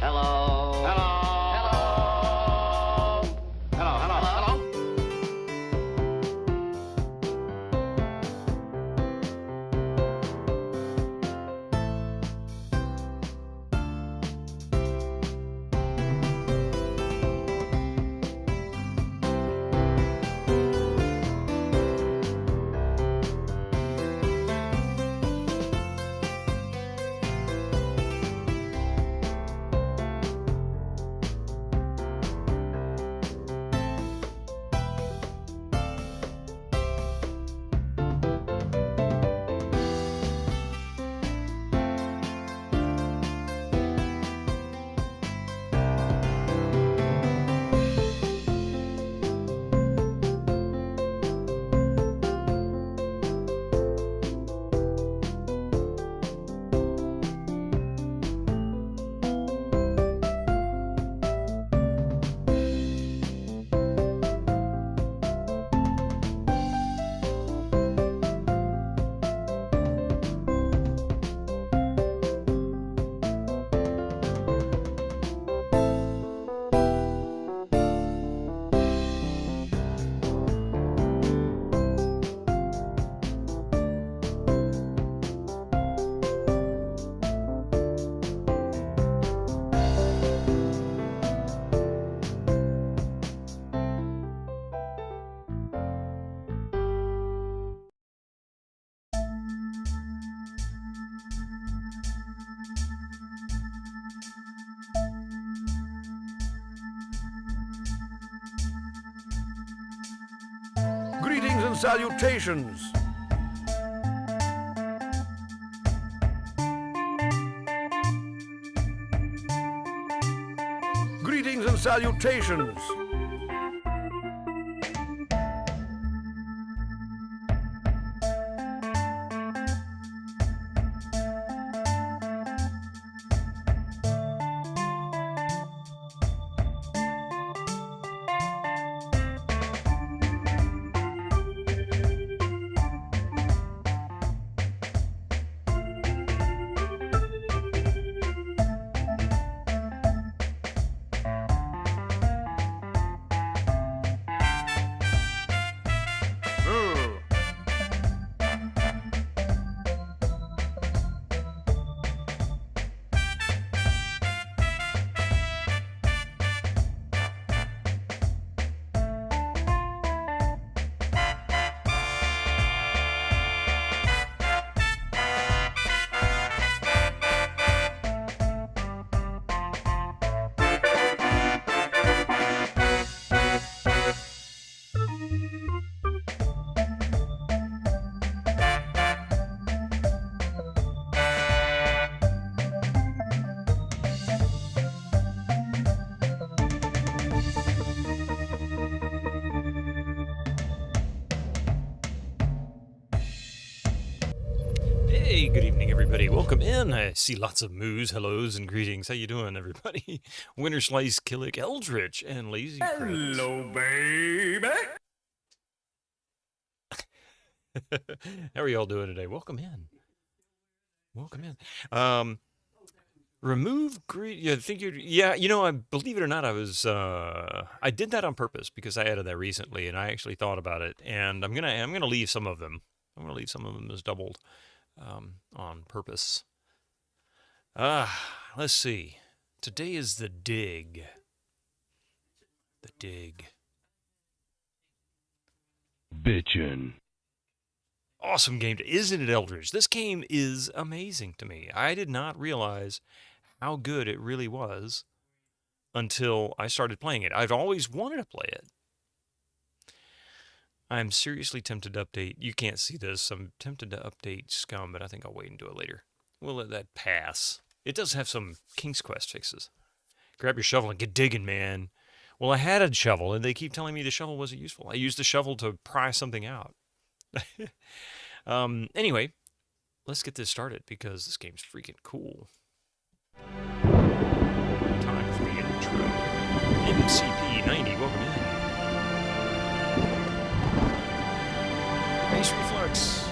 Hello. Hello. Hello. Hello. Hello. Hello. Greetings and salutations. Greetings and salutations. Hey, good evening, everybody. Welcome in. I see lots of moos, hellos, and greetings. How you doing, everybody? Winter Slice, Killick, Eldritch, and Lazy Crit. Hello, baby. How are y'all doing today? Welcome in. Welcome in. Remove greet. Yeah, you know, I believe it or not, I did that on purpose because I added that recently, and I actually thought about it, and I'm gonna leave some of them. I'm gonna leave some of them as doubled. On purpose. Let's see. Today is the dig. The dig. Bitchin'. Awesome game, isn't it, Eldridge? This game is amazing to me. I did not realize how good it really was until I started playing it. I've always wanted to play it. I'm seriously tempted to update. You can't see this. I'm tempted to update Scum, but I think I'll wait and do it later. We'll let that pass. It does have some King's Quest fixes. Grab your shovel and get digging, man. Well, I had a shovel, and they keep telling me the shovel wasn't useful. I used the shovel to pry something out. Anyway, let's get this started, because this game's freaking cool. Time for the intro. MCP90, welcome in. Base reflux.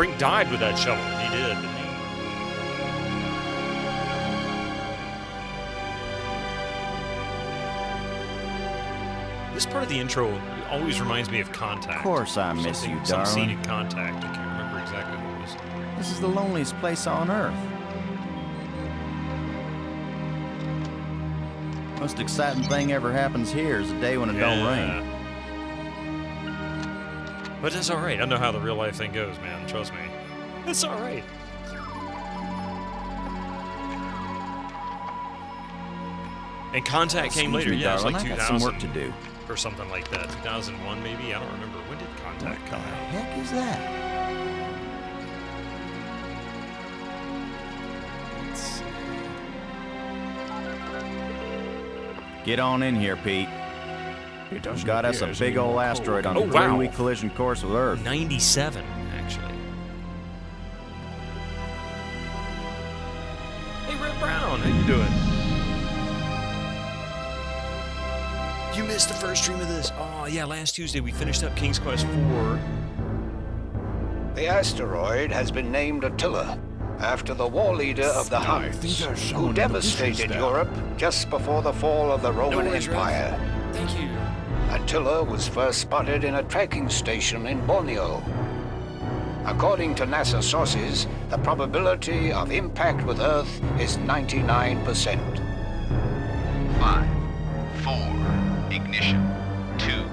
Brink died with that shovel. He did, didn't he? This part of the intro always reminds me of Contact. Of course I miss you, Some scene darling. in Contact. I can't remember exactly what it was. This is the loneliest place on Earth. Most exciting thing ever happens here is the day when it don't rain. But that's all right. I know how the real life thing goes, man. Trust me. It's all right. And Contact came later. Yeah, it's darling, like I 2000 got some work to do. or something like that. 2001 maybe. I don't remember. When did Contact What come the out? heck is that? Let's see. Get on in here, Pete. It doesn't Got us a appear as big any old more asteroid on Oh, a wow. 3-week collision course with Earth. 97, actually. Hey, Red Brown, how you doing? You missed the first stream of this. Oh, yeah, last Tuesday we finished up King's Quest IV. The asteroid has been named Attila, after the war leader of the Huns, who devastated Europe just before the fall of the Roman worries, Ralph. Empire. Thank you. Attila was first spotted in a tracking station in Borneo. According to NASA sources, the probability of impact with Earth is 99%. 5, 4, ignition, 2,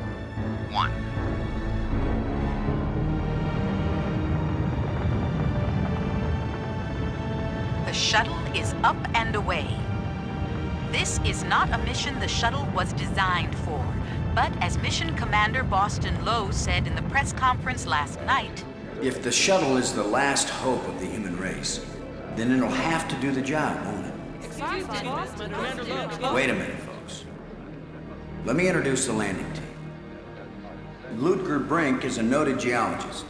1. The shuttle is up and away. This is not a mission the shuttle was designed for, but as Mission Commander Boston Lowe said in the press conference last night, If the shuttle is the last hope of the human race, then it'll have to do the job, won't it? Wait a minute, folks. Let me introduce the landing team. Ludger Brink is a noted geologist.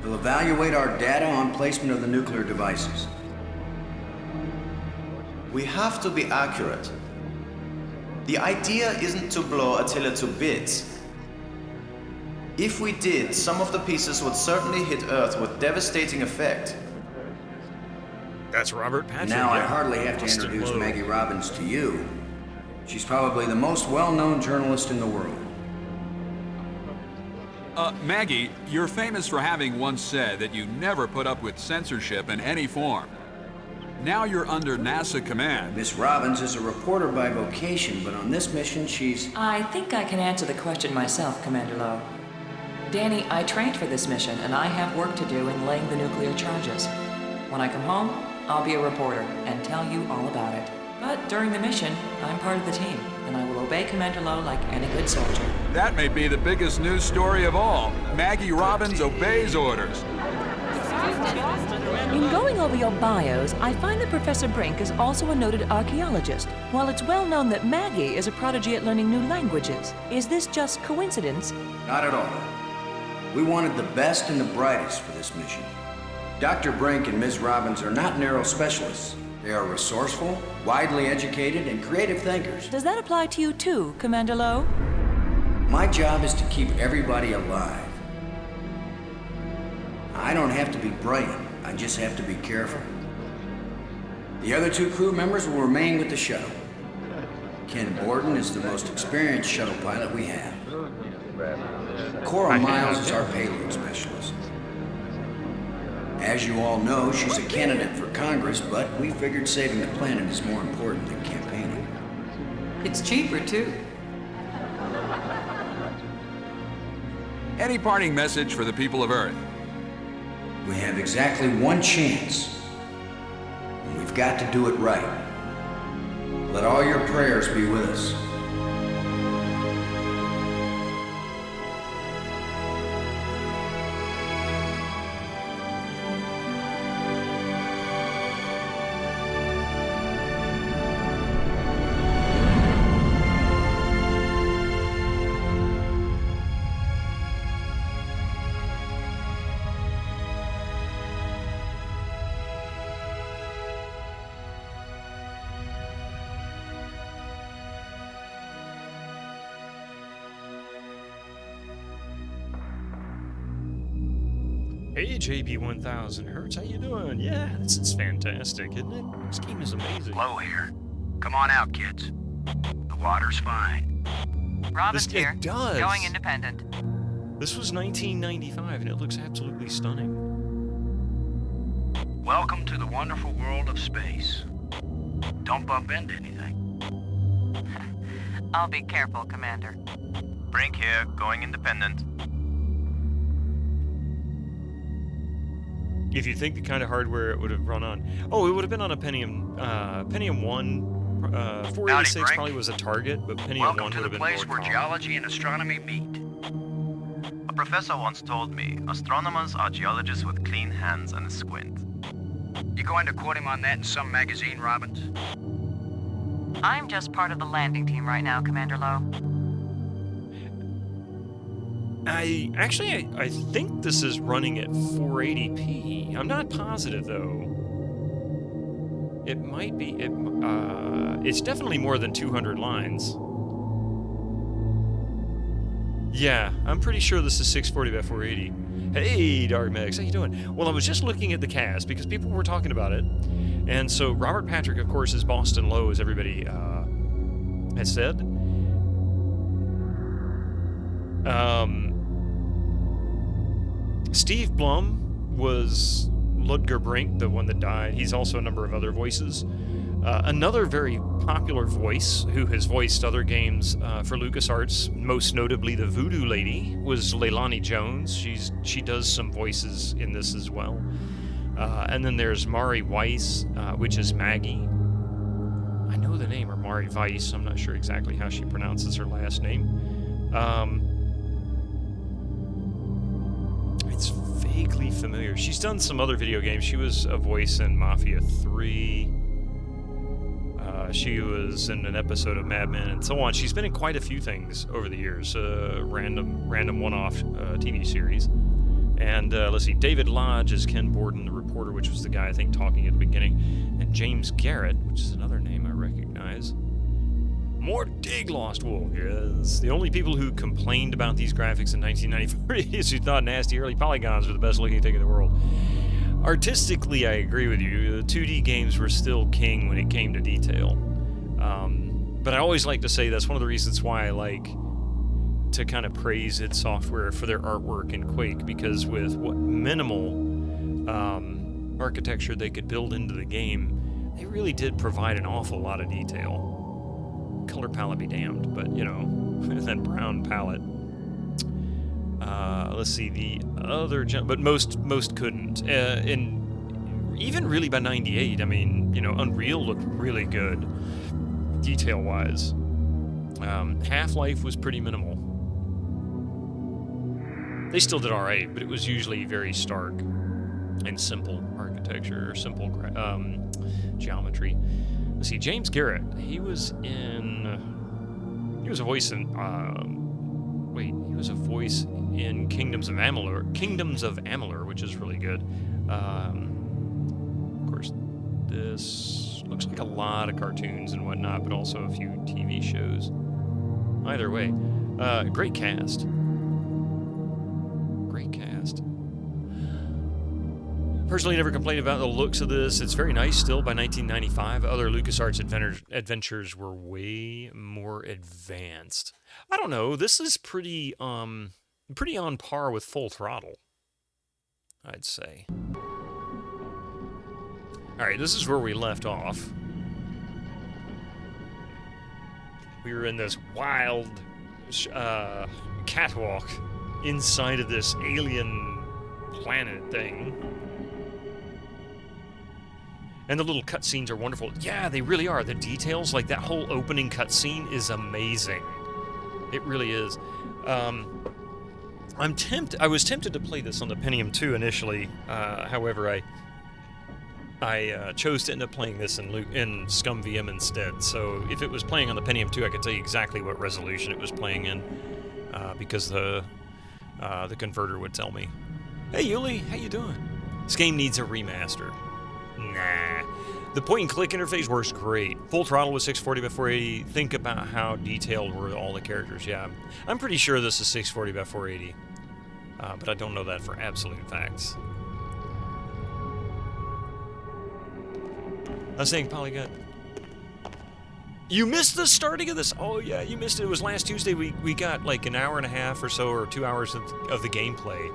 He'll evaluate our data on placement of the nuclear devices. We have to be accurate. The idea isn't to blow Attila to bits. If we did, some of the pieces would certainly hit Earth with devastating effect. That's Robert Patrick. Now I yeah. hardly have to Boston introduce Lowe. Maggie Robbins to you. She's probably the most well-known journalist in the world. Maggie, you're famous for having once said that you never put up with censorship in any form. Now you're under NASA command. Miss Robbins is a reporter by vocation, but on this mission she's... I think I can answer the question myself, Commander Lowe. Danny, I trained for this mission, and I have work to do in laying the nuclear charges. When I come home, I'll be a reporter and tell you all about it. But during the mission, I'm part of the team, and I will obey Commander Lowe like any good soldier. That may be the biggest news story of all. Maggie Robbins obeys orders. In going over your bios, I find that Professor Brink is also a noted archaeologist, while it's well known that Maggie is a prodigy at learning new languages. Is this just coincidence? Not at all. We wanted the best and the brightest for this mission. Dr. Brink and Ms. Robbins are not narrow specialists. They are resourceful, widely educated, and creative thinkers. Does that apply to you too, Commander Lowe? My job is to keep everybody alive. I don't have to be brilliant, I just have to be careful. The other 2 crew members will remain with the shuttle. Ken Borden is the most experienced shuttle pilot we have. Cora Miles is our payload specialist. As you all know, she's a candidate for Congress, but we figured saving the planet is more important than campaigning. It's cheaper, too. Any parting message for the people of Earth? We have exactly one chance, and we've got to do it right. Let all your prayers be with us. Hey, JB1000 Hertz, how you doing? Yeah, this is fantastic, isn't it? This game is amazing. Low here. Come on out, kids. The water's fine. Robin's It here. does. Going independent. This was 1995, and it looks absolutely stunning. Welcome to the wonderful world of space. Don't bump into anything. I'll be careful, Commander. Brink here, going independent. If you think the kind of hardware it would have run on... Oh, it would have been on a Pentium... Pentium 1... 486 Brink. probably was a target, but Pentium 1 Welcome would to have the been place more where common. geology and astronomy meet. A professor once told me, astronomers are geologists with clean hands and a squint. You going to quote him on that in some magazine, Robbins? I'm just part of the landing team right now, Commander Lowe. I think this is running at 480p. I'm not positive, though. It might be... it's definitely more than 200 lines. Yeah, I'm pretty sure this is 640 by 480. Hey, Dark Max, how you doing? Well, I was just looking at the cast because people were talking about it. And so Robert Patrick, of course, is Boston Lowe, as everybody has said. Steve Blum was Ludger Brink, the one that died. He's also a number of other voices. Another very popular voice who has voiced other games for LucasArts, most notably the Voodoo Lady, was Leilani Jones. She does some voices in this as well. And then there's Mari Weiss, which is Maggie. I know the name, or Mari Weiss. I'm not sure exactly how she pronounces her last name. It's vaguely familiar. She's done some other video games. She was a voice in Mafia 3. She was in an episode of Mad Men and so on. She's been in quite a few things over the years. Random one-off TV series. And let's see, David Lodge is Ken Borden, the reporter, which was the guy, I think, talking at the beginning. And James Garrett, which is another name I recognize. More Dig Lost Wolf, yes. The only people who complained about these graphics in 1994 is who thought nasty early polygons were the best looking thing in the world. Artistically, I agree with you. The 2D games were still king when it came to detail. But I always like to say that's one of the reasons why I like to kind of praise id Software for their artwork in Quake, because with what minimal architecture they could build into the game, they really did provide an awful lot of detail. Color palette be damned, but you know, and then brown palette. Let's see, the other, but most couldn't. And even really by 98, I mean, you know, Unreal looked really good, detail-wise. Half-Life was pretty minimal. They still did alright, but it was usually very stark and simple architecture, or simple geometry. Let's see, James Garrett, he was a voice in, he was a voice in Kingdoms of Amalur, which is really good. Of course, this looks like a lot of cartoons and whatnot, but also a few TV shows. Either way, great cast. Great cast. Personally, never complained about the looks of this. It's very nice still by 1995. Other LucasArts adventures were way more advanced. I don't know. This is pretty on par with Full Throttle, I'd say. All right, this is where we left off. We were in this wild catwalk inside of this alien planet thing. And the little cutscenes are wonderful. Yeah, they really are. The details, like that whole opening cutscene is amazing. It really is. I was tempted to play this on the Pentium 2 initially. However, I chose to end up playing this in Scum VM instead. So if it was playing on the Pentium 2, I could tell you exactly what resolution it was playing in, because the converter would tell me. Hey, Yuli, how you doing? This game needs a remaster. Nah. The point-and-click interface works great. Full Throttle was 640 by 480. Think about how detailed were all the characters. Yeah, I'm pretty sure this is 640 by 480. but I don't know that for absolute facts. I was saying, Polygon, you missed the starting of this. Oh yeah, you missed it. It was last Tuesday. We got like an hour and a half or so, or 2 hours of the gameplay.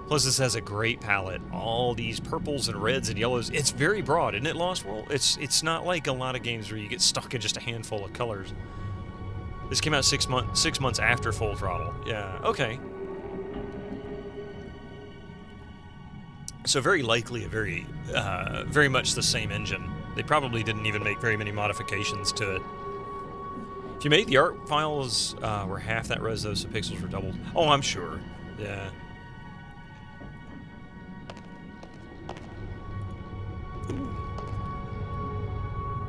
Plus, this has a great palette. All these purples and reds and yellows. It's very broad, isn't it, Lost World? It's not like a lot of games where you get stuck in just a handful of colors. This came out 6 months after Full Throttle. Yeah. Okay. So very likely a very much the same engine. They probably didn't even make very many modifications to it. If you made the art files were half that res, though, so pixels were doubled. Oh, I'm sure. Yeah. Ooh.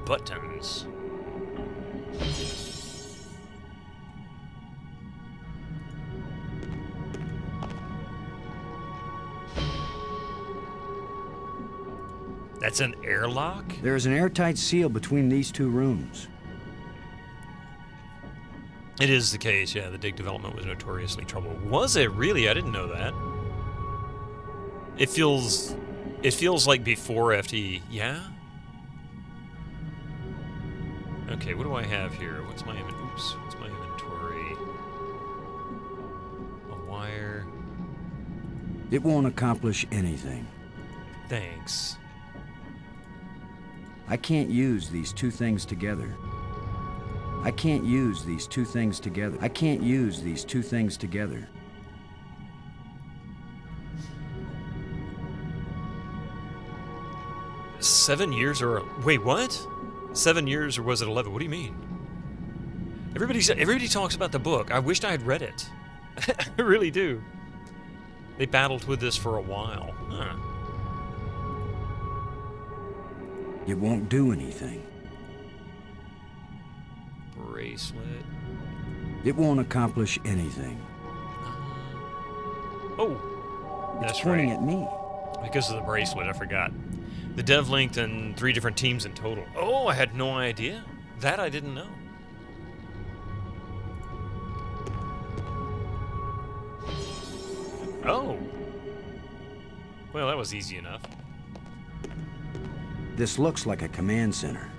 Buttons. That's an airlock? There is an airtight seal between these two rooms. It is the case, yeah. The dig development was notoriously troubled. Was it really? I didn't know that. It feels like before FTE. Yeah? Okay, what do I have here? What's my inventory? A wire. It won't accomplish anything. Thanks. I can't use these two things together. I can't use these two things together. I can't use these two things together. $7 years or... Wait, what? 7 years or was it 11? What do you mean? Everybody talks about the book. I wished I had read it. I really do. They battled with this for a while. Huh. It won't do anything. Bracelet. It won't accomplish anything. Oh, it's pointing at me. Because of the bracelet, I forgot. The dev linked and 3 different teams in total. Oh, I had no idea. That I didn't know. Oh. Well, that was easy enough. This looks like a command center.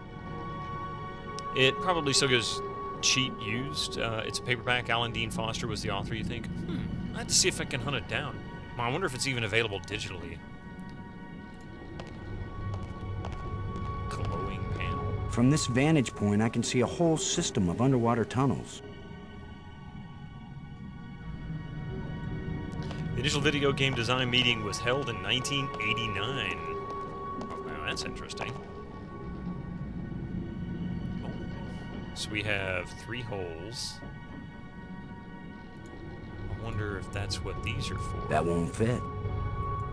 It probably still goes cheap used. It's a paperback. Alan Dean Foster was the author, you think? I have to see if I can hunt it down. I wonder if it's even available digitally. Glowing panel. From this vantage point, I can see a whole system of underwater tunnels. The initial video game design meeting was held in 1989. Wow, that's interesting. Oh. So we have 3 holes. I wonder if that's what these are for. That won't fit.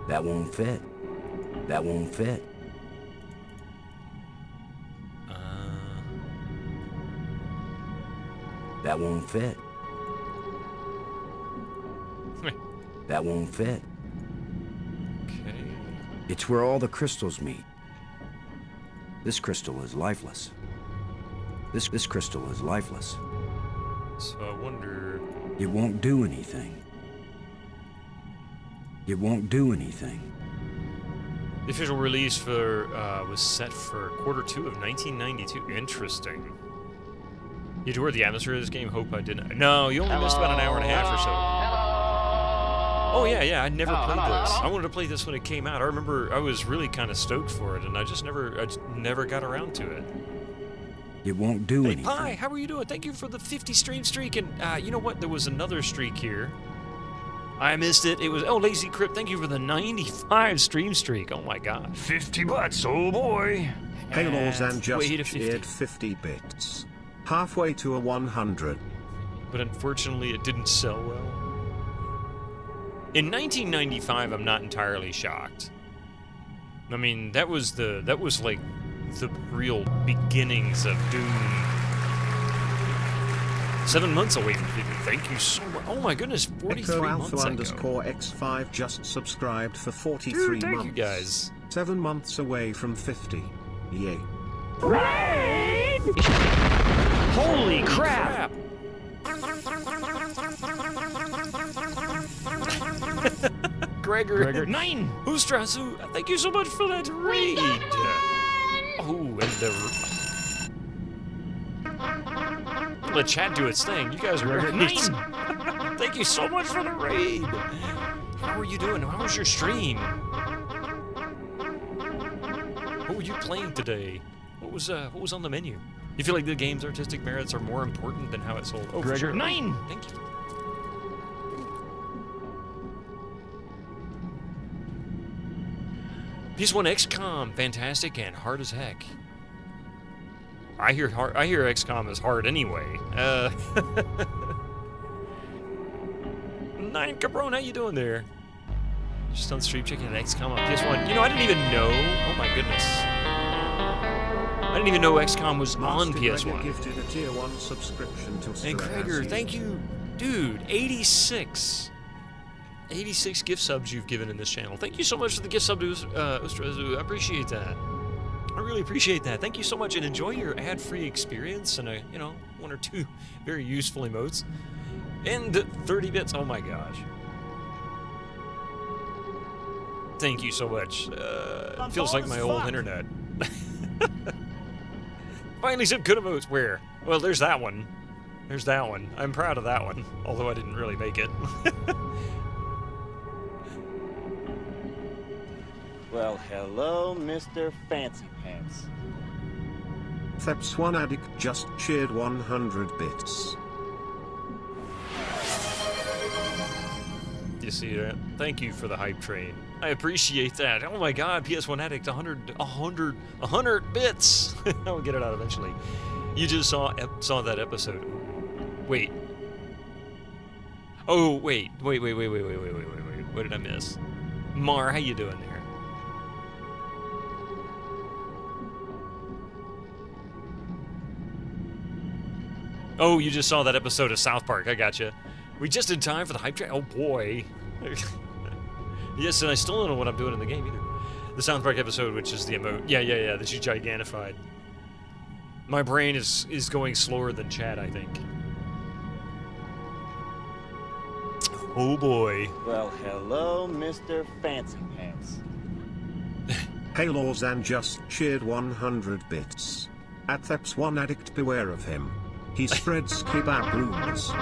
That won't fit. That won't fit. That won't fit. That won't fit. Okay. It's where all the crystals meet. This crystal is lifeless. This crystal is lifeless. So I wonder... It won't do anything. It won't do anything. The official release for was set for Q2 of 1992. Interesting. You toured the atmosphere of this game? Hope I didn't. No, you only missed about an hour and a half or so. Oh yeah, I never played this. I wanted to play this when it came out. I remember I was really kind of stoked for it, and I just never got around to it. It won't do anything. Hi, how are you doing? Thank you for the 50 stream streak, and you know what? There was another streak here. I missed it. It was Lazy Crypt. Thank you for the 95 stream streak. Oh my God, 50 butts, oh boy. Halos and just way to 50. shared 50 bits. Halfway to a 100. But unfortunately, it didn't sell well. In 1995, I'm not entirely shocked. I mean, that was like the real beginnings of Doom. 7 months away from 50. Thank you so much. Oh my goodness, 43 months ago. Echo_X5 just subscribed for 43 Dude, thank months. you guys. 7 months away from 50. Yay. Holy crap! Gregor. Nine. Ustrasu, thank you so much for that raid. Oh, and let chat do its thing. You guys are Gregor, great. 9. Thank you so much for the raid. How are you doing? How was your stream? What were you playing today? What was on the menu? You feel like the game's artistic merits are more important than how it's sold? Oh, for Gregor, sure. 9. Thank you. PS1 XCOM, fantastic and hard as heck. I hear XCOM is hard anyway. 9 Cabron, how you doing there? Just on stream checking out XCOM on PS1. You know, I didn't even know. Oh my goodness. I didn't even know XCOM was on PS1. Gifted a tier 1 subscription to And Gregor, thank you, dude. 86 gift subs you've given in this channel. Thank you so much for the gift sub to Ustrazu. I appreciate that. I really appreciate that. Thank you so much, and enjoy your ad-free experience and you know, 1 or 2 very useful emotes. And 30 bits. Oh my gosh. Thank you so much. It feels like my old internet. Finally, some good emotes. Where? Well, there's that one. There's that one. I'm proud of that one, although I didn't really make it. Well, hello, Mr. Fancy Pants. Theps1 Addict just cheered 100 bits. You see that? Thank you for the hype train. I appreciate that. Oh my god, PS1 Addict, 100 bits! I'll get it out eventually. You just saw that episode. Wait. Oh, wait. Wait. What did I miss? Mar, how you doing there? Oh, you just saw that episode of South Park. I gotcha. We just in time for the hype train. Oh boy. Yes, and I still don't know what I'm doing in the game either. The South Park episode, which is the emote. Yeah, that you gigantified. My brain is going slower than chat, I think. Oh boy. Well, hello, Mr. Fancy Pants. Paylawzan just cheered 100 bits. At Theps1 Addict, beware of him. He spreads kebab rumors.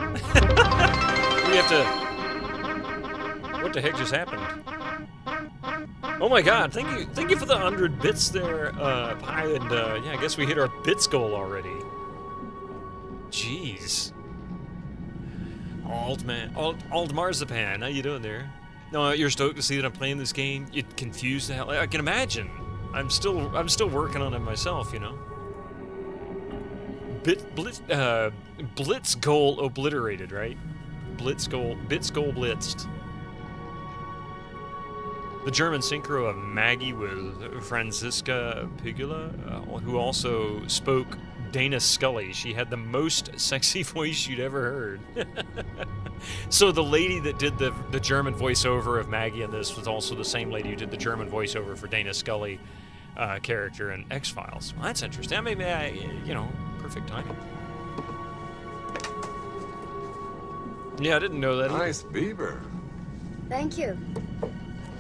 We have to... What the heck just happened? Oh my god, thank you for the 100 bits there, Pi, and yeah, I guess we hit our bits goal already. Jeez. Aldmarzipan, how you doing there? No, you're stoked to see that I'm playing this game? You confused the hell... I can imagine. I'm still working on it myself, you know? Blitz goal obliterated, right? Bits goal blitzed. The German synchro of Maggie with Franziska Pigula, who also spoke Dana Scully. She had the most sexy voice you'd ever heard. So the lady that did the German voiceover of Maggie in this was also the same lady who did the German voiceover for Dana Scully character in X-Files. Well, that's interesting. Maybe you know, perfect timing. Yeah, I didn't know that. Nice beaver. Thank you.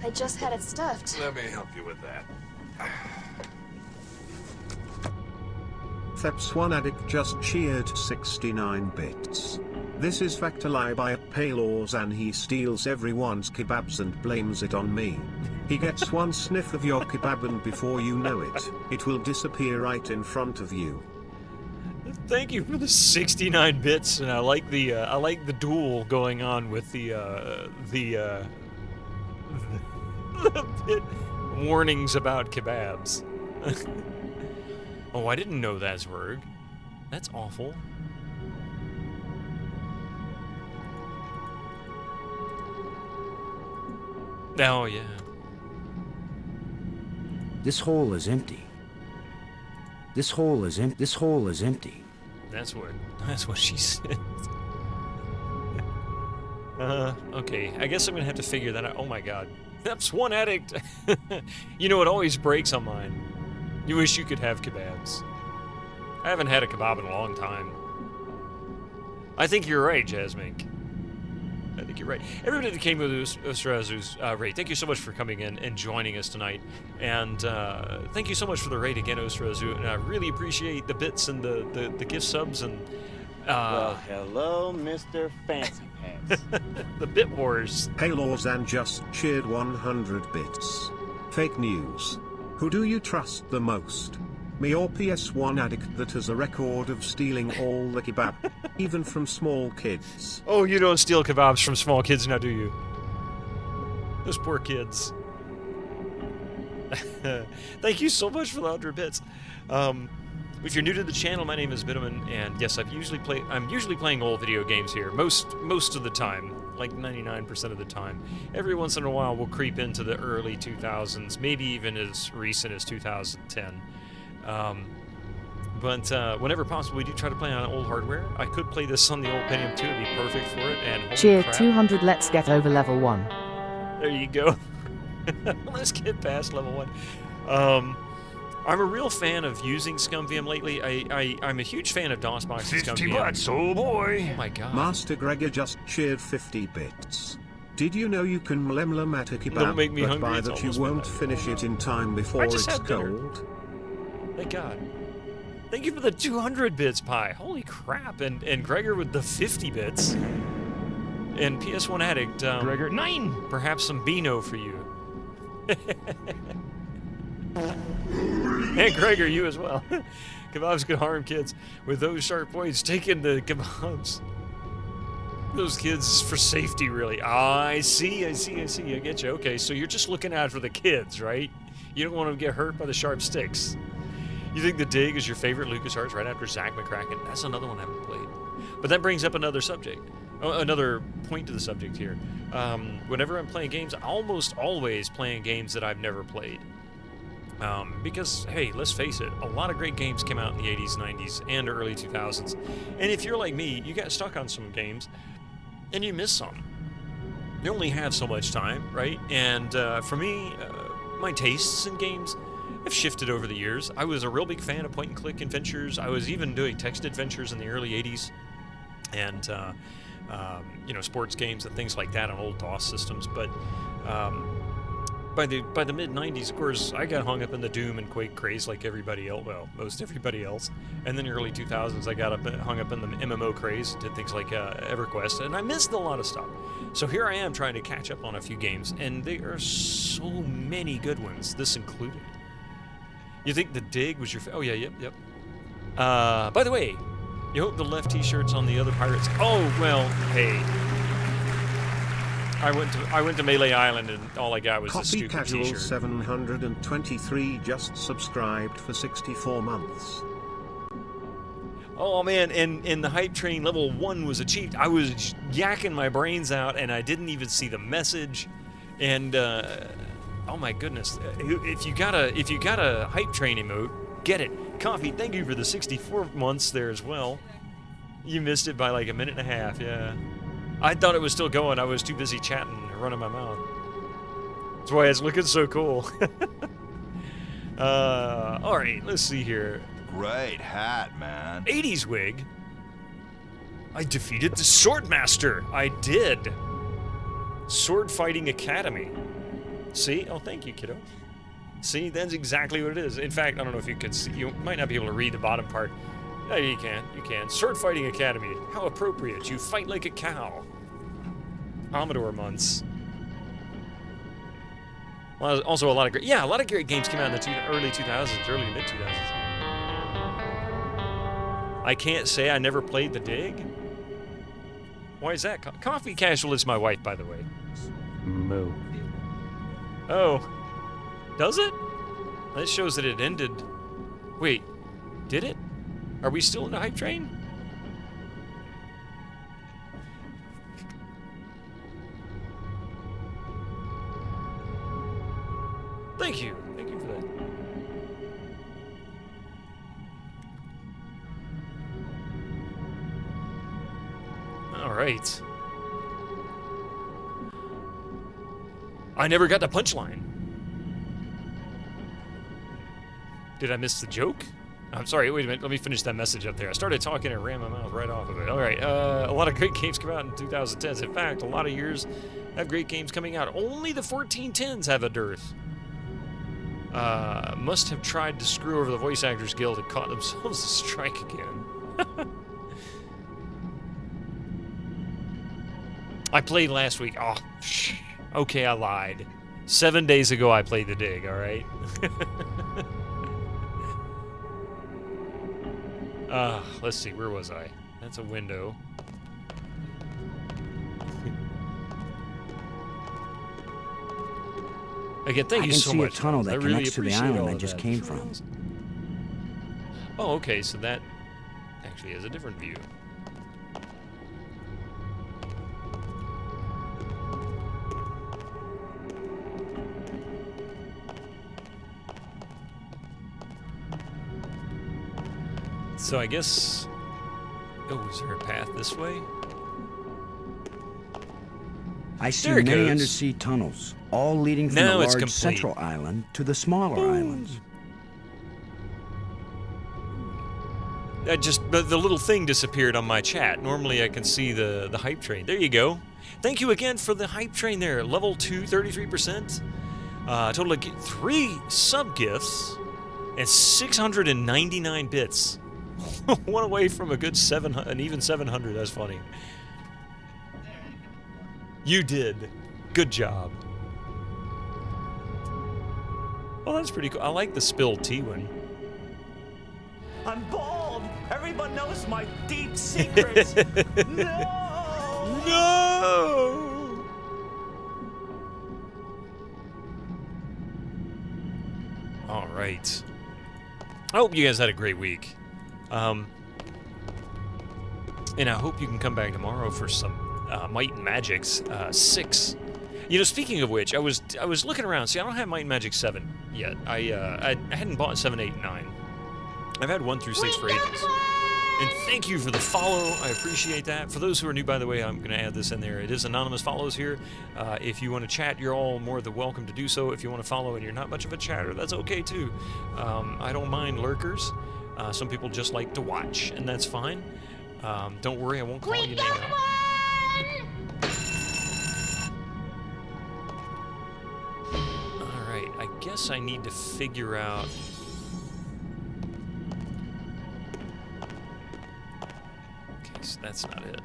I just had it stuffed. Let me help you with that. Theps1 Addict just cheered 69 bits. This is Factali by Paylawzan. He steals everyone's kebabs and blames it on me. He gets one sniff of your kebab and before you know it, it will disappear right in front of you. Thank you for the 69 bits, and I like the duel going on with the warnings about kebabs. Oh, I didn't know that, Zwerg. That's awful. Oh, yeah. This hole is empty. This hole is empty. This hole is empty. That's what she said. Okay. I guess I'm gonna have to figure that out. Oh my god. Theps1 Addict! You know, it always breaks on mine. You wish you could have kebabs. I haven't had a kebab in a long time. I think you're right, Jasmine. I think you're right. Everybody that came with Ostrazu's raid, thank you so much for coming in and joining us tonight. And thank you so much for the raid again, Ostrazu. And I really appreciate the bits and the gift subs and... well, hello, Mr. Fancy Pants. the Bit Wars. Paylors and just cheered 100 bits. Fake news. Who do you trust the most? Me or PS1 addict that has a record of stealing all the kebab, even from small kids? Oh, you don't steal kebabs from small kids now, do you? Those poor kids. Thank you so much for the 100 bits. If you're new to the channel, my name is Bitterman, and yes, I'm usually playing old video games here, most of the time, like 99% of the time. Every once in a while, we'll creep into the early 2000s, maybe even as recent as 2010. But whenever possible, we do try to play on old hardware. I could play this on the old Pentium 2, it'd be perfect for it. And holy Cheer crap. 200, let's get over level 1. There you go. Let's get past level 1. I'm a real fan of using ScumVM lately. I'm a huge fan of DOSBox and 50 ScumVM. bucks, oh boy. Oh my god. Master Gregor just cheered 50 bits. Did you know you can mlem at a kebab, Don't make me but hungry, by it's that you almost won't midnight. finish it in time before just it's had dinner. cold? Thank God. Thank you for the 200 bits, Pi. Holy crap. And Gregor with the 50 bits. And PS1 Addict. Gregor, 9! Perhaps some Beano for you. And Gregor, you as well. Kebabs can harm kids. With those sharp points, taking the kebabs. Those kids for safety, really. I see. I get you. Okay, so you're just looking out for the kids, right? You don't want them to get hurt by the sharp sticks. You think The Dig is your favorite LucasArts right after Zack McCracken? That's another one I haven't played. But that brings up another subject. Another point to the subject here. Whenever I'm playing games, I'm almost always playing games that I've never played. Because, hey, let's face it, a lot of great games came out in the 80s, 90s, and early 2000s. And if you're like me, you got stuck on some games, and you miss some. You only have so much time, right? And for me, my tastes in games have shifted over the years. I was a real big fan of point-and-click adventures. I was even doing text adventures in the early 80s. And, you know, sports games and things like that on old DOS systems. But by the mid-90s, of course, I got hung up in the Doom and Quake craze like everybody else. Well, most everybody else. And then in the early 2000s, I got hung up in the MMO craze, did things like EverQuest, and I missed a lot of stuff. So here I am trying to catch up on a few games, and there are so many good ones, this included. You think The Dig was your oh yeah, yep. By the way, you hope the left t-shirts on the other pirates. Oh well, hey. I went to Melee Island and all I got was this Coffee stupid Casual t-shirt. 723 just subscribed for 64 months. Oh man, and the hype train level 1 was achieved. I was yakking my brains out and I didn't even see the message. And oh my goodness, if you got a hype train emote, get it. Coffee, thank you for the 64 months there as well. You missed it by like a minute and a half, yeah. I thought it was still going. I was too busy chatting and running my mouth. That's why it's looking so cool. All right, let's see here. Great hat, man. 80s wig. I defeated the Swordmaster. I did. Sword Fighting Academy. See? Oh, thank you, kiddo. See, that's exactly what it is. In fact, I don't know if you can see. You might not be able to read the bottom part. Yeah, you can. You can. Sword Fighting Academy. How appropriate. You fight like a cow. Commodore months. Well, also a lot of great... Yeah, a lot of great games came out in the early 2000s, early to mid-2000s. I can't say I never played The Dig. Why is that? Coffee Casual is my wife, by the way. Moo. Oh. Does it? That shows that it ended. Wait. Did it? Are we still in the hype train? Thank you. Thank you for that. All right. I never got the punchline. Did I miss the joke? I'm sorry, wait a minute. Let me finish that message up there. I started talking and ran my mouth right off of it. All right, a lot of great games come out in 2010s. In fact, a lot of years have great games coming out. Only the 1410s have a dearth. Must have tried to screw over the Voice Actors Guild and caught themselves a strike again. I played last week. Oh, okay, I lied. 7 days ago, I played The Dig, all right? Let's see, where was I? That's a window. Again, thank you so much. I can see a tunnel that really connects to the island I just came from. Oh, okay, so that actually has a different view. So I guess... Oh, is there a path this way? I see many undersea tunnels, all leading from the large central island to the smaller islands. The little thing disappeared on my chat. Normally I can see the hype train. There you go. Thank you again for the hype train there. Level 2, 33%. Total of 3 sub-gifts and 699 bits. One away from a good 700, an even 700. That's funny. You did. Good job. Well, that's pretty cool. I like the spilled tea one. I'm bald. Everyone knows my deep secrets. No! No! All right. I hope you guys had a great week. And I hope you can come back tomorrow for some Might and Magic's 6. You know, speaking of which, I was looking around. See, I don't have Might and Magic 7 yet. I hadn't bought 7, 8, 9. I've had 1 through 6 for ages. And thank you for the follow. I appreciate that. For those who are new, by the way, I'm going to add this in there. It is anonymous follows here. If you want to chat, you're all more than welcome to do so. If you want to follow and you're not much of a chatter, that's okay too. I don't mind lurkers. Some people just like to watch, and that's fine. Don't worry, I won't call you name out. Alright, I guess I need to figure out... Okay, so that's not it.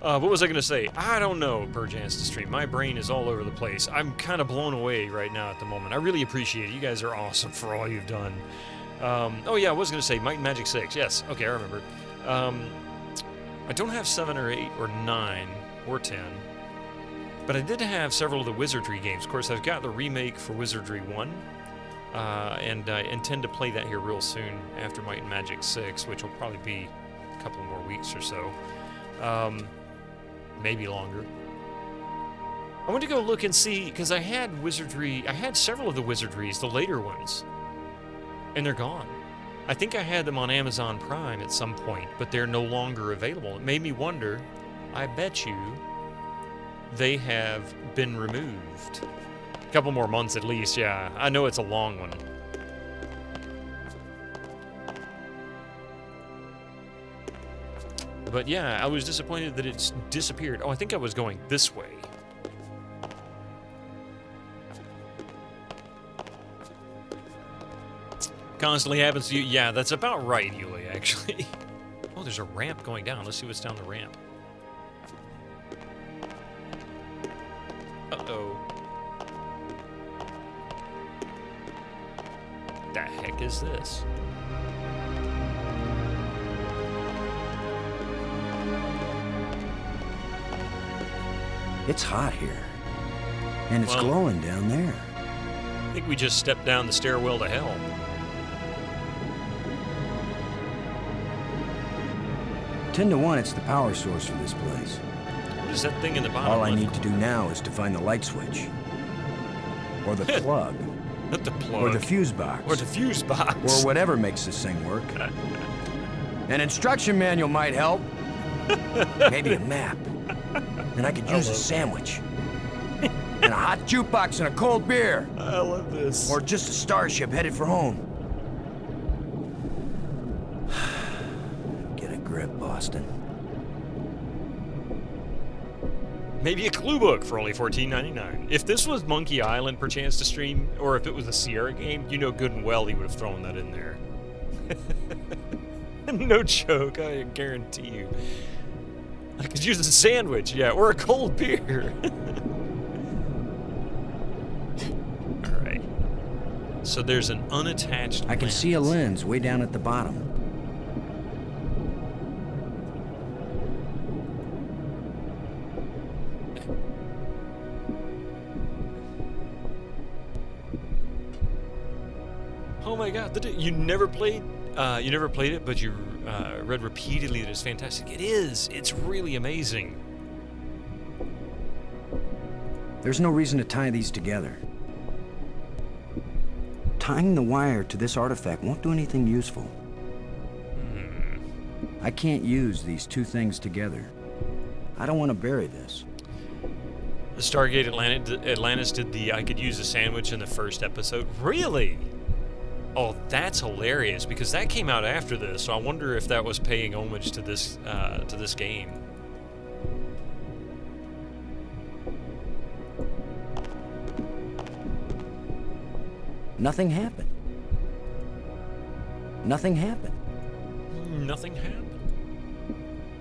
What was I going to say? I don't know, Perchance to stream. My brain is all over the place. I'm kind of blown away right now at the moment. I really appreciate it. You guys are awesome for all you've done. Oh yeah, I was going to say Might and Magic 6. Yes, okay, I remember. I don't have 7 or 8 or 9 or 10. But I did have several of the Wizardry games. Of course, I've got the remake for Wizardry 1. And I intend to play that here real soon after Might and Magic 6, which will probably be a couple more weeks or so. Maybe longer. I want to go look and see, because I had Wizardry, I had several of the Wizardries, the later ones, and they're gone. I think I had them on Amazon Prime at some point, but they're no longer available. It made me wonder, I bet you they have been removed. A couple more months at least, yeah. I know it's a long one. But yeah, I was disappointed that it's disappeared. Oh, I think I was going this way. Constantly happens to you. Yeah, that's about right, Yuli, actually. Oh, there's a ramp going down. Let's see what's down the ramp. Uh-oh. The heck is this? It's hot here. And it's glowing down there. I think we just stepped down the stairwell to hell. 10 to 1, it's the power source for this place. What is that thing in the bottom? All I need to do now is to find the light switch. Or the plug. Not the plug. Or the fuse box. Or the fuse box. Or whatever makes this thing work. An instruction manual might help. Maybe a map. and I could use a sandwich. And a hot jukebox and a cold beer. I love this. Or just a starship headed for home. Get a grip, Boston. Maybe a clue book for only $14.99. If this was Monkey Island, perchance to stream, or if it was a Sierra game, you know good and well he would have thrown that in there. No joke, I guarantee you. I could use a sandwich, yeah, or a cold beer. Alright. So there's an unattached I can see a lens way down at the bottom. Oh my god, you never played it, but you read repeatedly that it's fantastic. It is. It's really amazing. There's no reason to tie these together. Tying the wire to this artifact won't do anything useful. I can't use these two things together. I don't want to bury this. The Stargate Atlantis did the I could use a sandwich in the first episode. Really? Oh, that's hilarious, because that came out after this, so I wonder if that was paying homage to this game. Nothing happened. Nothing happened. Nothing happened?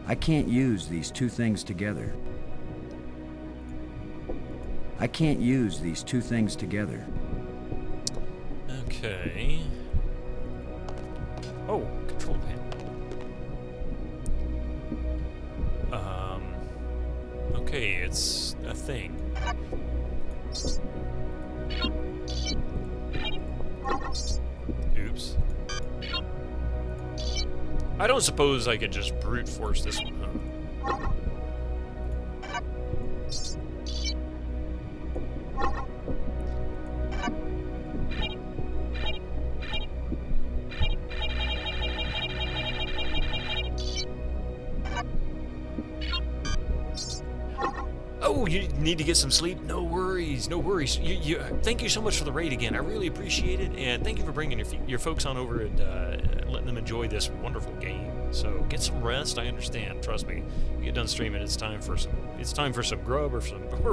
I can't use these two things together. I can't use these two things together. Okay. Oh, control panel. Okay, it's a thing. Oops. I don't suppose I could just brute force this one, huh? Oh, you need to get some sleep? No worries, no worries. Thank you so much for the raid again. I really appreciate it, and thank you for bringing your folks on over and letting them enjoy this wonderful game. So get some rest. I understand. Trust me. You get done streaming, it's time for some grub or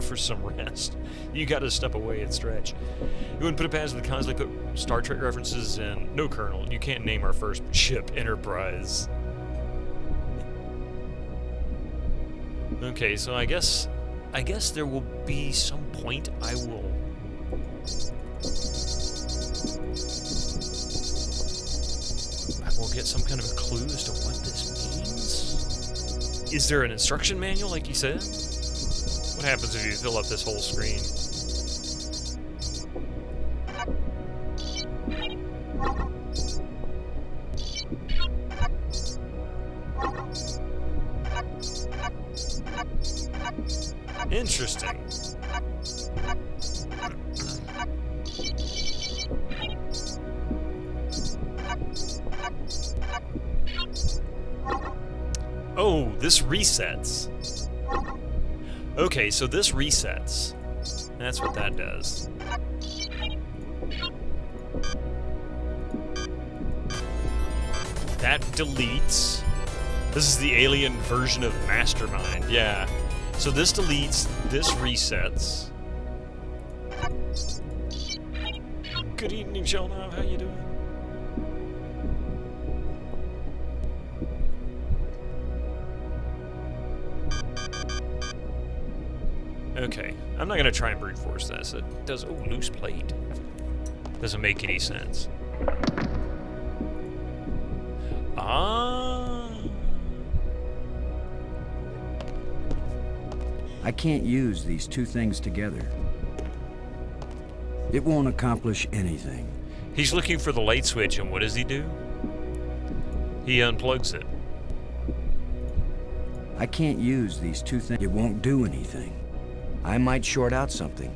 for some rest. You got to step away and stretch. You wouldn't put it past the cons like put Star Trek references and no, Colonel. You can't name our first ship Enterprise. Okay, so I guess there will be some point I will get some kind of a clue as to what this means. Is there an instruction manual like you said? What happens if you fill up this whole screen? Interesting. Oh, this resets. Okay, so this resets. That's what that does. That deletes. This is the alien version of Mastermind, yeah. So this deletes, this resets. Good evening, Sheldon. How you doing? Okay, I'm not gonna try and brute force this. It does. Oh, loose plate. Doesn't make any sense. Ah. I can't use these two things together. It won't accomplish anything. He's looking for the light switch, and what does he do? He unplugs it. I can't use these two things. It won't do anything. I might short out something.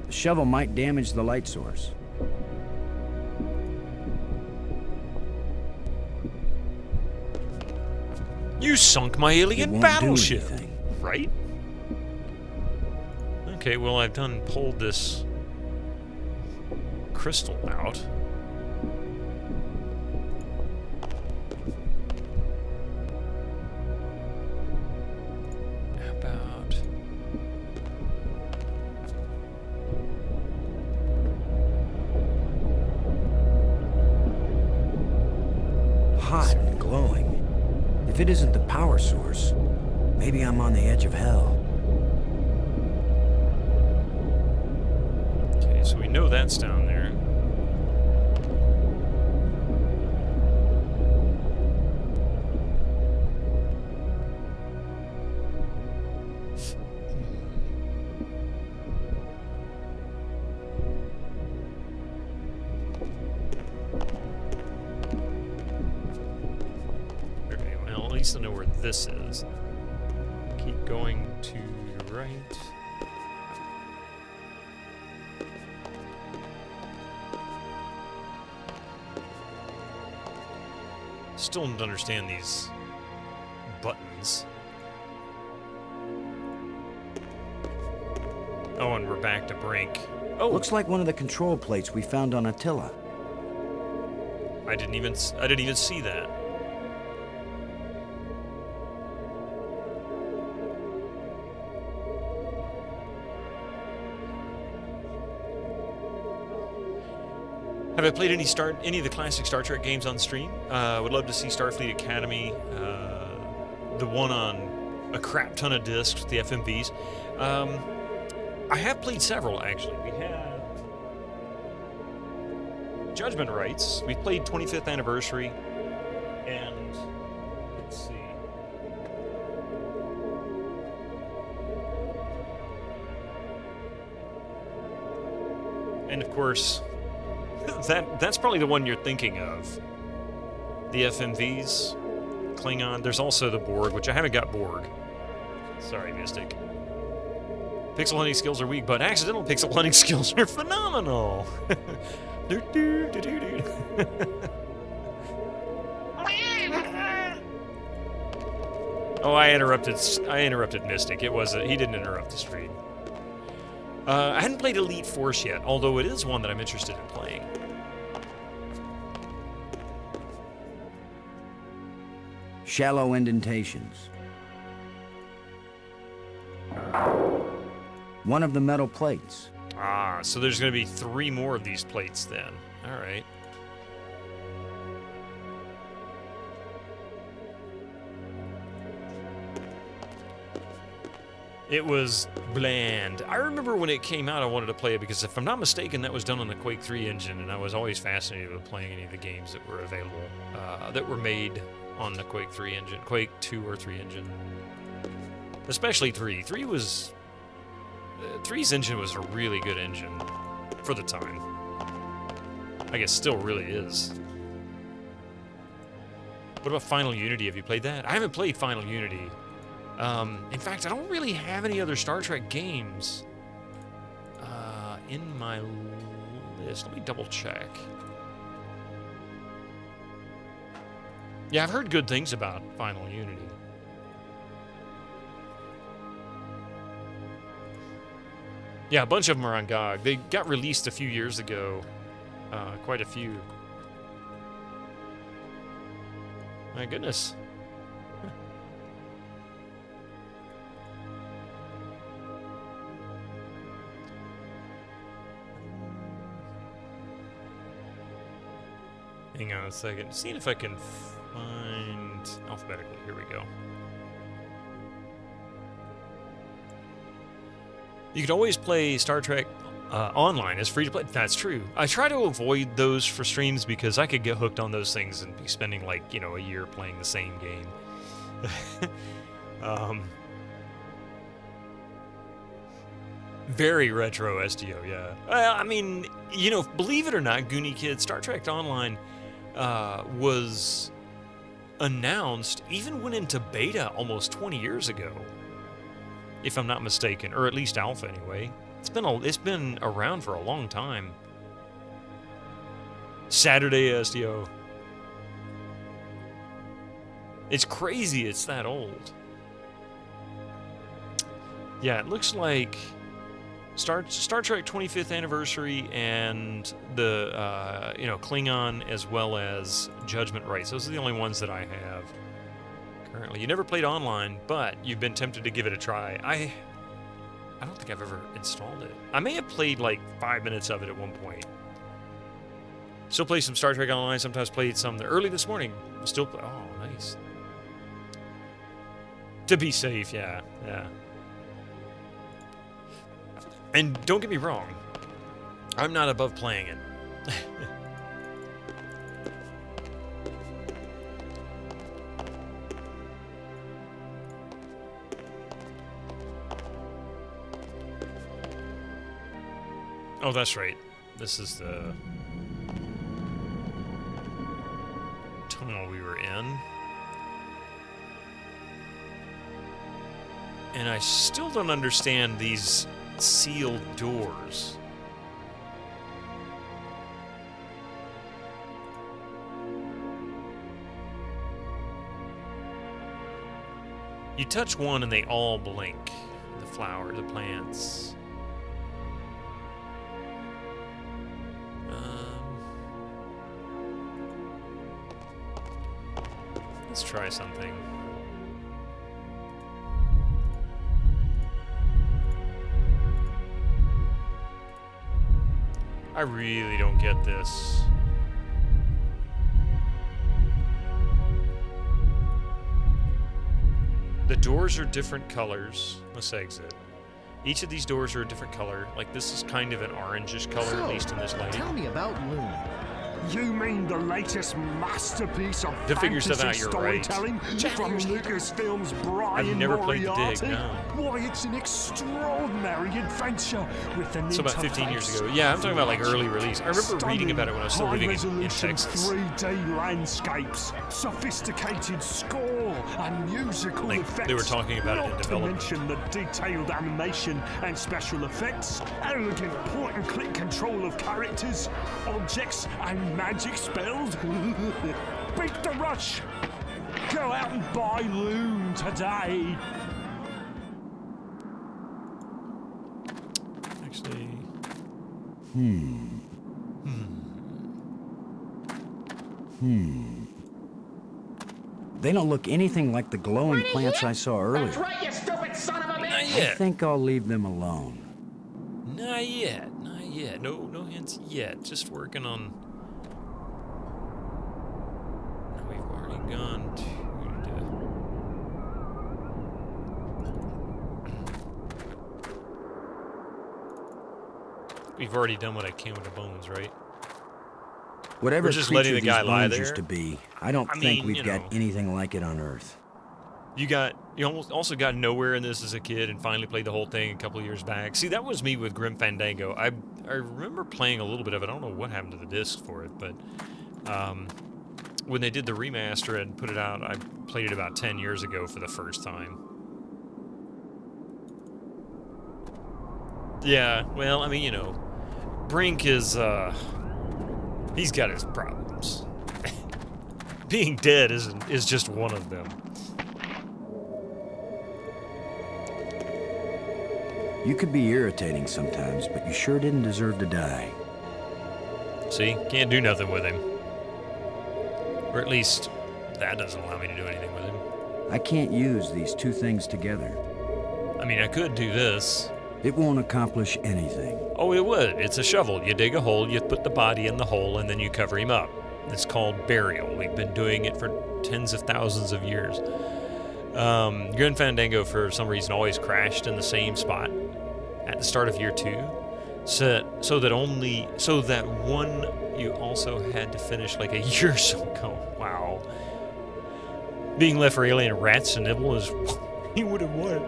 The shovel might damage the light source. You sunk my alien won't do battleship, anything. right? Okay, well, I've pulled this crystal out. How about... Hot and glowing. If it isn't the power source, maybe I'm on the edge of hell. Okay, so we know that's down there. Okay, well, at least I know where this is. Keep going to the right. Still don't understand these buttons. Oh, and we're back to Brink. Oh, Looks like one of the control plates we found on Attila. I didn't even see that. Have I played any of the classic Star Trek games on stream? Would love to see Starfleet Academy, the one on a crap ton of discs, the FMVs. I have played several, actually. We have Judgment Rights. We played 25th Anniversary, and let's see. And of course, that's probably the one you're thinking of. The FMVs, Klingon. There's also the Borg, which I haven't got Borg. Sorry, Mystic. Pixel hunting skills are weak, but accidental pixel hunting skills are phenomenal. Oh, I interrupted Mystic. He didn't interrupt the stream. I hadn't played Elite Force yet, although it is one that I'm interested in playing. Shallow indentations. One of the metal plates. Ah, so there's going to be 3 more of these plates then. All right. It was bland. I remember when it came out, I wanted to play it because if I'm not mistaken, that was done on the Quake 3 engine, and I was always fascinated with playing any of the games that were available, that were made on the Quake 3 engine, Quake 2 or 3 engine. Especially 3. 3's engine was a really good engine for the time. I guess still really is. What about Final Unity? Have you played that? I haven't played Final Unity. In fact, I don't really have any other Star Trek games in my list. Let me double check. Yeah, I've heard good things about Final Unity. Yeah, a bunch of them are on GOG. They got released a few years ago. Quite a few. My goodness. Hang on a second. Seeing if I can find alphabetically. Here we go. You could always play Star Trek online. It's free to play. That's true. I try to avoid those for streams because I could get hooked on those things and be spending like, a year playing the same game. Very retro SDO, yeah. I mean, believe it or not, Goonie Kid, Star Trek Online was announced, even went into beta almost 20 years ago, if I'm not mistaken, or at least alpha anyway. It's been around for a long time. Saturday SDO. It's crazy it's that old. Yeah, it looks like Star Trek 25th anniversary and the Klingon as well as Judgment Rights. Those are the only ones that I have currently. You never played online, but you've been tempted to give it a try. I don't think I've ever installed it. I may have played like 5 minutes of it at one point. Still play some Star Trek Online. Sometimes played some early this morning. Still play. Oh, nice. To be safe, yeah. And don't get me wrong, I'm not above playing it. Oh, that's right. This is the tunnel we were in. And I still don't understand these sealed doors. You touch one and they all blink. The flower, the plants. Let's try something. I really don't get this. The doors are different colors. Let's exit. Each of these doors are a different color. Like this is kind of an orangish color, at least in this lighting. Tell me about Loon. You mean the latest masterpiece of To figure stuff fantasy out, you're right. storytelling from Lucasfilm's Brian I've never played the Moriarty? dig, no. Why, it's an extraordinary adventure with an So about 15 years ago. Yeah, I'm talking about like early release. I remember reading about it when I was still living in Texas. 3D landscapes, sophisticated score, and musical Like, effects. they were talking about it in Not to development. mention the detailed animation and special effects, elegant point-and-click control of characters, objects, and magic spells. Beat the rush! Go out and buy Loon today! Actually... They don't look anything like the glowing plants I saw earlier. That's right, you stupid son of a bitch! Not I yet. think I'll leave them alone. Not yet. Not yet. No hints yet. Just working on... We've already gone to... We've already done what I can with the bones, right? Whatever We're just creature letting the these guy lie bones there? used to be, I don't I think mean, we've you got know. anything like it on Earth. You almost also got nowhere in this as a kid and finally played the whole thing a couple of years back. See, that was me with Grim Fandango. I remember playing a little bit of it. I don't know what happened to the disc for it, but when they did the remaster and put it out, I played it about 10 years ago for the first time. Yeah, well, I mean, you know, Brink is, he's got his problems. Being dead is just one of them. You could be irritating sometimes, but you sure didn't deserve to die. See, can't do nothing with him. Or at least, that doesn't allow me to do anything with him. I can't use these two things together. I mean, I could do this. It won't accomplish anything. Oh, it would. It's a shovel. You dig a hole, you put the body in the hole, and then you cover him up. It's called burial. We've been doing it for tens of thousands of years. Grim Fandango, for some reason, always crashed in the same spot at the start of year 2. So that one you also had to finish like a year or so ago. Wow. Being left for alien rats to nibble is... he would have won.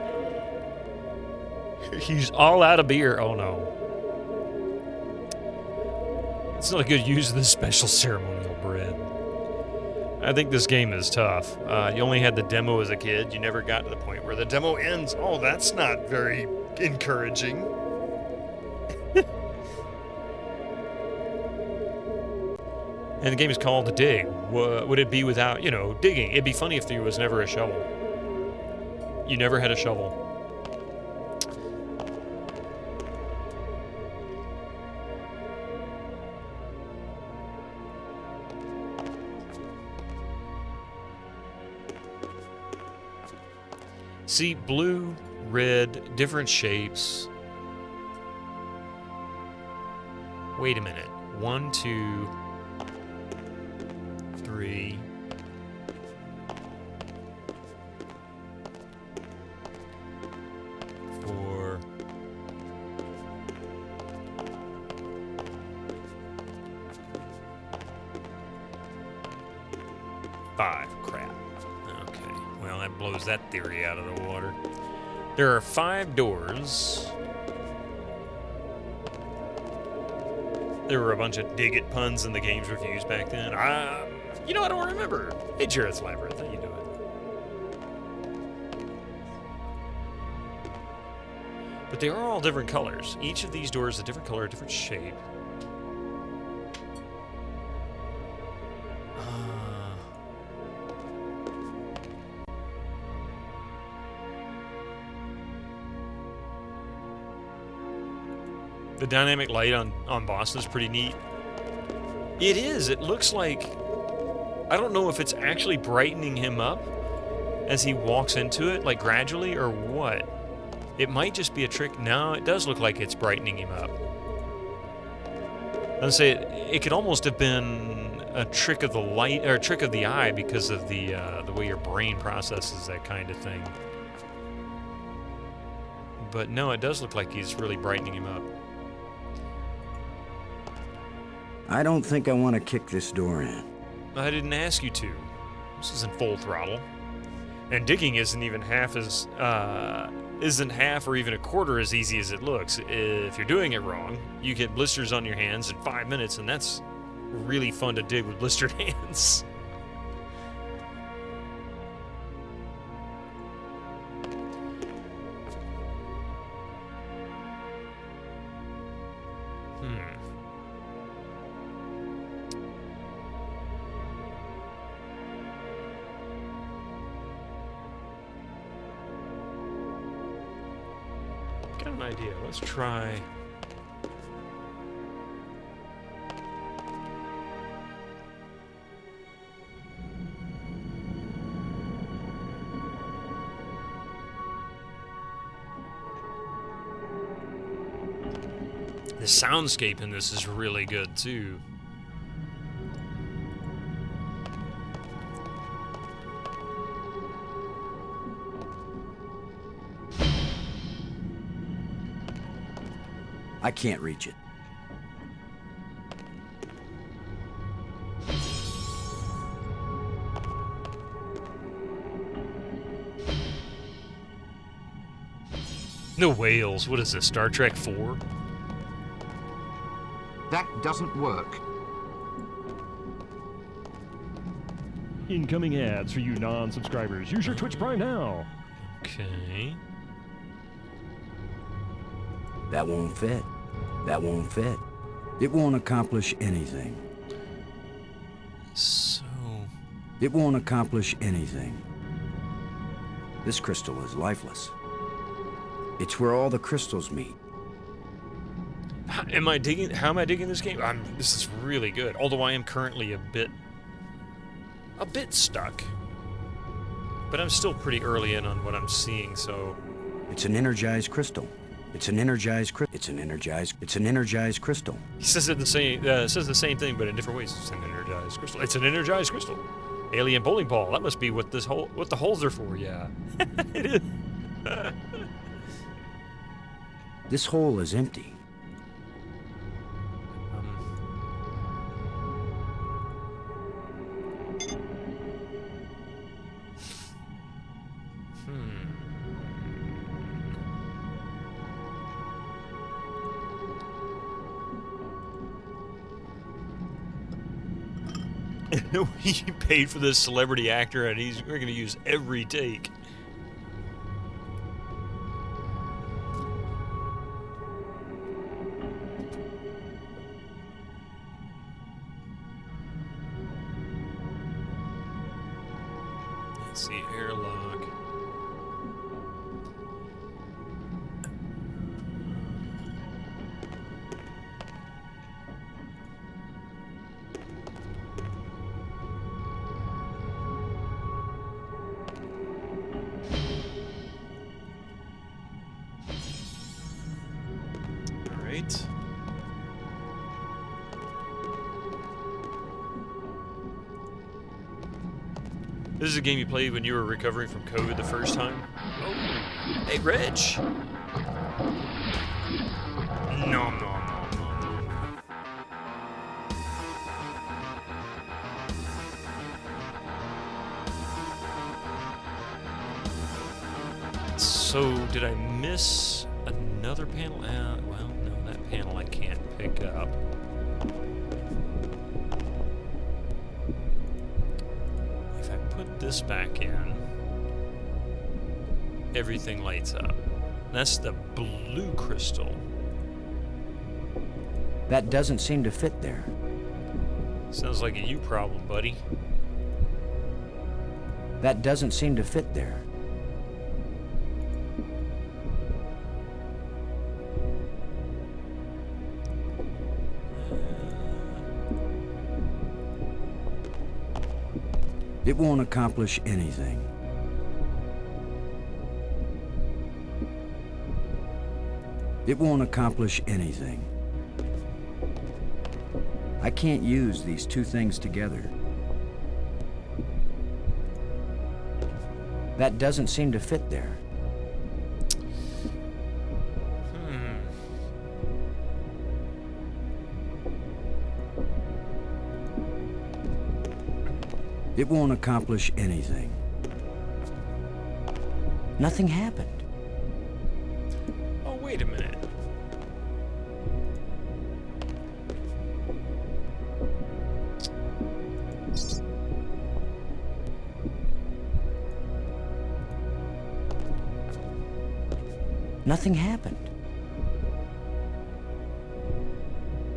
He's all out of beer. Oh no. It's not a good use of this special ceremonial bread. I think this game is tough. You only had the demo as a kid. You never got to the point where the demo ends. Oh, that's not very encouraging. And the game is called Dig. Would it be without, you know, digging? It'd be funny if there was never a shovel. You never had a shovel. See, blue, red, different shapes. Wait a minute. 1, 2, 3. Four. Five. Crap. Okay. Well, that blows that theory out of the water. There are 5 doors. There were a bunch of dig it puns in the game's reviews back then. You know, I don't remember. Hey, Jarrett's Labyrinth, how you doing? But they are all different colors. Each of these doors is a different color, a different shape. The dynamic light on Boston is pretty neat. It is. It looks like... I don't know if it's actually brightening him up as he walks into it, like gradually, or what. It might just be a trick. No, it does look like it's brightening him up. I'd say it could almost have been a trick of the light, or a trick of the eye, because of the way your brain processes that kind of thing. But no, it does look like he's really brightening him up. I don't think I want to kick this door in. I didn't ask you to. This isn't full throttle. And digging isn't even half as, isn't half or even a quarter as easy as it looks. If you're doing it wrong, you get blisters on your hands in 5 minutes, and that's really fun to dig with blistered hands. Got an idea. Let's try... The soundscape in this is really good, too. I can't reach it. No whales. What is this, Star Trek 4? That doesn't work. Incoming ads for you non-subscribers. Use your Twitch Prime now. Okay. That won't fit. That won't fit. It won't accomplish anything. So... It won't accomplish anything. This crystal is lifeless. It's where all the crystals meet. How am I digging this game? This is really good. Although I am currently a bit stuck. But I'm still pretty early in on what I'm seeing, so... It's an energized crystal. It's an energized crystal. He says the same thing, but in different ways. It's an energized crystal. It's an energized crystal. Alien bowling ball. That must be what the holes are for. Yeah, it is. This hole is empty. He paid for this celebrity actor, and we're going to use every take. Let's see, airlock. All right. This is a game you played when you were recovering from COVID the first time? Oh. Hey, Reg! No, no, no, no. So, did I miss another panel? Well, no, that panel I can't pick up. If I put this back in, everything lights up. That's the blue crystal. That doesn't seem to fit there. Sounds like a you problem, buddy. That doesn't seem to fit there. It won't accomplish anything. It won't accomplish anything. I can't use these two things together. That doesn't seem to fit there. It won't accomplish anything. Nothing happened. Oh, wait a minute. Nothing happened.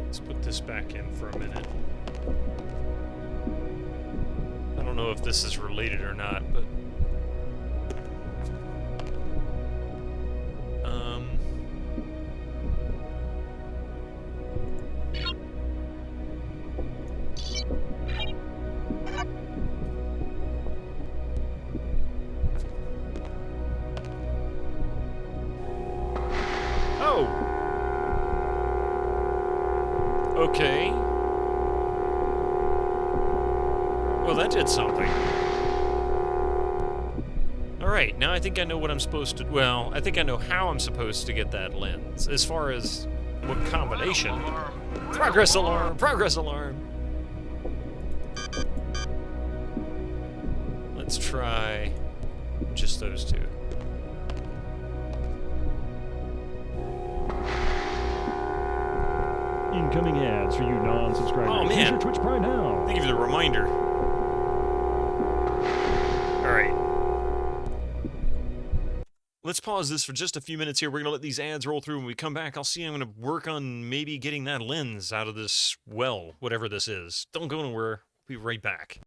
Let's put this back in for a minute. I don't know if this is related or not, but... Oh! Okay. Well, that did something. Alright, now I think I know what I'm supposed to... Well, I think I know how I'm supposed to get that lens. As far as what combination... Progress alarm! Progress alarm! Let's try just those two. Incoming ads for you non-subscribers. Oh, Use man. your Twitch Prime now. Thank you for the reminder. Alright. Let's pause this for just a few minutes here. We're going to let these ads roll through. When we come back, I'm going to work on maybe getting that lens out of this well, whatever this is. Don't go anywhere. We'll be right back.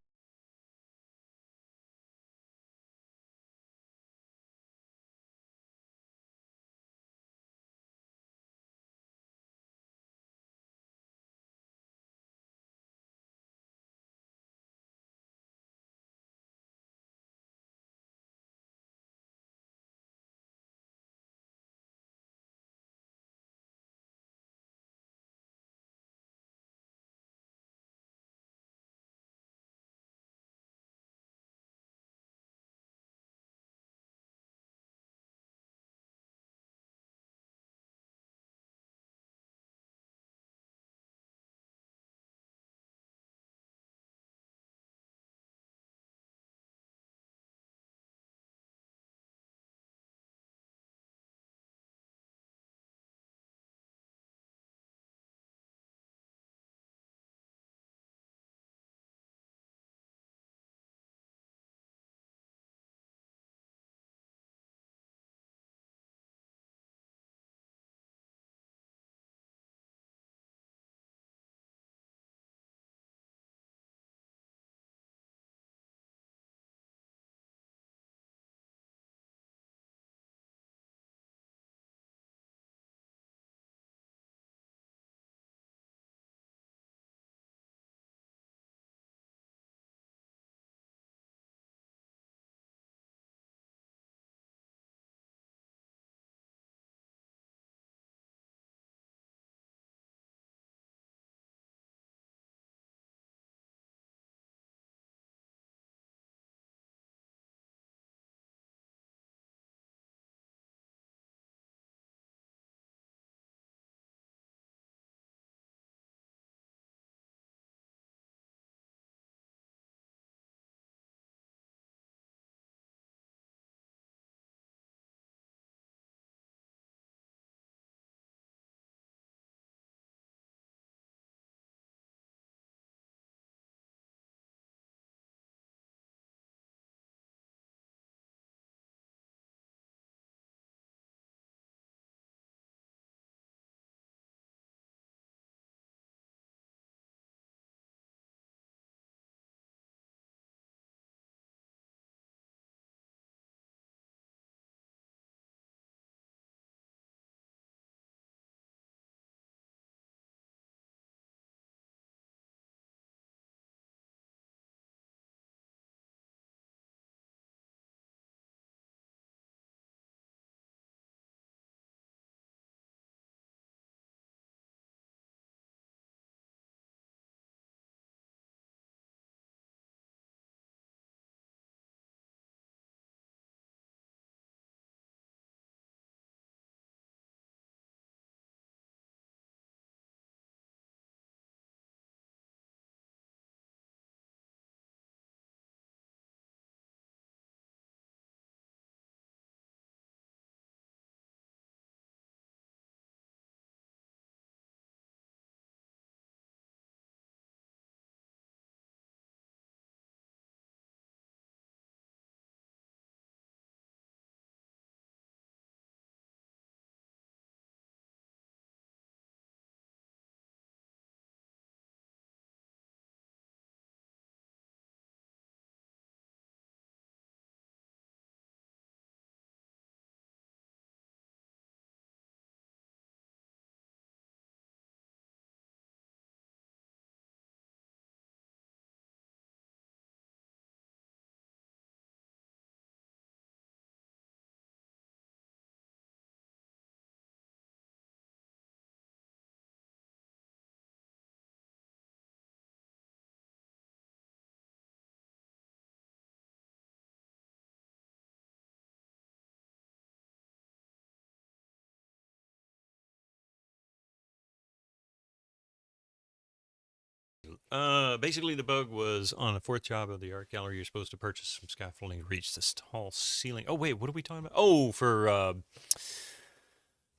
Basically the bug was on the 4th job of the art gallery. You're supposed to purchase some scaffolding to reach this tall ceiling. Oh, wait, what are we talking about? Oh, for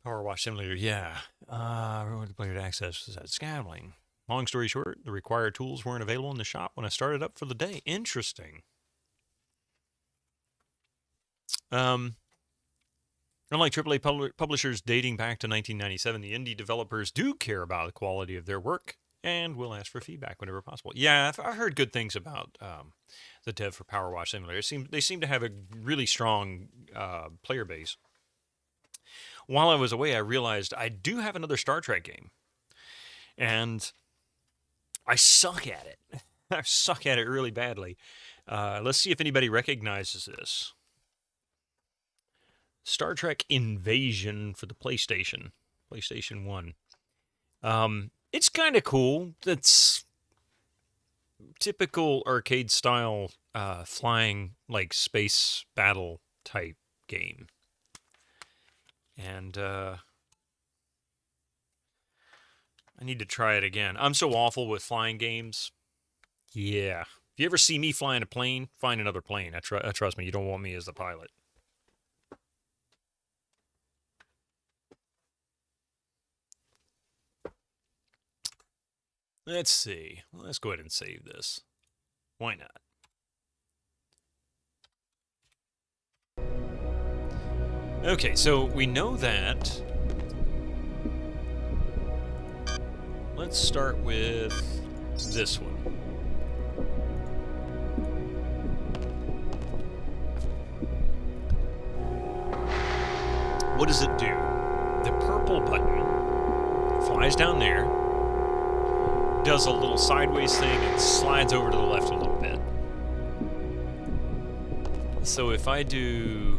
Power Wash Simulator, yeah. We wanted the player to access that scaffolding. Long story short, the required tools weren't available in the shop when I started up for the day. Interesting. Unlike AAA publishers dating back to 1997, the indie developers do care about the quality of their work and will ask for feedback whenever possible. Yeah, I've heard good things about the dev for Power Wash Simulator. They seem to have a really strong player base. While I was away, I realized I do have another Star Trek game, and I suck at it. I suck at it really badly. Let's see if anybody recognizes this. Star Trek Invasion for the PlayStation 1. It's kind of cool. It's typical arcade style flying like space battle type game. And I need to try it again. I'm so awful with flying games. Yeah. If you ever see me flying a plane, find another plane. Trust me, you don't want me as the pilot. Let's see. Let's go ahead and save this. Why not? Okay, so we know that. Let's start with this one. What does it do? The purple button flies down there, does a little sideways thing, and slides over to the left a little bit. So if I do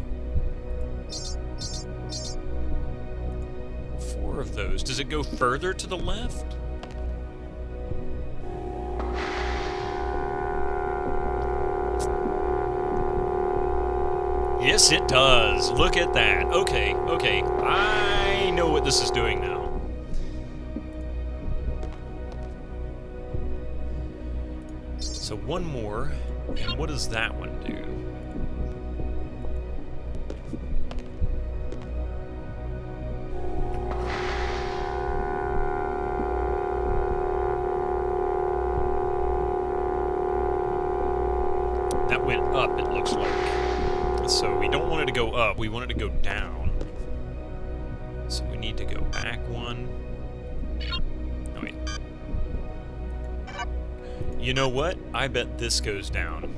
4 of those, does it go further to the left? Yes, it does. Look at that. Okay. I know what this is doing now. So one more, and what does that one do? That went up, it looks like. So we don't want it to go up, we want it to go down. So we need to go back one. Oh, wait. You know what? I bet this goes down.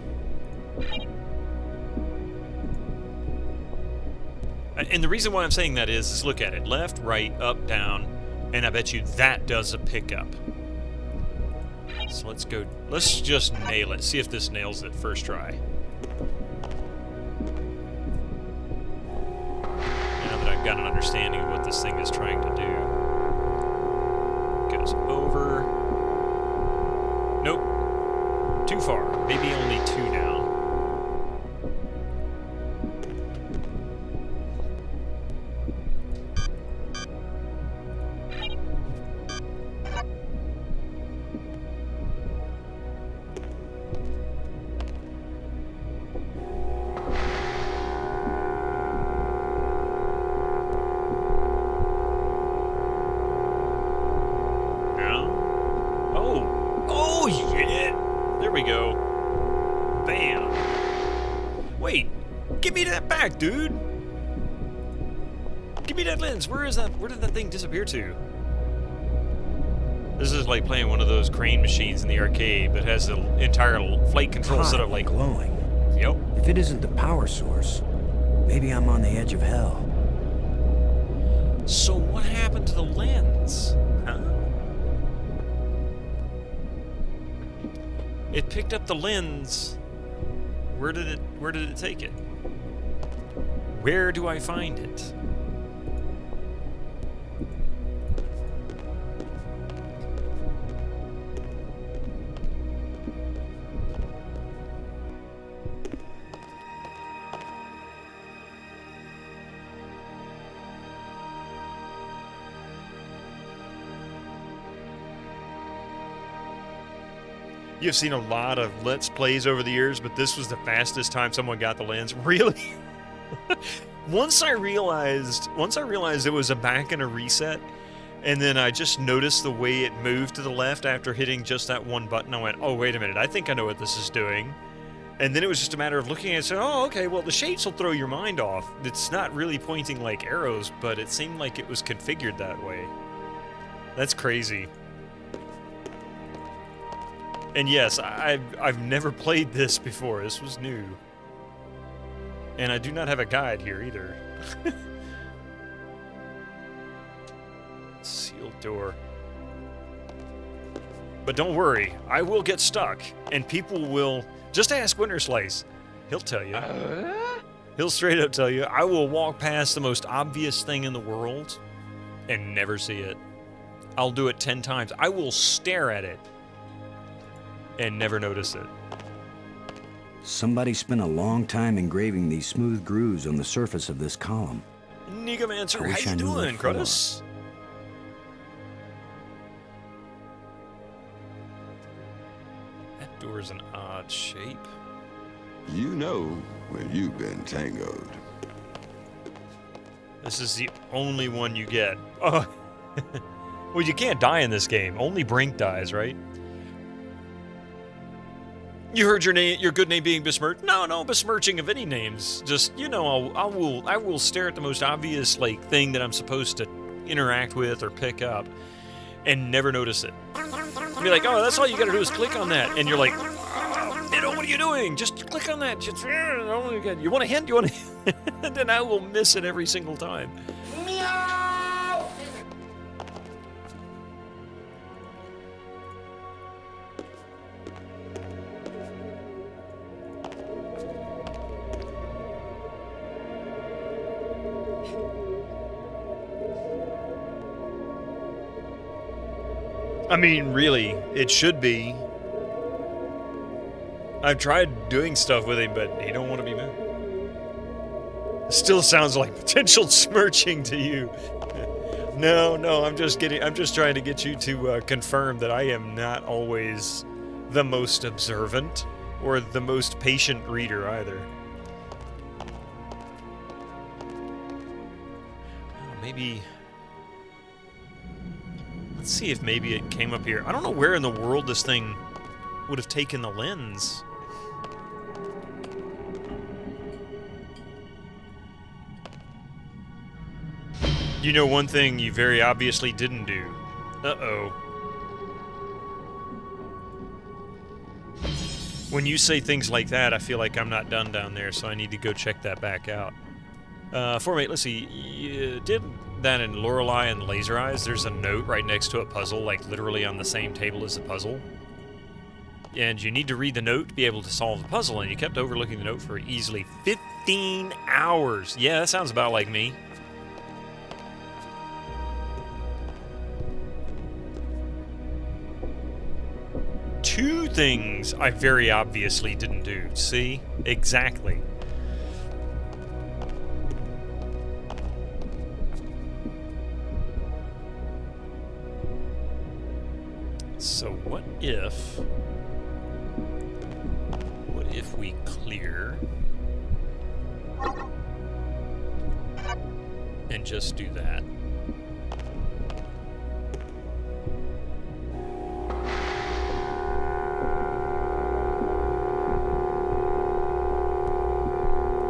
And the reason why I'm saying that is look at it. Left, right, up, down, and I bet you that does a pickup. So let's go, let's just nail it. See if this nails it first try. Now that I've got an understanding of what this thing is trying to do. Goes over. Nope. Too far. Maybe only 2 now. Dude, give me that lens. Where is that? Where did that thing disappear to? This is like playing one of those crane machines in the arcade, but has an entire flight control set of like glowing. Yep. If it isn't the power source, maybe I'm on the edge of hell. So what happened to the lens? Huh? It picked up the lens. Where did it take it? Where do I find it? You've seen a lot of Let's Plays over the years, but this was the fastest time someone got the lens. Really? Once I realized it was a back and a reset, and then I just noticed the way it moved to the left after hitting just that one button, I went, oh, wait a minute, I think I know what this is doing. And then it was just a matter of looking at it and saying, oh, okay, well, the shapes will throw your mind off. It's not really pointing like arrows, but it seemed like it was configured that way. That's crazy. And yes, I've never played this before. This was new. And I do not have a guide here either. Sealed door. But don't worry, I will get stuck, and people will... Just ask Winter Slice. He'll tell you. He'll straight up tell you, I will walk past the most obvious thing in the world and never see it. I'll do it 10 times. I will stare at it and never notice it. Somebody spent a long time engraving these smooth grooves on the surface of this column. Nigomancer, I wish how I you knew what doing, for. Crotus? That door's an odd shape. You know when you've been tangoed. This is the only one you get. Oh. Well, you can't die in this game. Only Brink dies, right? You heard your name, your good name being besmirched? No besmirching of any names. Just, you know, I will stare at the most obvious, like, thing that I'm supposed to interact with or pick up and never notice it. I'll be like, oh, that's all you gotta do is click on that. And you're like, oh, you know, what are you doing? Just click on that. Just, you want a hint? You want a hint? And then I will miss it every single time. I mean, really, it should be. I've tried doing stuff with him, but he don't want to be moved. Still sounds like potential smirching to you. No, I'm just trying to get you to confirm that I am not always the most observant or the most patient reader either. Maybe... Let's see if maybe it came up here. I don't know where in the world this thing would have taken the lens. You know one thing you very obviously didn't do. Uh-oh. When you say things like that, I feel like I'm not done down there, so I need to go check that back out. Formate, let's see. You did that in Lorelei and Laser Eyes. There's a note right next to a puzzle, like literally on the same table as the puzzle. And you need to read the note to be able to solve the puzzle, and you kept overlooking the note for easily 15 hours. Yeah, that sounds about like me. Two things I very obviously didn't do. See? Exactly. So what if we clear and just do that?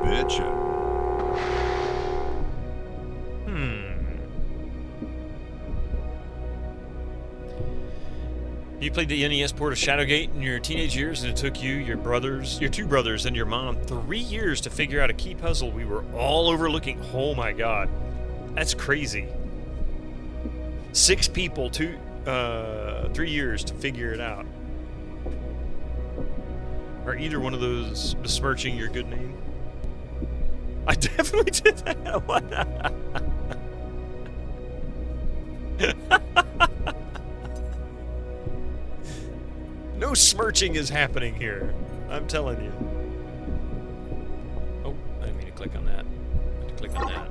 Bitchin'. You played the NES port of Shadowgate in your teenage years, and it took you, your two brothers, and your mom 3 years to figure out a key puzzle we were all overlooking. Oh my god. That's crazy. 6 people, 3 years to figure it out. Are either one of those besmirching your good name? I definitely did that. What? No smirching is happening here. I'm telling you. Oh, I didn't mean to click on that. I meant to click on that.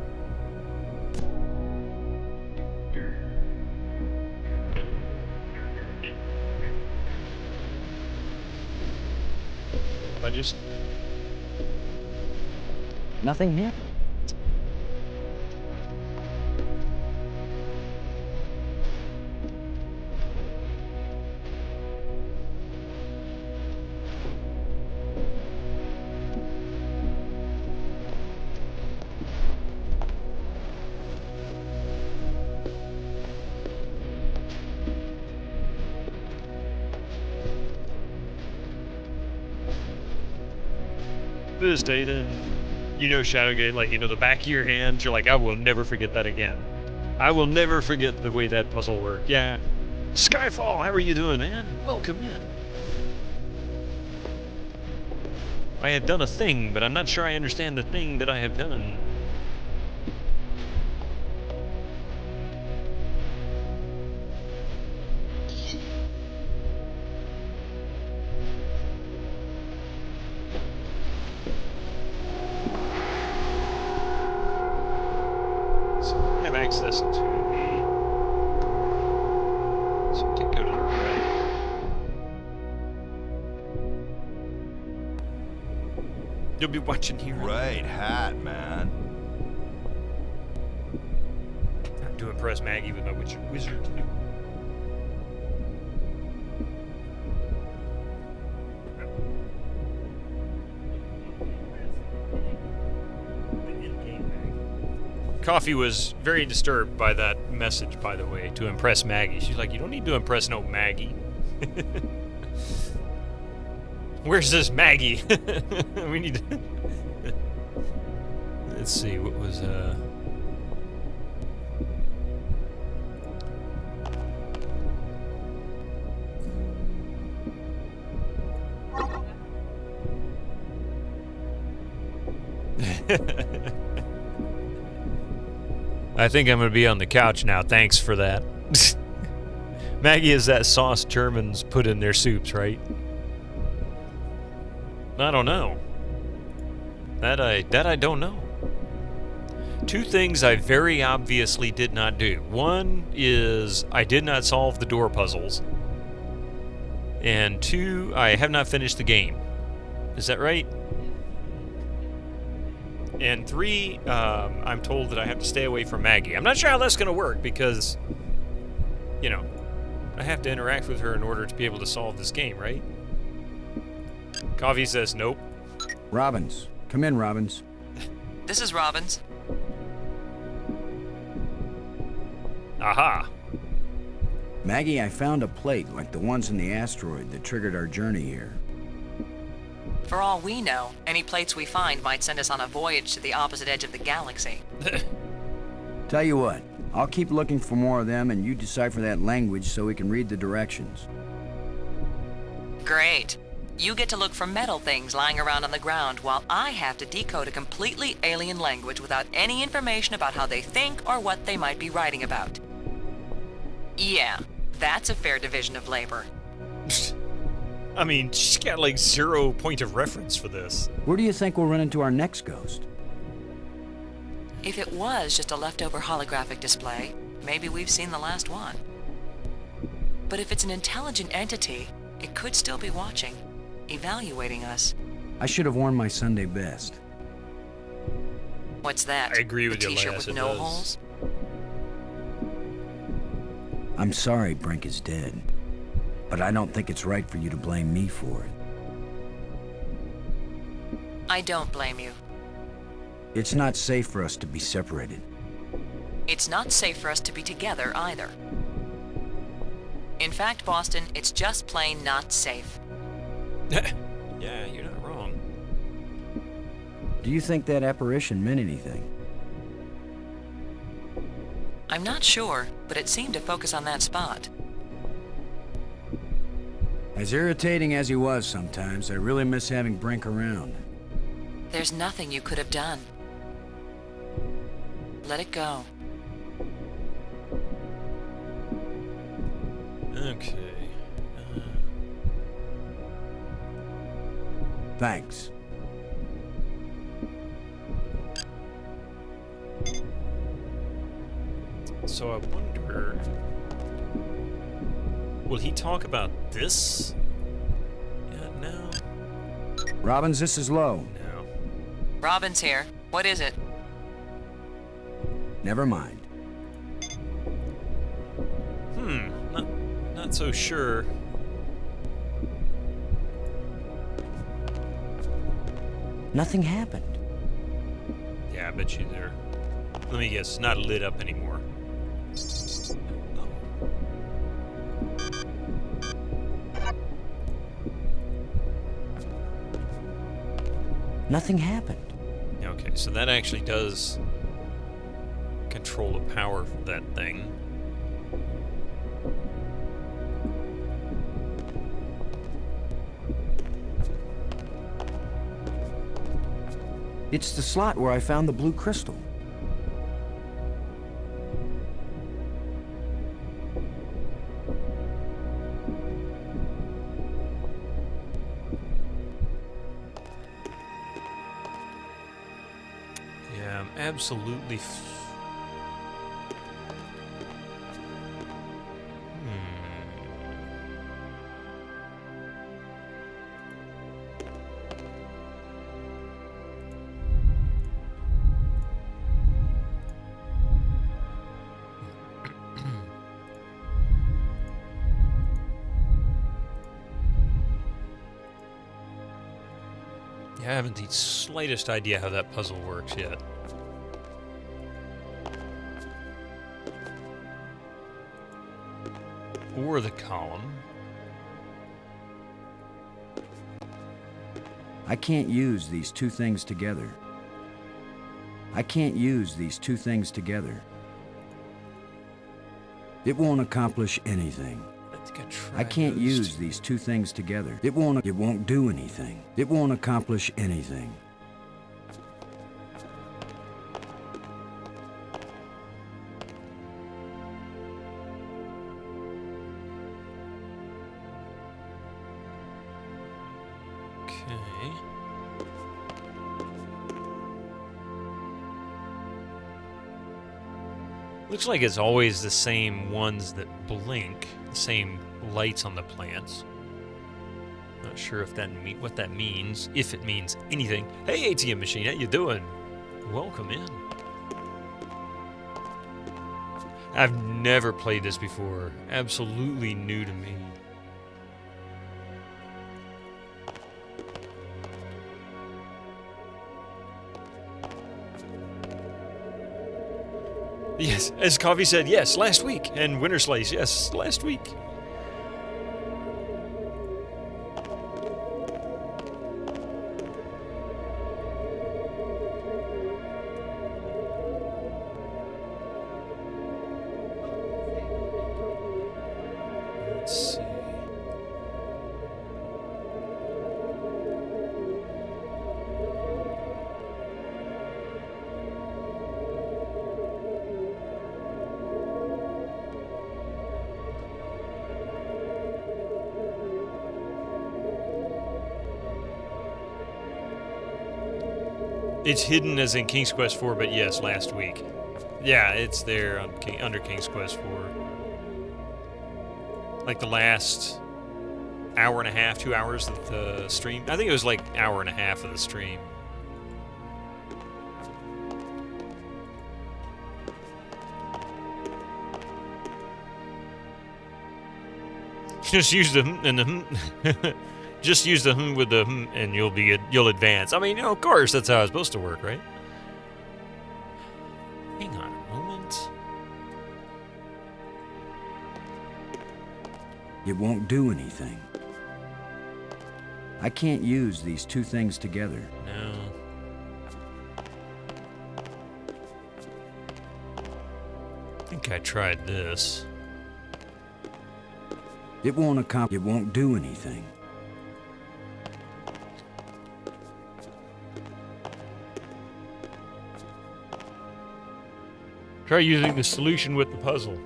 I just... Nothing here? This data, you know, Shadowgate, like, you know, the back of your hand, you're like, I will never forget that again. I will never forget the way that puzzle worked. Yeah. Skyfall, how are you doing, man? Welcome in. I had done a thing, but I'm not sure I understand the thing that I have done. Access to the... So to go to the right. You'll be watching here. Right hat, man. Time to impress Maggie with my wizard. Coffee was very disturbed by that message, by the way, to impress Maggie. She's like, you don't need to impress no Maggie. Where's this Maggie? We need to... Let's see, what was, I think I'm going to be on the couch now. Thanks for that. Maggie is that sauce Germans put in their soups, right? I don't know. That I don't know. Two things I very obviously did not do. One is I did not solve the door puzzles. And two, I have not finished the game. Is that right? And three, I'm told that I have to stay away from Maggie. I'm not sure how that's going to work because, you know, I have to interact with her in order to be able to solve this game, right? Coffee says nope. Robbins. Come in, Robbins. This is Robbins. Aha. Maggie, I found a plate like the ones in the asteroid that triggered our journey here. For all we know, any plates we find might send us on a voyage to the opposite edge of the galaxy. Tell you what, I'll keep looking for more of them and you decipher that language so we can read the directions. Great. You get to look for metal things lying around on the ground while I have to decode a completely alien language without any information about how they think or what they might be writing about. Yeah, that's a fair division of labor. I mean, she's got like 0 point of reference for this. Where do you think we'll run into our next ghost? If it was just a leftover holographic display, maybe we've seen the last one. But if it's an intelligent entity, it could still be watching, evaluating us. I should have worn my Sunday best. What's that? I agree with the you, t-shirt Lass, with it no does. holes? I'm sorry Brink is dead, but I don't think it's right for you to blame me for it. I don't blame you. It's not safe for us to be separated. It's not safe for us to be together either. In fact, Boston, it's just plain not safe. Yeah, you're not wrong. Do you think that apparition meant anything? I'm not sure, but it seemed to focus on that spot. As irritating as he was sometimes, I really miss having Brink around. There's nothing you could have done. Let it go. Okay. Thanks. So I wonder... Will he talk about this? Yeah, no. Robbins, this is Lowe. No. Robin's here. What is it? Never mind. Not so sure. Nothing happened. Yeah, I bet you they're... Let me guess, not lit up anymore. Nothing happened. Okay, so that actually does control the power for that thing. It's the slot where I found the blue crystal. Yeah, I'm absolutely... I haven't the slightest idea how that puzzle works yet. Or the column. I can't use these two things together. I can't use these two things together. It won't accomplish anything. I can't use these two things together. It won't do anything. It won't accomplish anything. Okay. Looks like it's always the same ones that blink, the same lights on the plants. Not sure if what that means, if it means anything. Hey, ATM machine, how you doing? Welcome in. I've never played this before. Absolutely new to me. Yes, as Coffee said, yes, last week. And Winter Slice, yes, last week. Let's see. It's hidden as in King's Quest 4, but yes, last week. Yeah, it's there on under King's Quest 4. Like the last hour and a half, 2 hours of the stream. I think it was like hour and a half of the stream. Just use the and the just use the with the and you'll be good. You'll advance. I mean, you know, of course, that's how it's supposed to work, right? Hang on a moment. It won't do anything. I can't use these two things together. No. I think I tried this. It won't do anything. Try using the solution with the puzzle.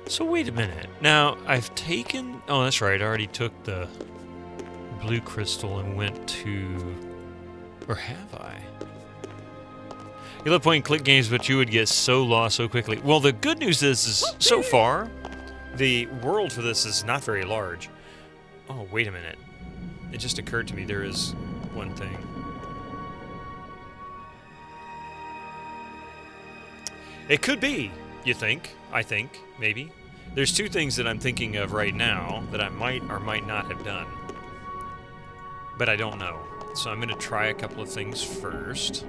So wait a minute. Now, I've taken... Oh, that's right. I already took the blue crystal and went to... Or have I? You love point and click games, but you would get so lost so quickly. Well, the good news is so far, the world for this is not very large. Oh, wait a minute. It just occurred to me there is one thing. It could be, you think, I think, maybe. There's two things that I'm thinking of right now that I might or might not have done. But I don't know. So I'm going to try a couple of things first.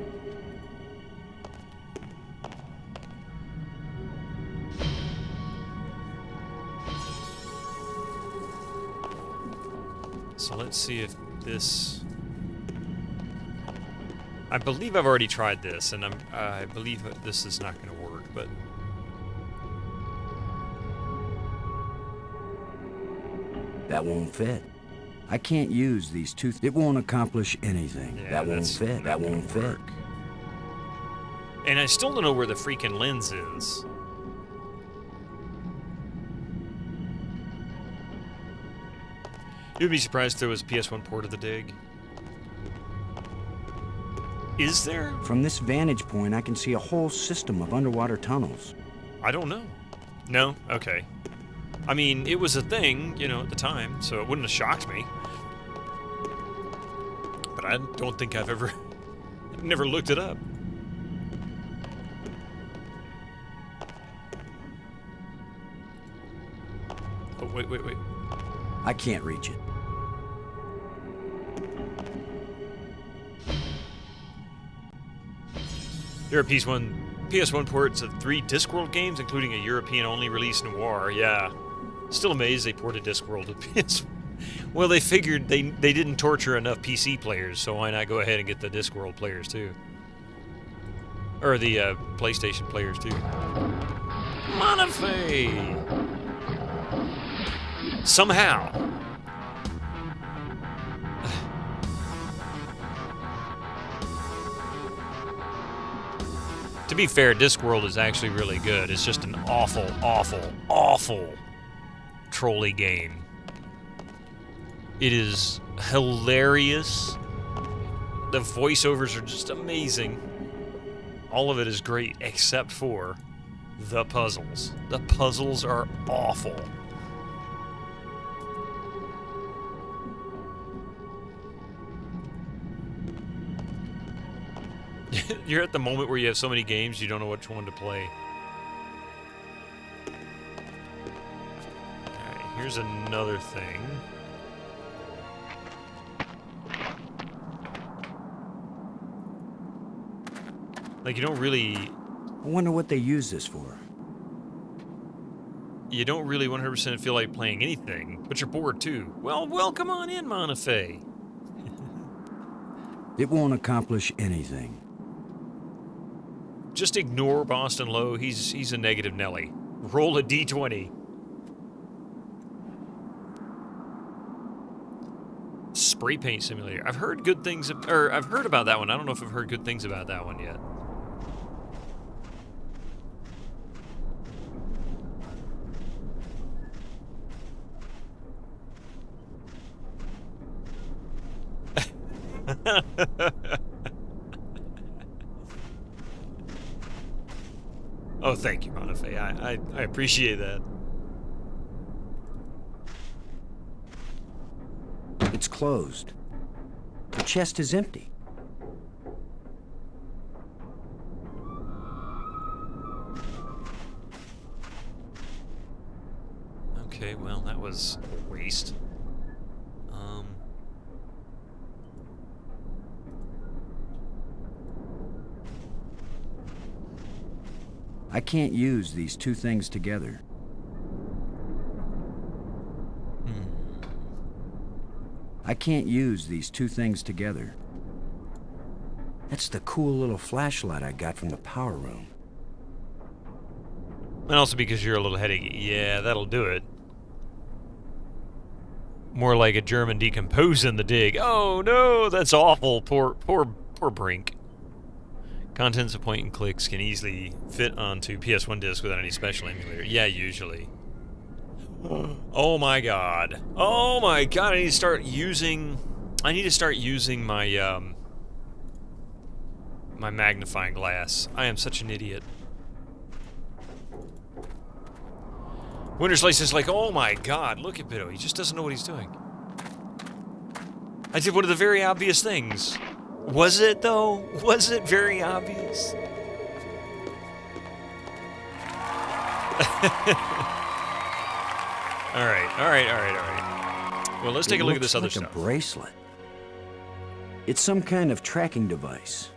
So let's see if this... I believe I've already tried this, and I believe this is not going to work, but... That won't fit. I can't use these two... It won't accomplish anything. Yeah, that won't fit. That won't fit. And I still don't know where the freaking lens is. You'd be surprised if there was a PS1 port of the dig. Is there? From this vantage point, I can see a whole system of underwater tunnels. I don't know. No? Okay. I mean, it was a thing, you know, at the time, so it wouldn't have shocked me. But I don't think I've ever... never looked it up. Oh, wait. I can't reach it. There are PS1 ports of 3 Discworld games, including a European-only release Noir. Yeah. Still amazed they ported Discworld to PS1. Well, they figured they didn't torture enough PC players, so why not go ahead and get the Discworld players, too? Or the PlayStation players, too. Monifay! Somehow. To be fair, Discworld is actually really good. It's just an awful, awful, awful trolley game. It is hilarious. The voiceovers are just amazing. All of it is great except for the puzzles. The puzzles are awful. You're at the moment where you have so many games, you don't know which one to play. Alright, here's another thing. Like, you don't really... I wonder what they use this for. You don't really 100% feel like playing anything, but you're bored too. Well, welcome on in, Monifay. It won't accomplish anything. Just ignore Boston Low. He's a negative Nelly. Roll a d20. Spray paint simulator. I've heard good things, or I've heard about that one. I don't know if I've heard good things about that one yet. Oh, thank you, Monifay. I appreciate that. It's closed. The chest is empty. Okay, well, that was a waste. I can't use these two things together. I can't use these two things together. That's the cool little flashlight I got from the power room. And also because you're a little headache. Yeah, that'll do it. More like a German decomposing the dig. Oh no, that's awful. Poor Brink. Contents of point and clicks can easily fit onto PS1 disc without any special emulator. Yeah, usually. Oh my god. Oh my god, I need to start using my my magnifying glass. I am such an idiot. Winter's Lace is like, oh my god, look at Bido. He just doesn't know what he's doing. I did one of the very obvious things. Was it, though? Was it very obvious? Alright. Well, let's take a look at this other stuff. It looks like a bracelet. It's some kind of tracking device.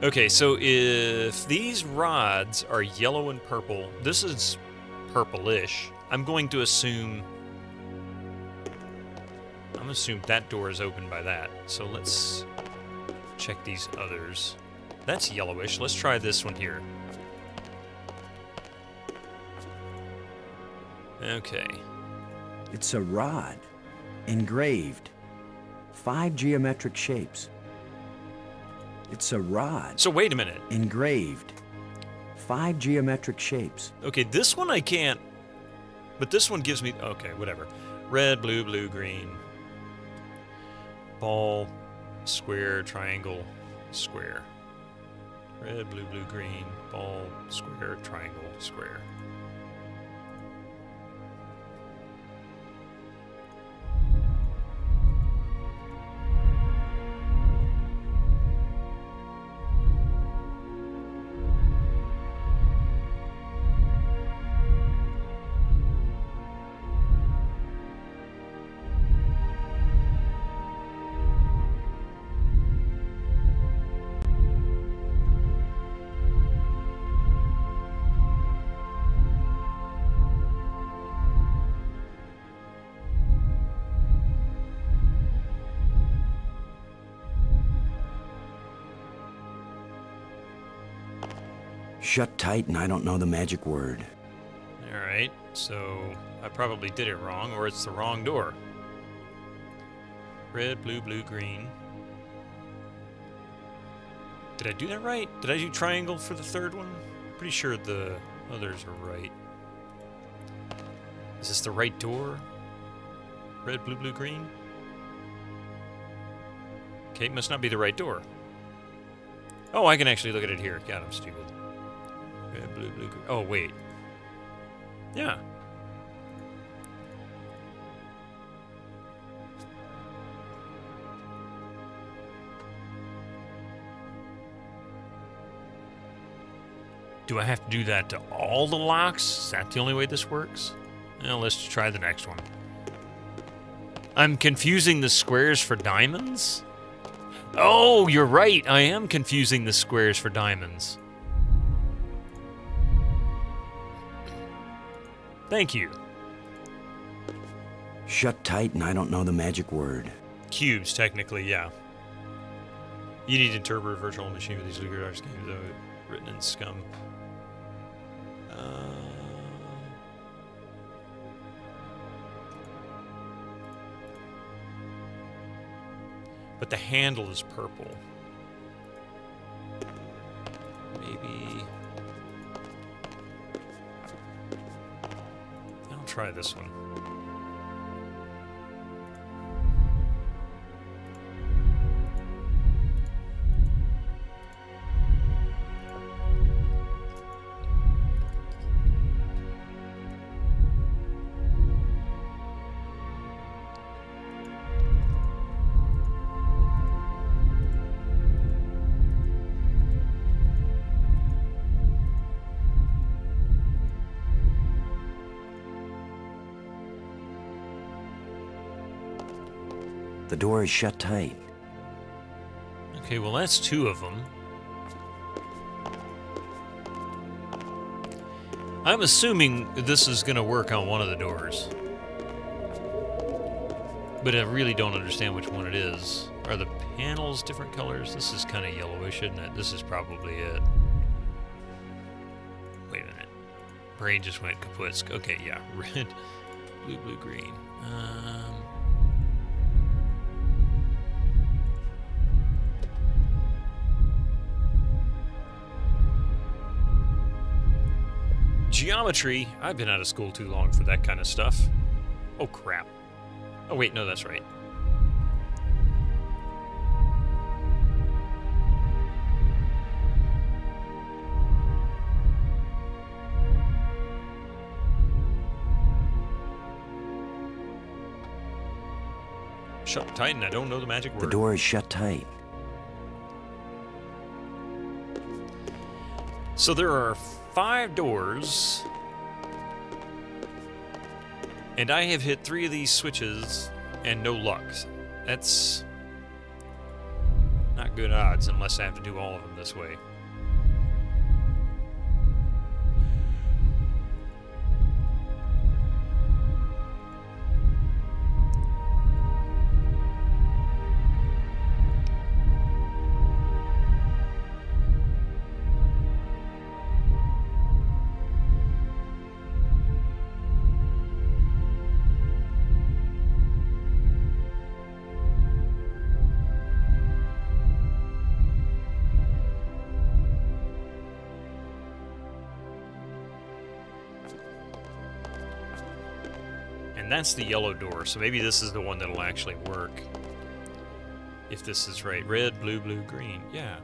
Okay, so if these rods are yellow and purple, this is purplish. I'm going to assume that door is opened by that. So let's check these others. That's yellowish. Let's try this one here. Okay. It's a rod, engraved, 5 geometric shapes. It's a rod. So wait a minute. Engraved, 5 geometric shapes. Okay, this one I can't, but this one gives me, okay, whatever. Red, blue, blue, green. Ball, square, triangle, square. Red, blue, blue, green. Ball, square, triangle, square. Shut tight and I don't know the magic word. Alright, so I probably did it wrong, or it's the wrong door. Red, blue, blue, green. Did I do that right? Did I do triangle for the third one? Pretty sure the others are right. Is this the right door? Red, blue, blue, green? Okay, it must not be the right door. Oh, I can actually look at it here. God, I'm stupid. Red, blue, blue, green. Oh, wait. Yeah. Do I have to do that to all the locks? Is that the only way this works? Well, let's try the next one. I'm confusing the squares for diamonds? Oh, you're right. I am confusing the squares for diamonds. Thank you. Shut tight and I don't know the magic word. Cubes, technically, yeah. You need to interpret a virtual machine with these LucasArts games, though, written in scum. But the handle is purple. Maybe... I'll try this one. The door is shut tight. Okay, well that's two of them. I'm assuming this is going to work on one of the doors. But I really don't understand which one it is. Are the panels different colors? This is kind of yellowish, isn't it? This is probably it. Wait a minute. Brain just went kaput. Okay, yeah. Red, blue, blue, green. Geometry. I've been out of school too long for that kind of stuff. Oh, crap. Oh, wait, no, that's right. Shut tight, and I don't know the magic word. The door is shut tight. So there are 5 doors, and I have hit 3 of these switches and no luck. That's not good odds unless I have to do all of them this way. And that's the yellow door, so maybe this is the one that'll actually work. If this is right. Red, blue, blue, green. Yeah.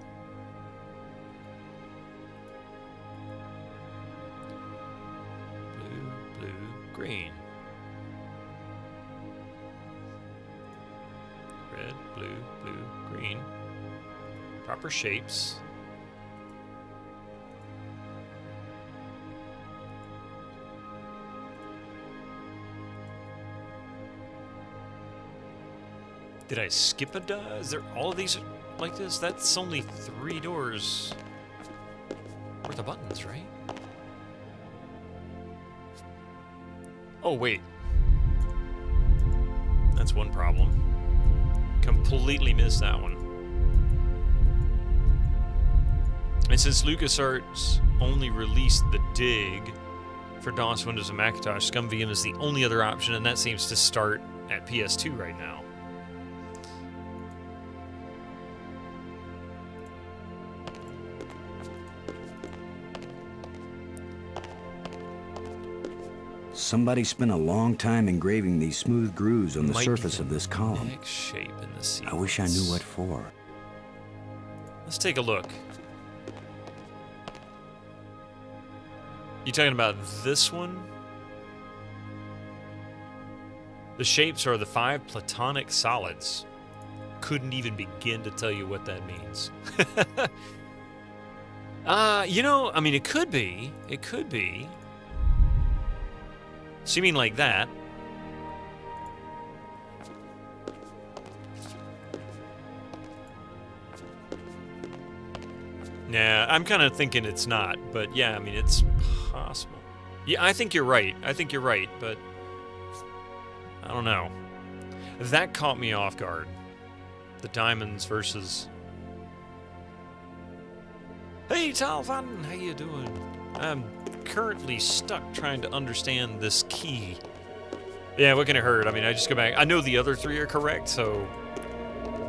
Blue, blue, green. Red, blue, blue, green. Proper shapes. Did I skip a is there all of these like this? That's only 3 doors worth of buttons, right? Oh, wait. That's one problem. Completely missed that one. And since LucasArts only released the dig for DOS, Windows, and Macintosh, ScumVM is the only other option, and that seems to start at PS2 right now. Somebody spent a long time engraving these smooth grooves on the Might surface be of this column. next shape in the sequence. I wish I knew what for. Let's take a look. You talking about this one? The shapes are the 5 platonic solids. Couldn't even begin to tell you what that means. You know, I mean, it could be. It could be. So you mean like that? Nah, I'm kind of thinking it's not, but yeah, I mean, it's possible. Yeah, I think you're right. I think you're right, but I don't know. That caught me off guard. The diamonds versus... Hey, Talvan, how you doing? I'm currently stuck trying to understand this key. Yeah, what can it hurt? I mean, I just go back. I know the other 3 are correct, so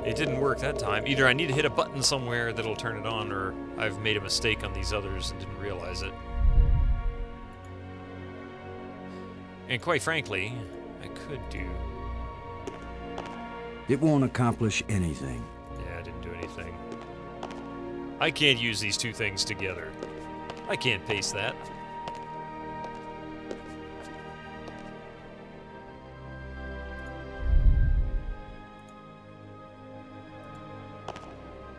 it didn't work that time. Either I need to hit a button somewhere that'll turn it on, or I've made a mistake on these others and didn't realize it. And quite frankly, I could do... It won't accomplish anything. Yeah, I didn't do anything. I can't use these 2 things together. I can't paste that.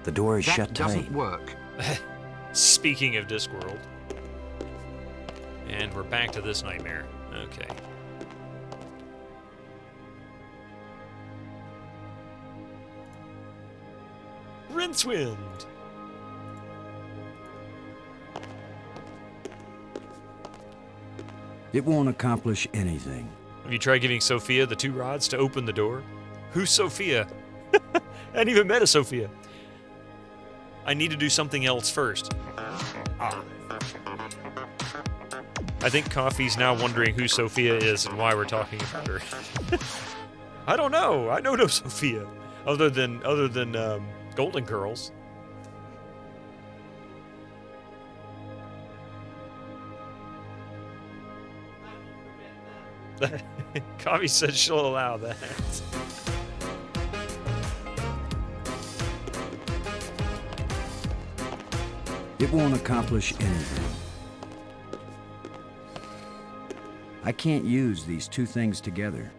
The door is shut tight. Doesn't work. Speaking of Discworld. And we're back to this nightmare. Okay. Rincewind! It won't accomplish anything. Have you tried giving Sophia the 2 rods to open the door? Who's Sophia? I hadn't even met a Sophia. I need to do something else first. Ah. I think Coffee's now wondering who Sophia is and why we're talking about her. I don't know. I know no Sophia. Other than Golden Girls. Coffee said she'll allow that. It won't accomplish anything. I can't use these 2 things together.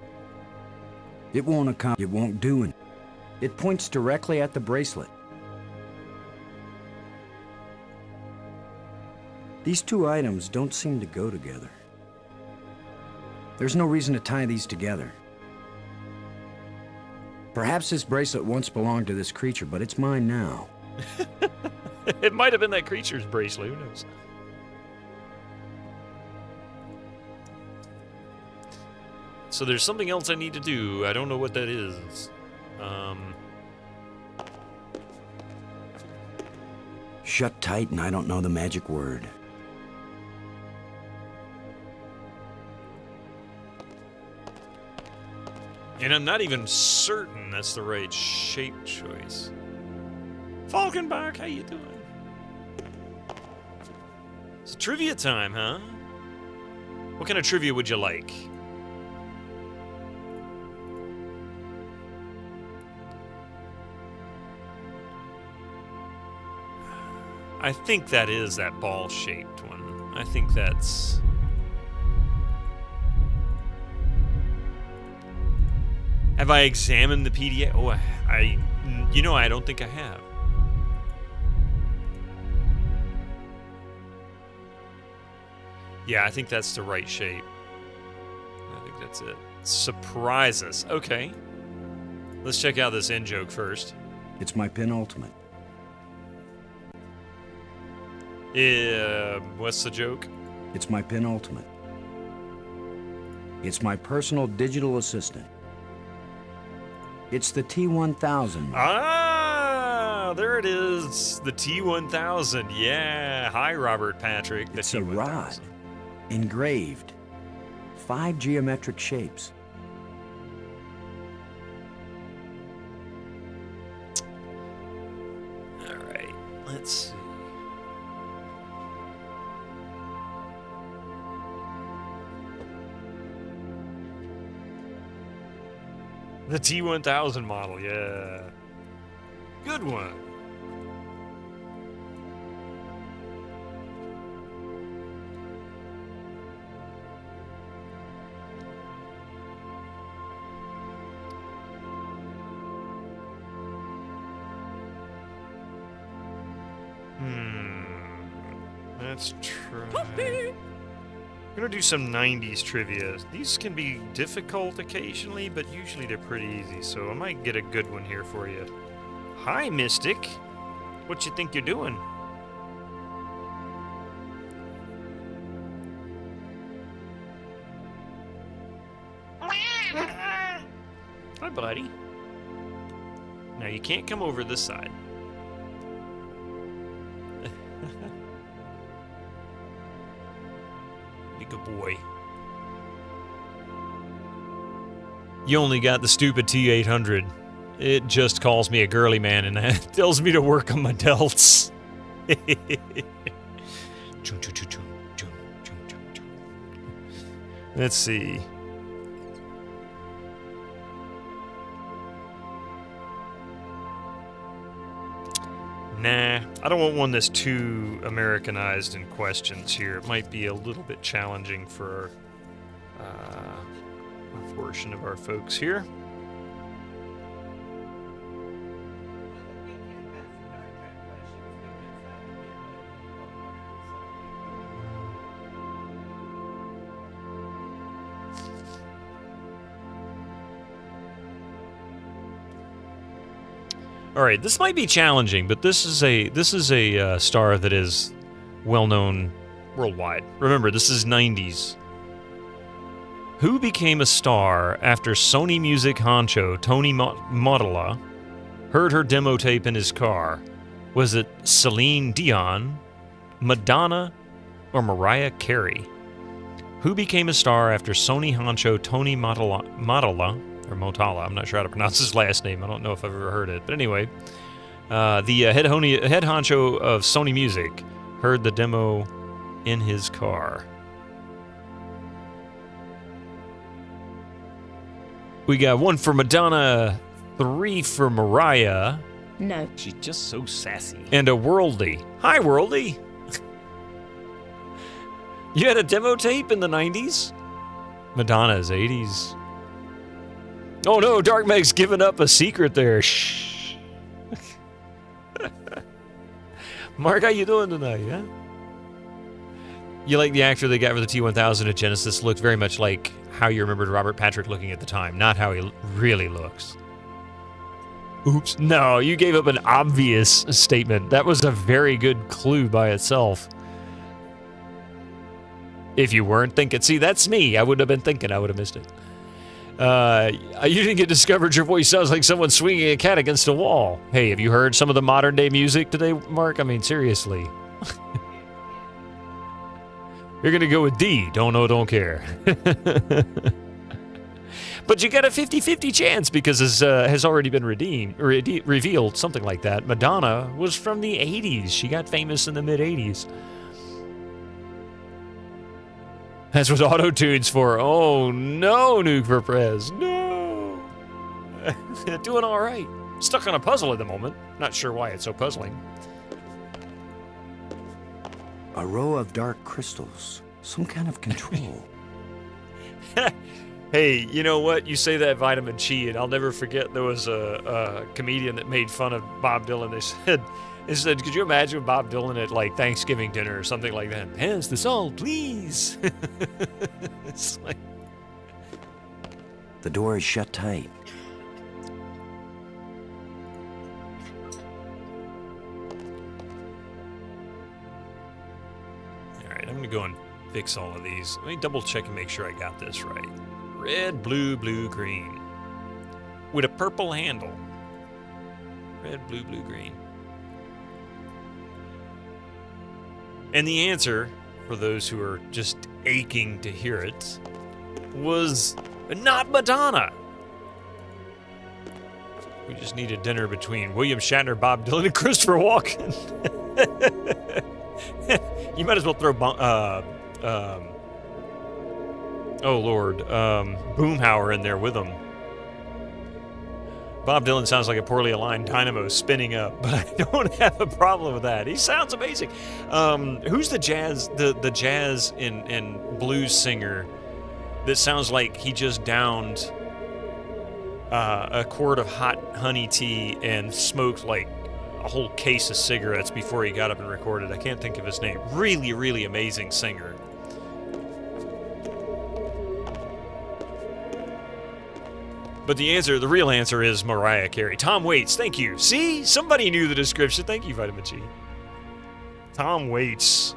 It won't do it. It points directly at the bracelet. These two items don't seem to go together. There's no reason to tie these together. Perhaps this bracelet once belonged to this creature, but it's mine now. It might have been that creature's bracelet, who knows? So there's something else I need to do. I don't know what that is. Shut tight and I don't know the magic word. And I'm not even certain that's the right shape choice. Falkenbach, how you doing? It's trivia time, huh? What kind of trivia would you like? I think that is that ball-shaped one. I think that's... Have I examined the PDF? Oh, you know, I don't think I have. Yeah, I think that's the right shape. I think that's it. Surprise us. Okay. Let's check out this in-joke first. It's my penultimate. What's the joke? It's my penultimate. It's my personal digital assistant. It's the T-1000. Ah, there it is. The T-1000. Yeah. Hi, Robert Patrick. It's a rod, engraved, 5 geometric shapes. All right. Let's see. The T-1000 model, yeah. Good one. Let's try. I'm gonna do some 90s trivia. These can be difficult occasionally, but usually they're pretty easy, so I might get a good one here for you. Hi, Mystic. What you think you're doing? Hi, buddy. Now, you can't come over this side. Good boy. You only got the stupid T-800. It just calls me a girly man and that tells me to work on my delts. Let's see. Nah, I don't want one that's too Americanized in questions here. It might be a little bit challenging for a portion of our folks here. All right, this might be challenging, but this is a star that is well known worldwide. Remember, this is 90s. Who became a star after Sony Music honcho Tony Motola heard her demo tape in his car? Was it Celine Dion, Madonna, or Mariah Carey? Who became a star after Sony honcho Tony Motola? Or Motala, I'm not sure how to pronounce his last name. I don't know if I've ever heard it. But anyway, the head honcho of Sony Music heard the demo in his car. We got 1 for Madonna, 3 for Mariah. No. She's just so sassy. And a Worldly. Hi, Worldly. You had a demo tape in the 90s? Madonna's 80s. Oh no, Dark Meg's given up a secret there. Shh. Mark, how you doing tonight, huh? You like the actor they got for the T-1000 at Genesis? Looked very much like how you remembered Robert Patrick looking at the time, not how he really looks. Oops. No, you gave up an obvious statement. That was a very good clue by itself. If you weren't thinking. See, that's me. I wouldn't have been thinking. I would have missed it. You didn't get discovered. Your voice sounds like someone swinging a cat against a wall. Hey, have you heard some of the modern day music today, Mark? I mean, seriously. You're going to go with D. Don't know, don't care. But you got a 50-50 chance because it has already been revealed, something like that. Madonna was from the 80s. She got famous in the mid-80s. That's what auto-tune's for. Oh, no, Nuke for Prez. No. Doing all right. Stuck on a puzzle at the moment. Not sure why it's so puzzling. A row of dark crystals. Some kind of control. Hey, you know what? You say that vitamin Chi, and I'll never forget there was a comedian that made fun of Bob Dylan. They said, could you imagine Bob Dylan at, like, Thanksgiving dinner or something like that? Pass the salt, please. It's like... The door is shut tight. All right, I'm going to go and fix all of these. Let me double check and make sure I got this right. Red, blue, blue, green. With a purple handle. Red, blue, blue, green. And the answer, for those who are just aching to hear it, was not Madonna. We just need a dinner between William Shatner, Bob Dylan, and Christopher Walken. You might as well throw oh Lord, Boomhauer in there with him. Bob Dylan sounds like a poorly aligned dynamo spinning up, but I don't have a problem with that. He sounds amazing. Who's the jazz and blues singer that sounds like he just downed a quart of hot honey tea and smoked like a whole case of cigarettes before he got up and recorded? I can't think of his name. Really, really amazing singer. But the real answer is Mariah Carey. Tom Waits, thank you. See? Somebody knew the description. Thank you, Vitamin G. Tom Waits.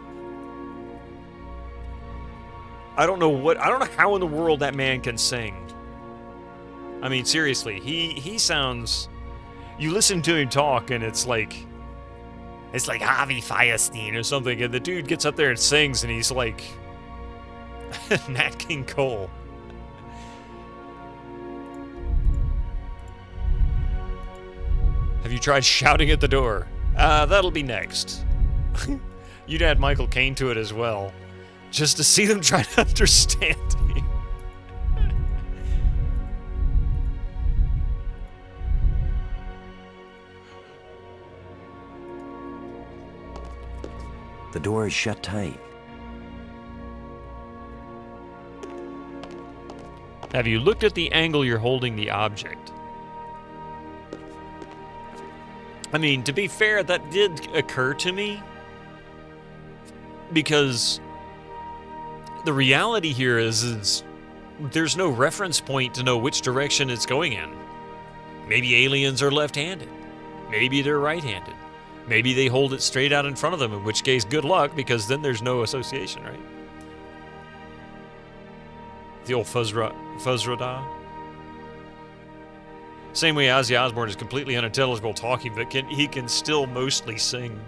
I don't know how in the world that man can sing. I mean, seriously, he sounds... You listen to him talk and it's like Harvey Fierstein or something, and the dude gets up there and sings and he's like Nat King Cole. Have you tried shouting at the door? That'll be next. You'd add Michael Caine to it as well, just to see them try to understand him. The door is shut tight. Have you looked at the angle you're holding the object? I mean, to be fair, that did occur to me, because the reality here is there's no reference point to know which direction it's going in. Maybe aliens are left-handed. Maybe they're right-handed. Maybe they hold it straight out in front of them, in which case, good luck, because then there's no association, right? The old Fuzzradar. Same way Ozzy Osbourne is completely unintelligible talking, but he can still mostly sing.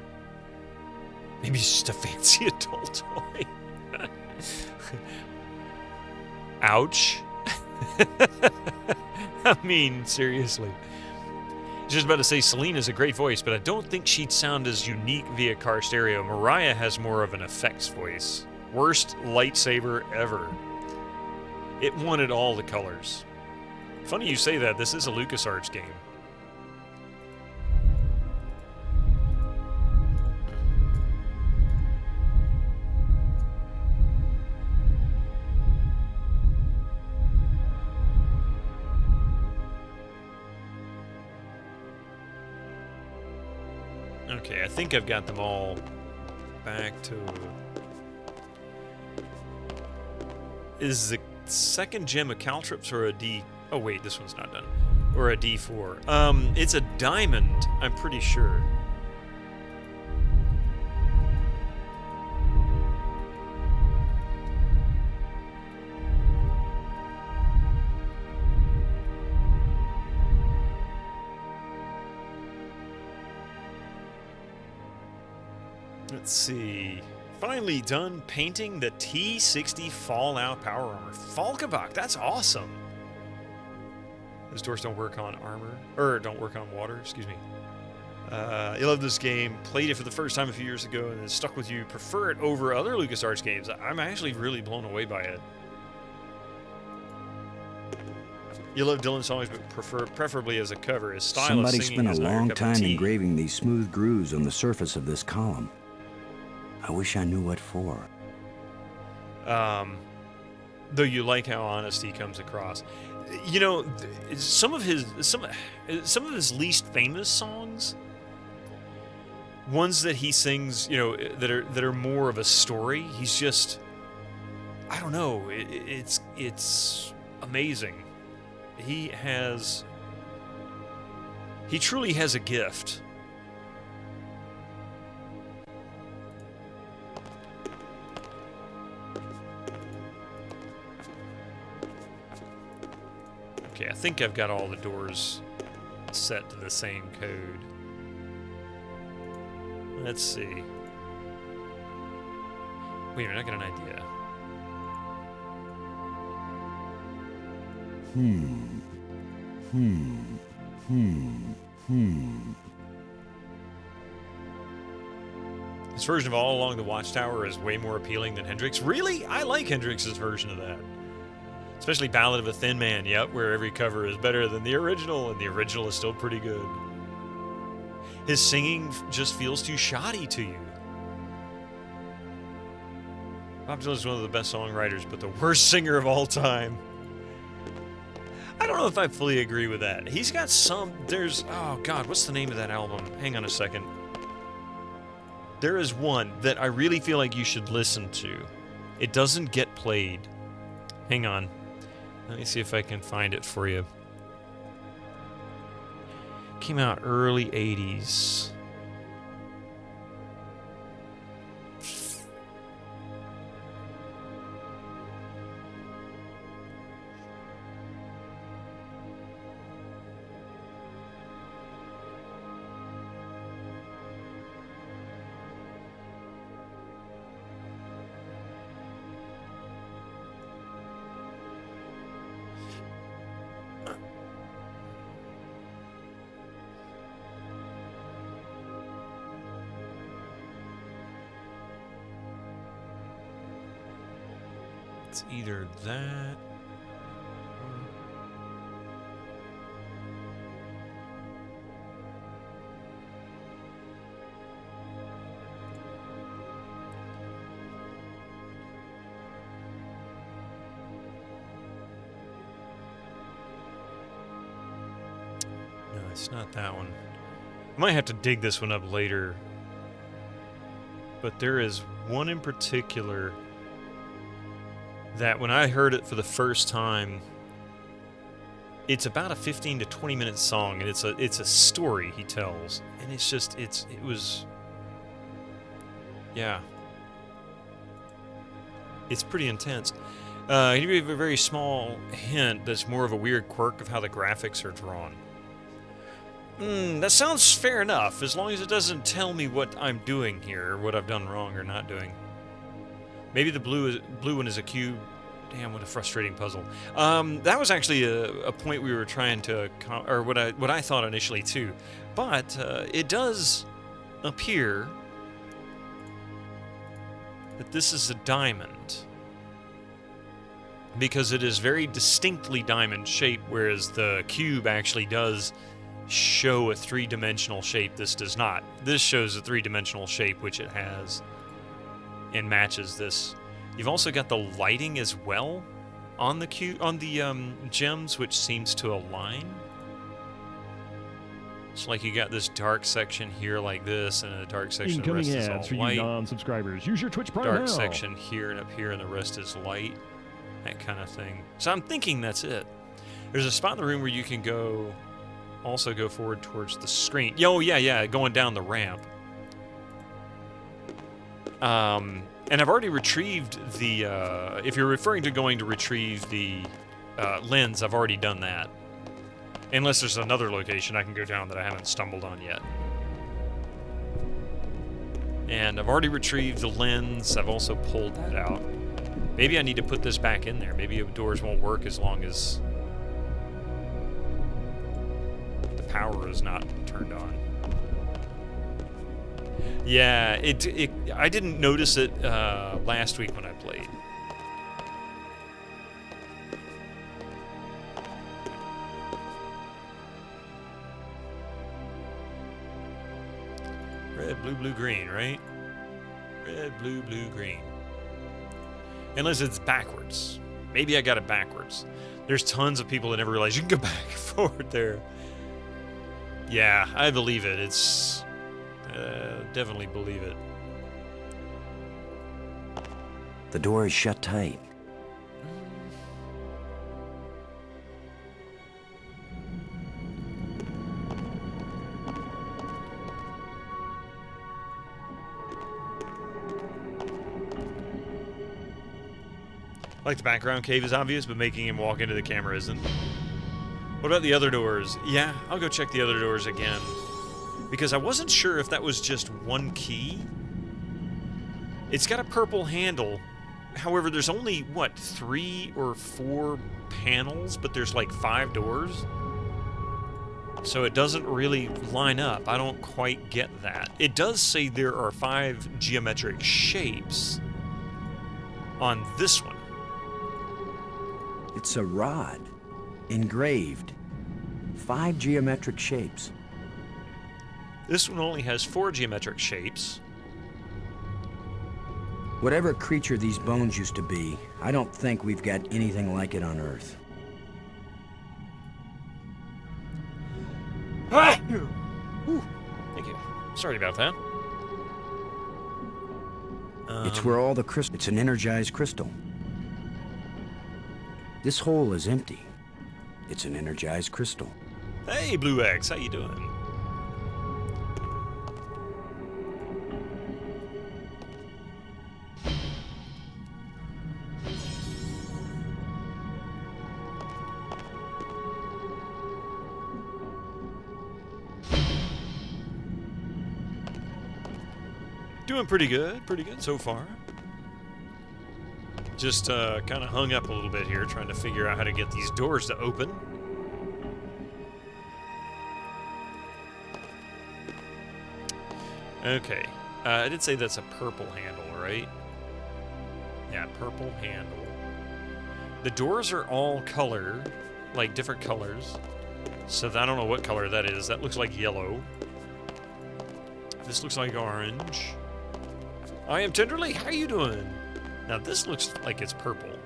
Maybe he's just a fancy adult toy. Ouch. I mean, seriously. I was just about to say Selena's a great voice, but I don't think she'd sound as unique via car stereo. Mariah has more of an effects voice. Worst lightsaber ever. It wanted all the colors. Funny you say that. This is a LucasArts game. Okay, I think I've got them all back to... Is the second gem a caltrops or a D... Oh wait, this one's not done. Or a D4. It's a diamond, I'm pretty sure. Let's see. Finally done painting the T60 Fallout Power Armor. Falkenbach, that's awesome. Those doors don't work on armor, or don't work on water, excuse me. You love this game, played it for the first time a few years ago, and it stuck with you. Prefer it over other LucasArts games. I'm actually really blown away by it. You love Dylan's songs, but preferably as a cover. His style Somebody of singing spent a is not your long cup of time tea. engraving these smooth grooves on the surface of this column. I wish I knew what for. Though you like how honest he comes across. You know, some of his least famous songs, ones that he sings, you know, that are more of a story. He's just, I don't know. It's amazing. He truly has a gift. Okay, I think I've got all the doors set to the same code. Let's see. Wait a minute, I got an idea. This version of All Along the Watchtower is way more appealing than Hendrix. Really? I like Hendrix's version of that. Especially Ballad of a Thin Man, yep, where every cover is better than the original, and the original is still pretty good. His singing just feels too shoddy to you. Bob Dylan is one of the best songwriters, but the worst singer of all time. I don't know if I fully agree with that. He's got some... Oh, God, what's the name of that album? Hang on a second. There is one that I really feel like you should listen to. It doesn't get played. Hang on. Let me see if I can find it for you. Came out early 80s. It's either that... No, it's not that one. I might have to dig this one up later. But there is one in particular that when I heard it for the first time, it's about a 15 to 20 minute song, and it's a story he tells, and it's just yeah, it's pretty intense. I'll give you a very small hint that's more of a weird quirk of how the graphics are drawn. That sounds fair enough, as long as it doesn't tell me what I'm doing here, or what I've done wrong or not doing. Maybe the blue one is a cube. Damn, what a frustrating puzzle. That was actually a point we were trying to, or what I thought initially too. But it does appear that this is a diamond, because it is very distinctly diamond shaped, whereas the cube actually does show a three-dimensional shape. This does not. This shows a three-dimensional shape, which it has, and matches this. You've also got the lighting as well on the gems, which seems to align. It's like you got this dark section here like this, and a dark section the Incoming rest is ads for all you white. non-subscribers. Use your Twitch Prime Dark now. section here and up here, and the rest is light. That kind of thing. So I'm thinking that's it. There's a spot in the room where you can go, also go forward towards the screen. Oh, yeah, going down the ramp. And I've already retrieved the, if you're referring to going to retrieve the lens, I've already done that. Unless there's another location I can go down that I haven't stumbled on yet. And I've already retrieved the lens. I've also pulled that out. Maybe I need to put this back in there. Maybe the doors won't work as long as the power is not turned on. Yeah, I didn't notice it last week when I played. Red, blue, blue, green, right? Red, blue, blue, green. Unless it's backwards. Maybe I got it backwards. There's tons of people that never realize you can go back and forward there. Yeah, I believe it. It's... definitely believe it. The door is shut tight. Like the background cave is obvious, but making him walk into the camera isn't. What about the other doors? Yeah, I'll go check the other doors again. Because I wasn't sure if that was just one key. It's got a purple handle. However, there's only, what, 3 or 4 panels, but there's like 5 doors? So it doesn't really line up. I don't quite get that. It does say there are 5 geometric shapes on this one. It's a rod, engraved. 5 geometric shapes. This one only has 4 geometric shapes. Whatever creature these bones used to be, I don't think we've got anything like it on Earth. Ah! Ooh, thank you. Sorry about that. It's where all the crystal... It's an energized crystal. This hole is empty. It's an energized crystal. Hey, Blue X, how you doing? Doing pretty good so far. Just kind of hung up a little bit here, trying to figure out how to get these doors to open. Okay, I did say that's a purple handle, right? Yeah, purple handle. The doors are all color, like different colors. So I don't know what color that is. That looks like yellow. This looks like orange. I am tenderly. How you doing? Now this looks like it's purple.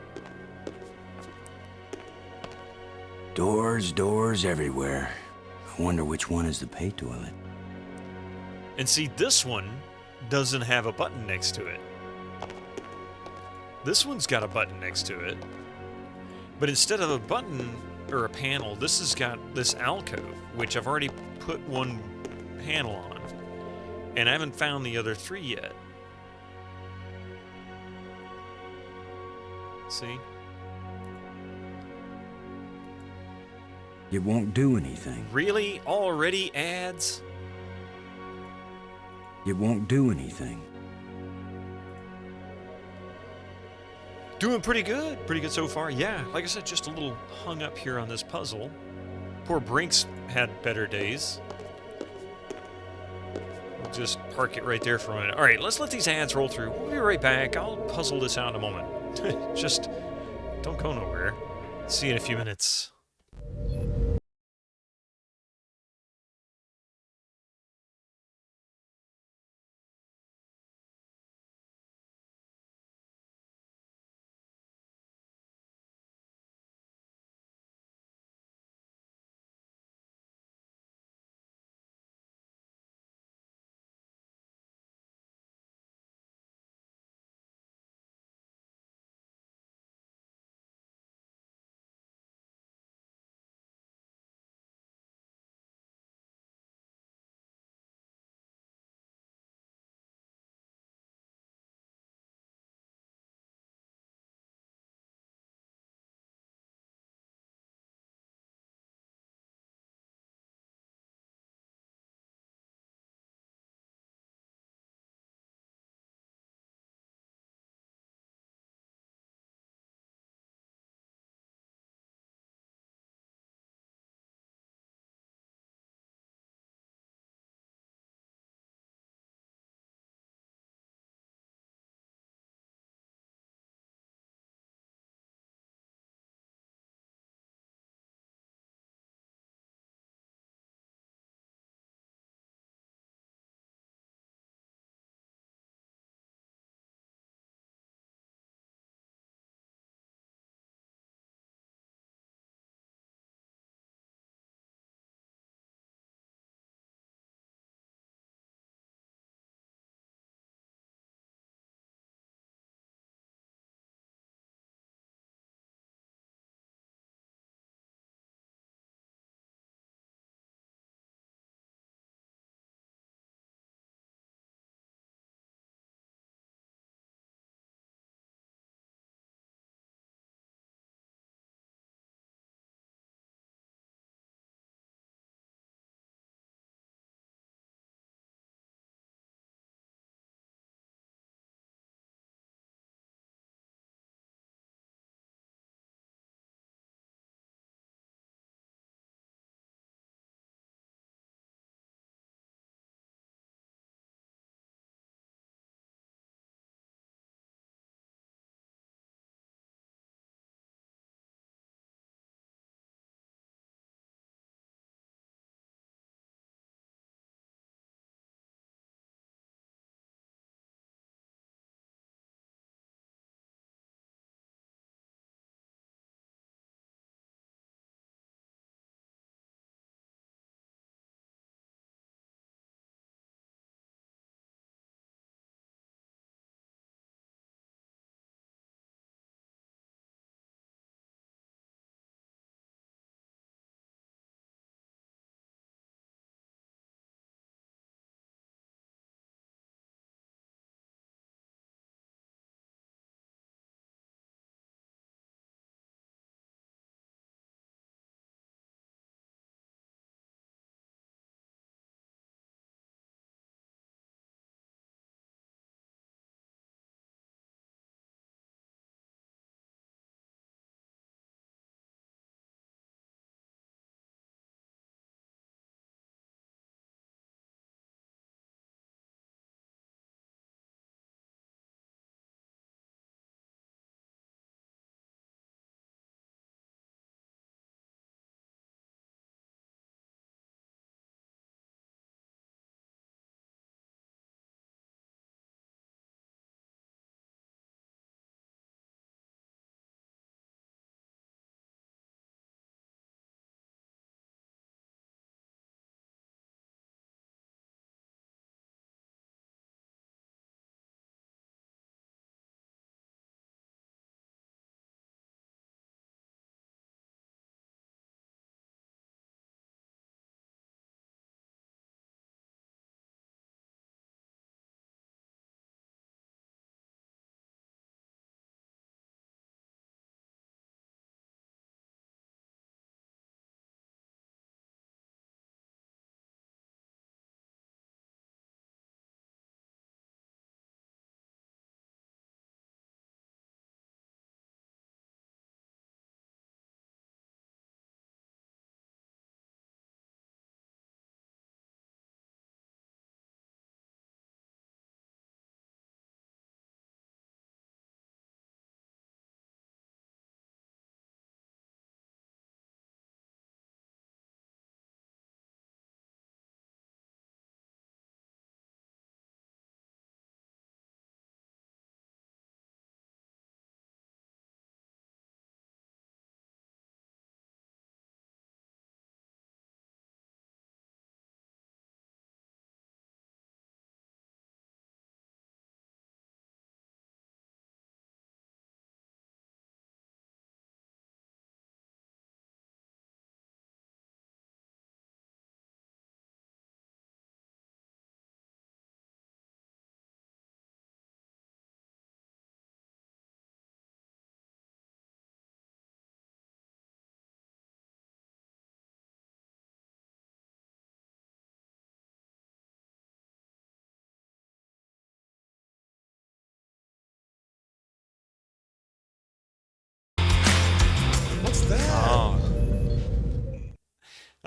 Doors, doors everywhere. I wonder which one is the pay toilet. And see, this one doesn't have a button next to it. This one's got a button next to it. But instead of a button or a panel, this has got this alcove, which I've already put one panel on. And I haven't found the other 3 yet. See? It won't do anything. Really? Already ads? It won't do anything. Doing pretty good so far. Yeah, like I said, just a little hung up here on this puzzle. Poor Brinks had better days. We'll just park it right there for a minute. All right, let's let these ads roll through. We'll be right back. I'll puzzle this out in a moment. Just don't go nowhere. See you in a few minutes.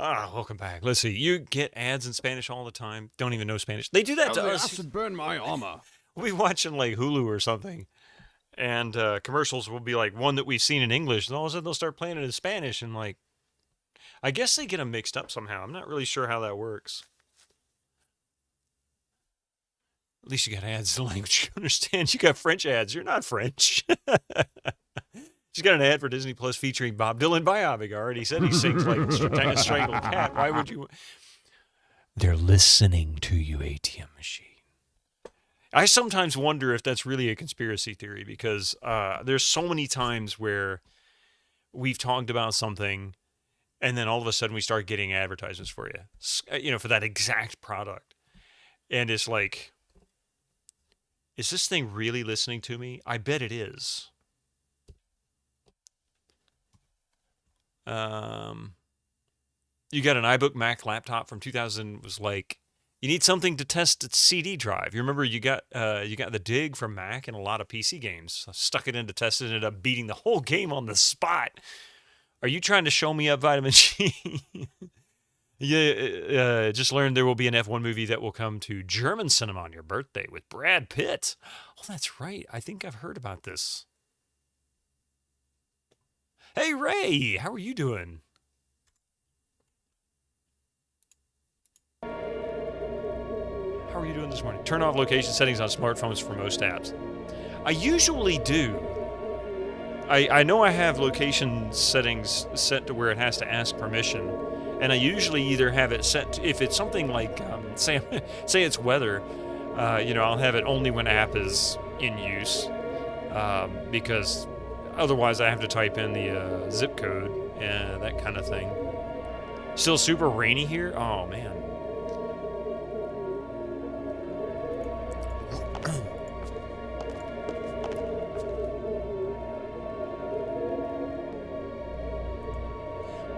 Welcome back. Let's see. You get ads in Spanish all the time. Don't even know Spanish. They do that to us. Acid burn my armor. We'll be watching like Hulu or something, and commercials will be like one that we've seen in English, and all of a sudden they'll start playing it in Spanish, and like, I guess they get them mixed up somehow. I'm not really sure how that works. At least you got ads in the language you understand. You got French ads. You're not French. She's got an ad for Disney Plus featuring Bob Dylan by Avig. Already said he sings like a strangled cat. Why would you? They're listening to you, ATM machine. I sometimes wonder if that's really a conspiracy theory, because there's so many times where we've talked about something and then all of a sudden we start getting advertisements for you, for that exact product. And it's like, is this thing really listening to me? I bet it is. You got an iBook Mac laptop from 2000. Was like, you need something to test its CD drive. You remember you got the Dig from Mac and a lot of PC games. I stuck it in to test it, ended up beating the whole game on the spot. Are you trying to show me up, Vitamin G? Yeah, just learned there will be an F1 movie that will come to German cinema on your birthday with Brad Pitt. Oh, that's right. I think I've heard about this. Hey, Ray, how are you doing? How are you doing this morning? Turn off location settings on smartphones for most apps. I usually do. I know I have location settings set to where it has to ask permission, and I usually either have it set to, if it's something like, say it's weather, I'll have it only when app is in use, because otherwise I have to type in the zip code and that kind of thing. Still super rainy here? Oh, man.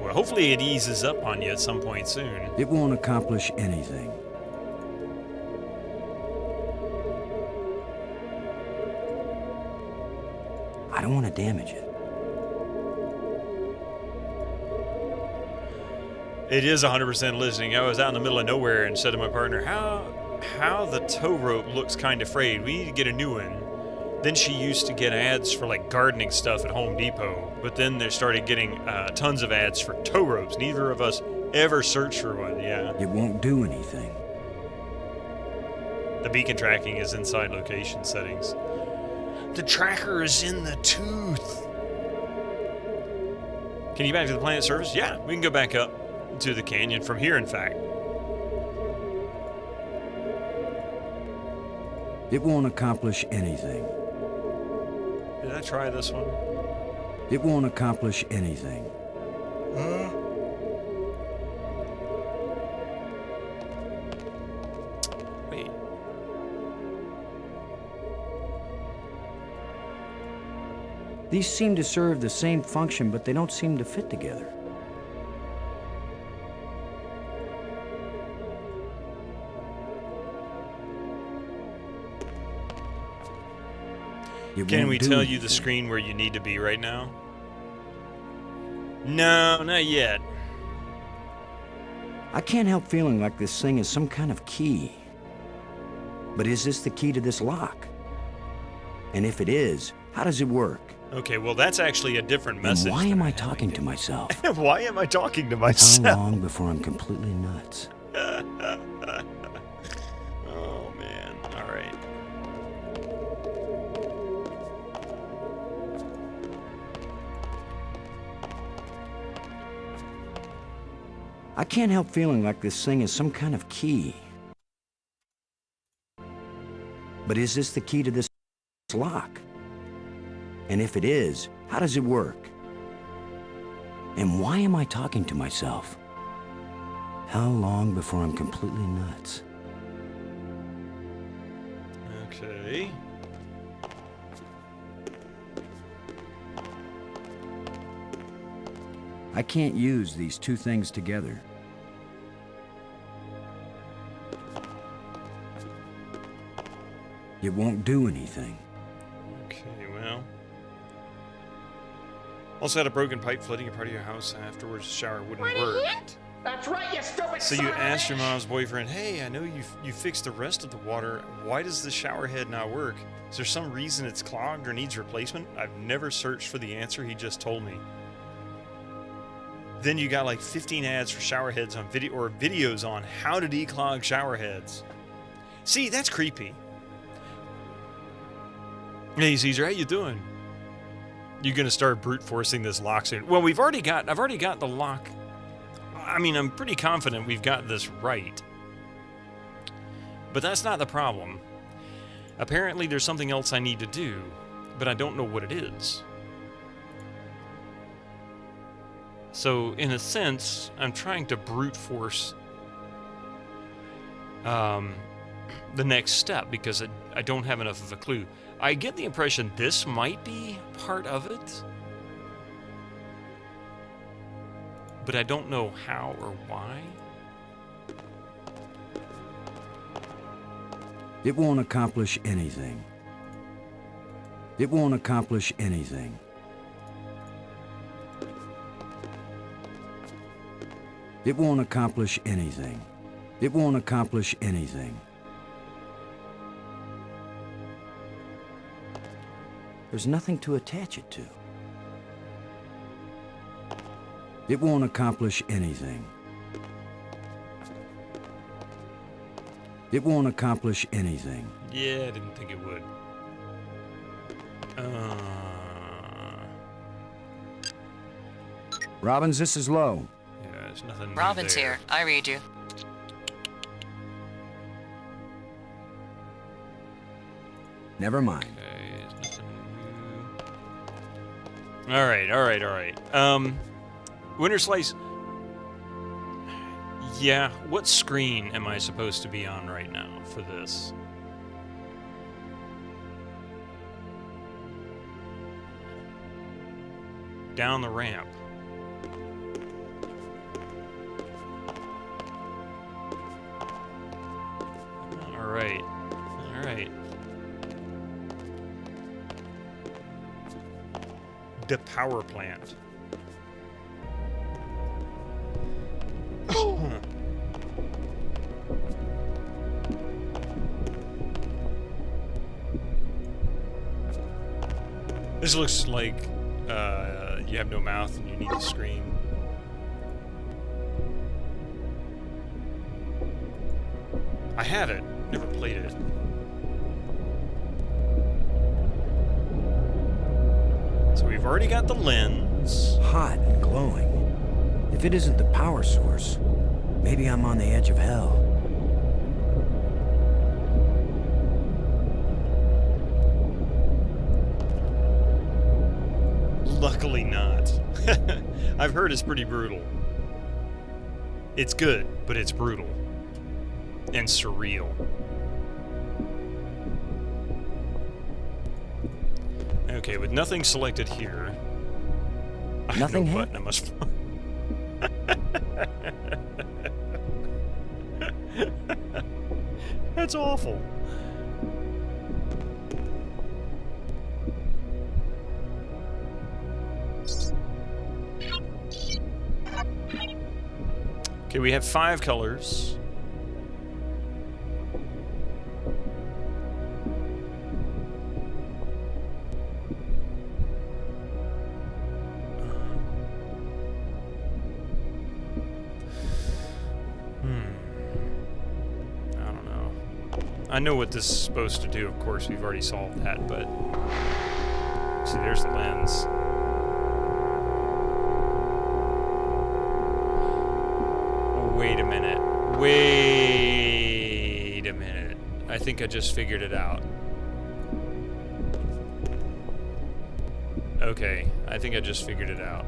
Well, hopefully it eases up on you at some point soon. It won't accomplish anything. I don't want to damage it. It is 100% listening. I was out in the middle of nowhere and said to my partner, how the tow rope looks kind of frayed. We need to get a new one. Then she used to get ads for like gardening stuff at Home Depot, but then they started getting tons of ads for tow ropes. Neither of us ever searched for one. Yeah. It won't do anything. The beacon tracking is inside location settings. The tracker is in the tooth. Can you get back to the planet surface? Yeah, we can go back up to the canyon from here, in fact. It won't accomplish anything. Did I try this one? It won't accomplish anything. Wait. These seem to serve the same function, but they don't seem to fit together. Can we tell you the screen where you need to be right now? No, not yet. I can't help feeling like this thing is some kind of key. But is this the key to this lock? And if it is, how does it work? Okay, well, that's actually a different message. And why am I talking to myself? Why am I talking to myself? How long before I'm completely nuts? Oh, man. All right. I can't help feeling like this thing is some kind of key. But is this the key to this lock? And if it is, how does it work? And why am I talking to myself? How long before I'm completely nuts? Okay. I can't use these two things together. It won't do anything. Okay, well. Also had a broken pipe flooding a part of your house. Afterwards, the shower wouldn't work. That's right, you stupid So son you of a asked your bitch. mom's boyfriend, hey, I know you fixed the rest of the water. Why does the shower head not work? Is there some reason it's clogged or needs replacement? I've never searched for the answer. He just told me. Then you got like 15 ads for shower heads on video or videos on how to declog shower heads. See, that's creepy. Hey Caesar, how you doing? You gonna start brute forcing this lock soon? Well, I've already got the lock. I mean, I'm pretty confident we've got this right. But that's not the problem. Apparently there's something else I need to do, but I don't know what it is. So, in a sense, I'm trying to brute force the next step because I don't have enough of a clue. I get the impression this might be part of it, but I don't know how or why. It won't accomplish anything. It won't accomplish anything. It won't accomplish anything. It won't accomplish anything. There's nothing to attach it to. It won't accomplish anything. It won't accomplish anything. Yeah, I didn't think it would. Robbins, this is Lowe. Yeah, there's nothing new Robin's there. here. I read you. Never mind. Okay, there's nothing new. Alright. Winter Slice. Yeah, what screen am I supposed to be on right now for this? Down the ramp. Alright. The power plant. This looks like you have no mouth and you need to scream. I have it. Never played it. So we've already got the lens. Hot and glowing. If it isn't the power source, maybe I'm on the edge of hell. Luckily not. I've heard it's pretty brutal. It's good, but it's brutal. And surreal. Okay, with nothing selected here. Nothing no button I must... That's awful. Okay, we have 5 colors. I know what this is supposed to do, of course, we've already solved that, but... See, there's the lens. Wait a minute. Wait a minute. I think I just figured it out. Okay, I think I just figured it out.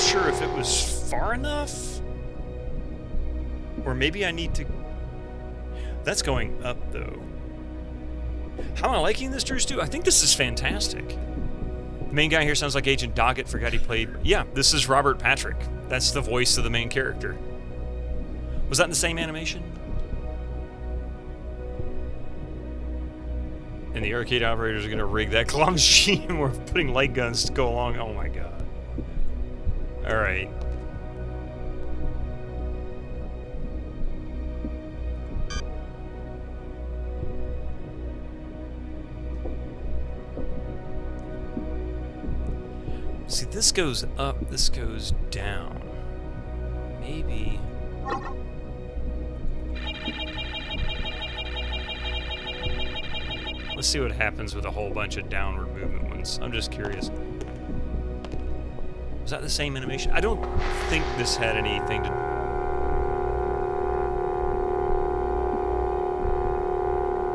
Sure if it was far enough. Or maybe I need to... That's going up, though. How am I liking this, Drew Stew? I think this is fantastic. The main guy here sounds like Agent Doggett. Forgot he played... Yeah, this is Robert Patrick. That's the voice of the main character. Was that in the same animation? And the arcade operators are going to rig that claw machine. We're putting light guns to go along. Oh my god. Alright. See, this goes up, this goes down. Maybe... Let's see what happens with a whole bunch of downward movement ones. I'm just curious. Was that the same animation? I don't think this had anything to...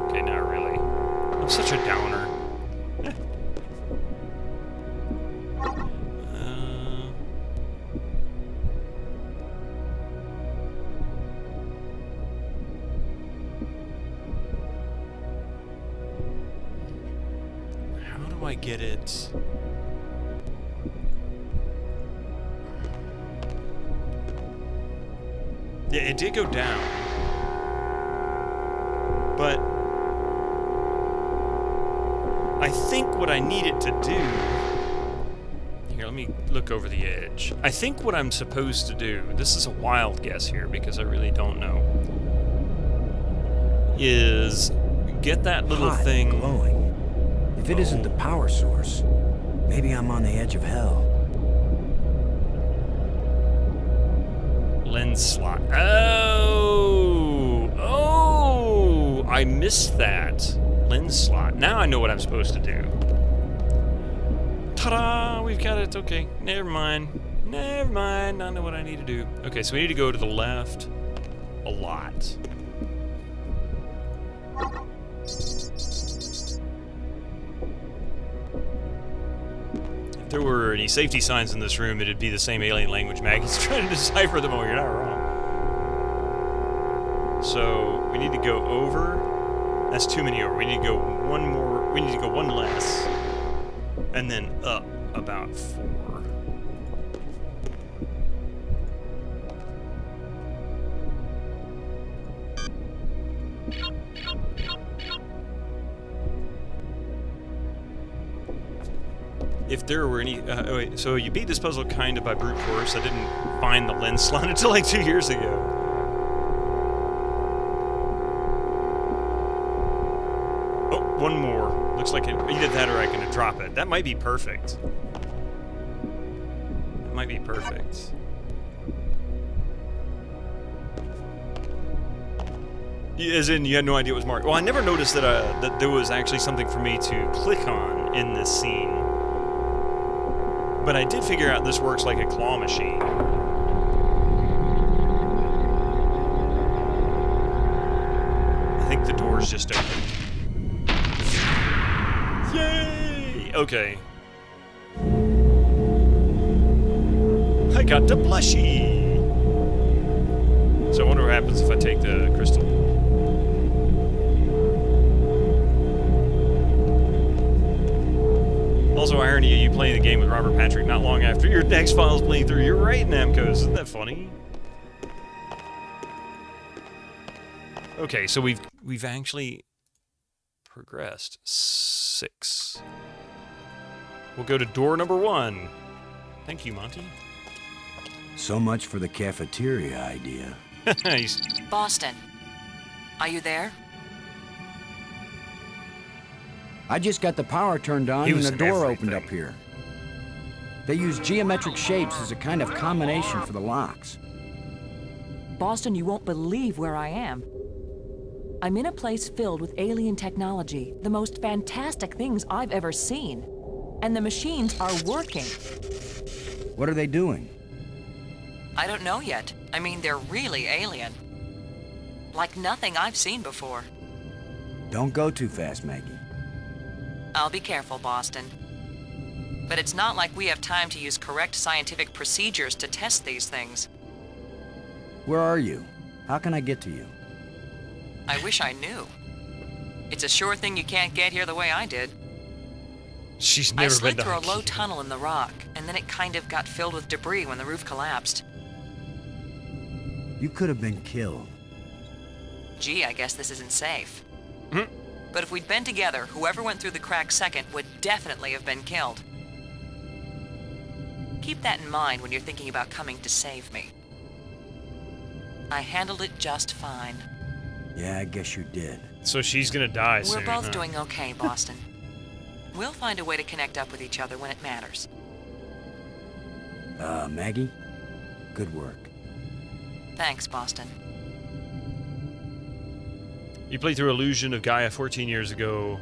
Okay, not really. I'm such a downer. Get it. Yeah, it did go down. But I think what I need it to do... Here, let me look over the edge. I think what I'm supposed to do, this is a wild guess here because I really don't know, is get that little thing... glowing. If it isn't the power source, maybe I'm on the edge of hell. Lens slot. Oh! Oh! I missed that. Lens slot. Now I know what I'm supposed to do. Ta-da! We've got it. Okay. Never mind. Never mind. I know what I need to do. Okay, so we need to go to the left a lot. If there were any safety signs in this room, it'd be the same alien language Maggie's trying to decipher them all. You're not wrong. So, we need to go over. That's too many over. We need to go one more. We need to go one less. And then up about 4. If there were any... oh wait, so you beat this puzzle kind of by brute force. I didn't find the lens slot until like 2 years ago. Oh, one more. Looks like either that or I can drop it. That might be perfect. It might be perfect. As in, you had no idea it was marked. Well, I never noticed that that there was actually something for me to click on in this scene. But I did figure out this works like a claw machine. I think the door's just open. Yay! Okay. I got the plushie! So I wonder what happens if I take the crystal. Also, irony of you playing the game with Robert Patrick not long after your X-Files playing through. You're right, Namco. Isn't that funny? Okay, so we've actually progressed 6. We'll go to door number 1. Thank you, Monty. So much for the cafeteria idea. Boston, are you there? I just got the power turned on and a door opened up here. They use geometric shapes as a kind of combination for the locks. Boston, you won't believe where I am. I'm in a place filled with alien technology, the most fantastic things I've ever seen. And the machines are working. What are they doing? I don't know yet. I mean, they're really alien. Like nothing I've seen before. Don't go too fast, Maggie. I'll be careful, Boston. But it's not like we have time to use correct scientific procedures to test these things. Where are you? How can I get to you? I wish I knew. It's a sure thing you can't get here the way I did. She's I never slid been through a to low tunnel in the rock, and then it kind of got filled with debris when the roof collapsed. You could have been killed. Gee, I guess this isn't safe. Hmm? But if we'd been together, whoever went through the crack second would definitely have been killed. Keep that in mind when you're thinking about coming to save me. I handled it just fine. Yeah, I guess you did. So she's gonna die soon. We're both huh? doing okay, Boston. We'll find a way to connect up with each other when it matters. Maggie? Good work. Thanks, Boston. You played through Illusion of Gaia 14 years ago,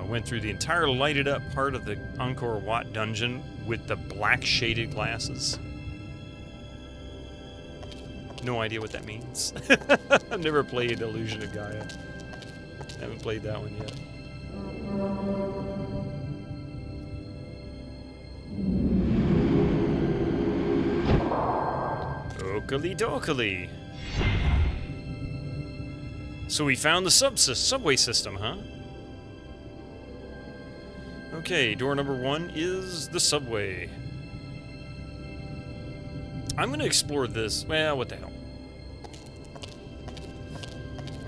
went through the entire lighted up part of the Angkor Wat dungeon with the black shaded glasses. No idea what that means. I've never played Illusion of Gaia. Haven't played that one yet. Oakley dokley. So we found the subway system, huh? Okay, door number 1 is the subway. I'm gonna explore this. Well, what the hell.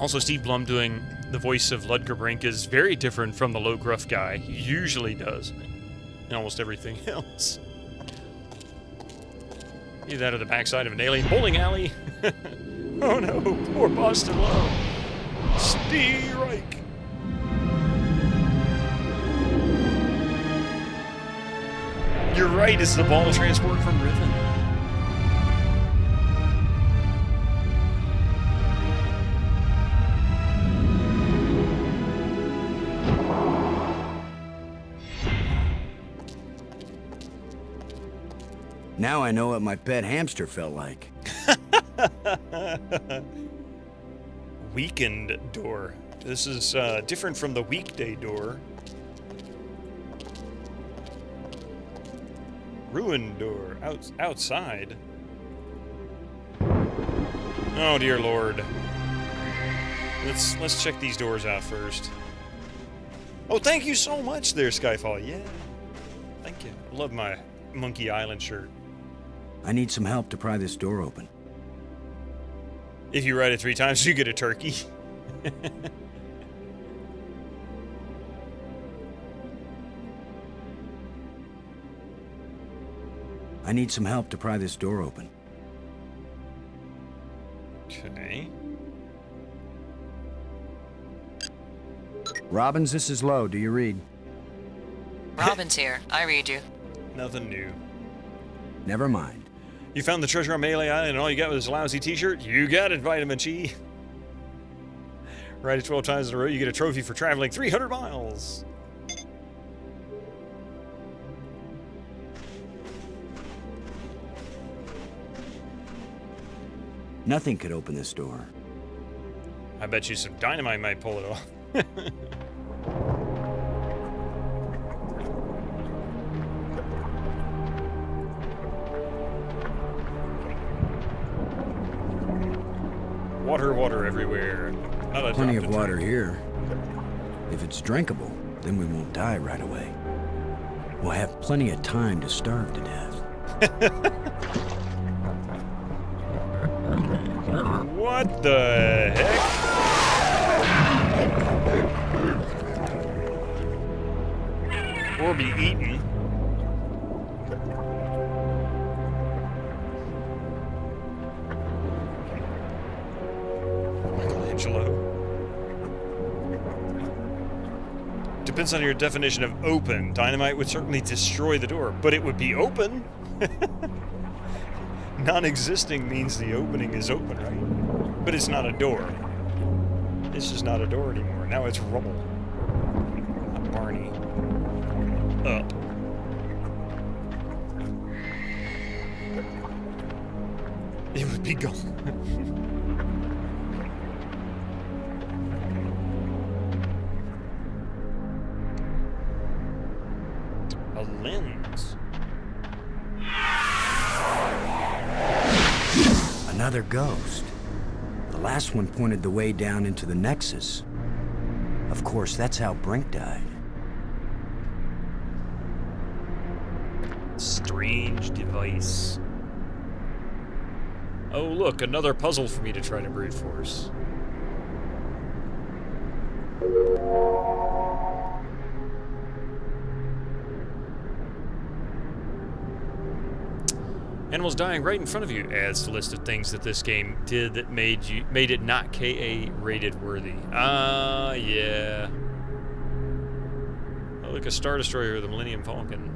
Also, Steve Blum doing the voice of Ludger Brink is very different from the low gruff guy he usually does in almost everything else. Either that or the backside of an alien bowling alley. Oh no, poor Boston Low. Reich. You're right, it's the ball transport from Riven. Now I know what my pet hamster felt like. Weekend door. This is different from the weekday door. Ruined door. Outside. Oh dear Lord. Let's check these doors out first. Oh, thank you so much there, Skyfall. Yeah. Thank you. I love my Monkey Island shirt. I need some help to pry this door open. If you write it 3 times, you get a turkey. I need some help to pry this door open. Okay. Robbins, this is Lowe. Do you read? Robin's here. I read you. Nothing new. Never mind. You found the treasure on Melee Island and all you got was a lousy t-shirt? You got it, Vitamin Chi. Write it 12 times in a row, you get a trophy for traveling 300 miles. Nothing could open this door. I bet you some dynamite might pull it off. Water everywhere. Plenty of water here. If it's drinkable, then we won't die right away. We'll have plenty of time to starve to death. What the heck? Or be eaten. Depends on your definition of open. Dynamite would certainly destroy the door, but it would be open. Non-existing means the opening is open, right? But it's not a door. It's just not a door anymore. Now it's rubble. Barney. Up. It would be gone. A lens. Another ghost. The The last one pointed the way down into the Nexus. Of course, that's how Brink died. Strange device. Oh, look, another puzzle for me to try to brute force. Animals dying right in front of you adds to the list of things that this game did that made it not KA rated worthy. Yeah. Oh, look, a Star Destroyer with a Millennium Falcon.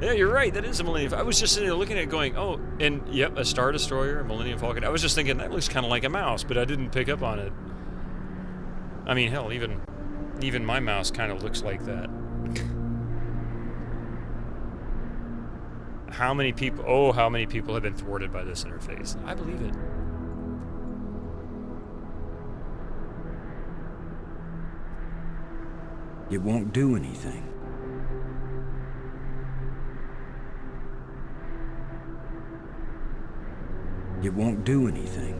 Yeah, you're right. That is a Millennium Falcon. I was just sitting there looking at it going, oh, and yep, a Star Destroyer, a Millennium Falcon. I was just thinking, that looks kind of like a mouse, but I didn't pick up on it. I mean, hell, even my mouse kind of looks like that. How many people have been thwarted by this interface? I believe it. It won't do anything. It won't do anything.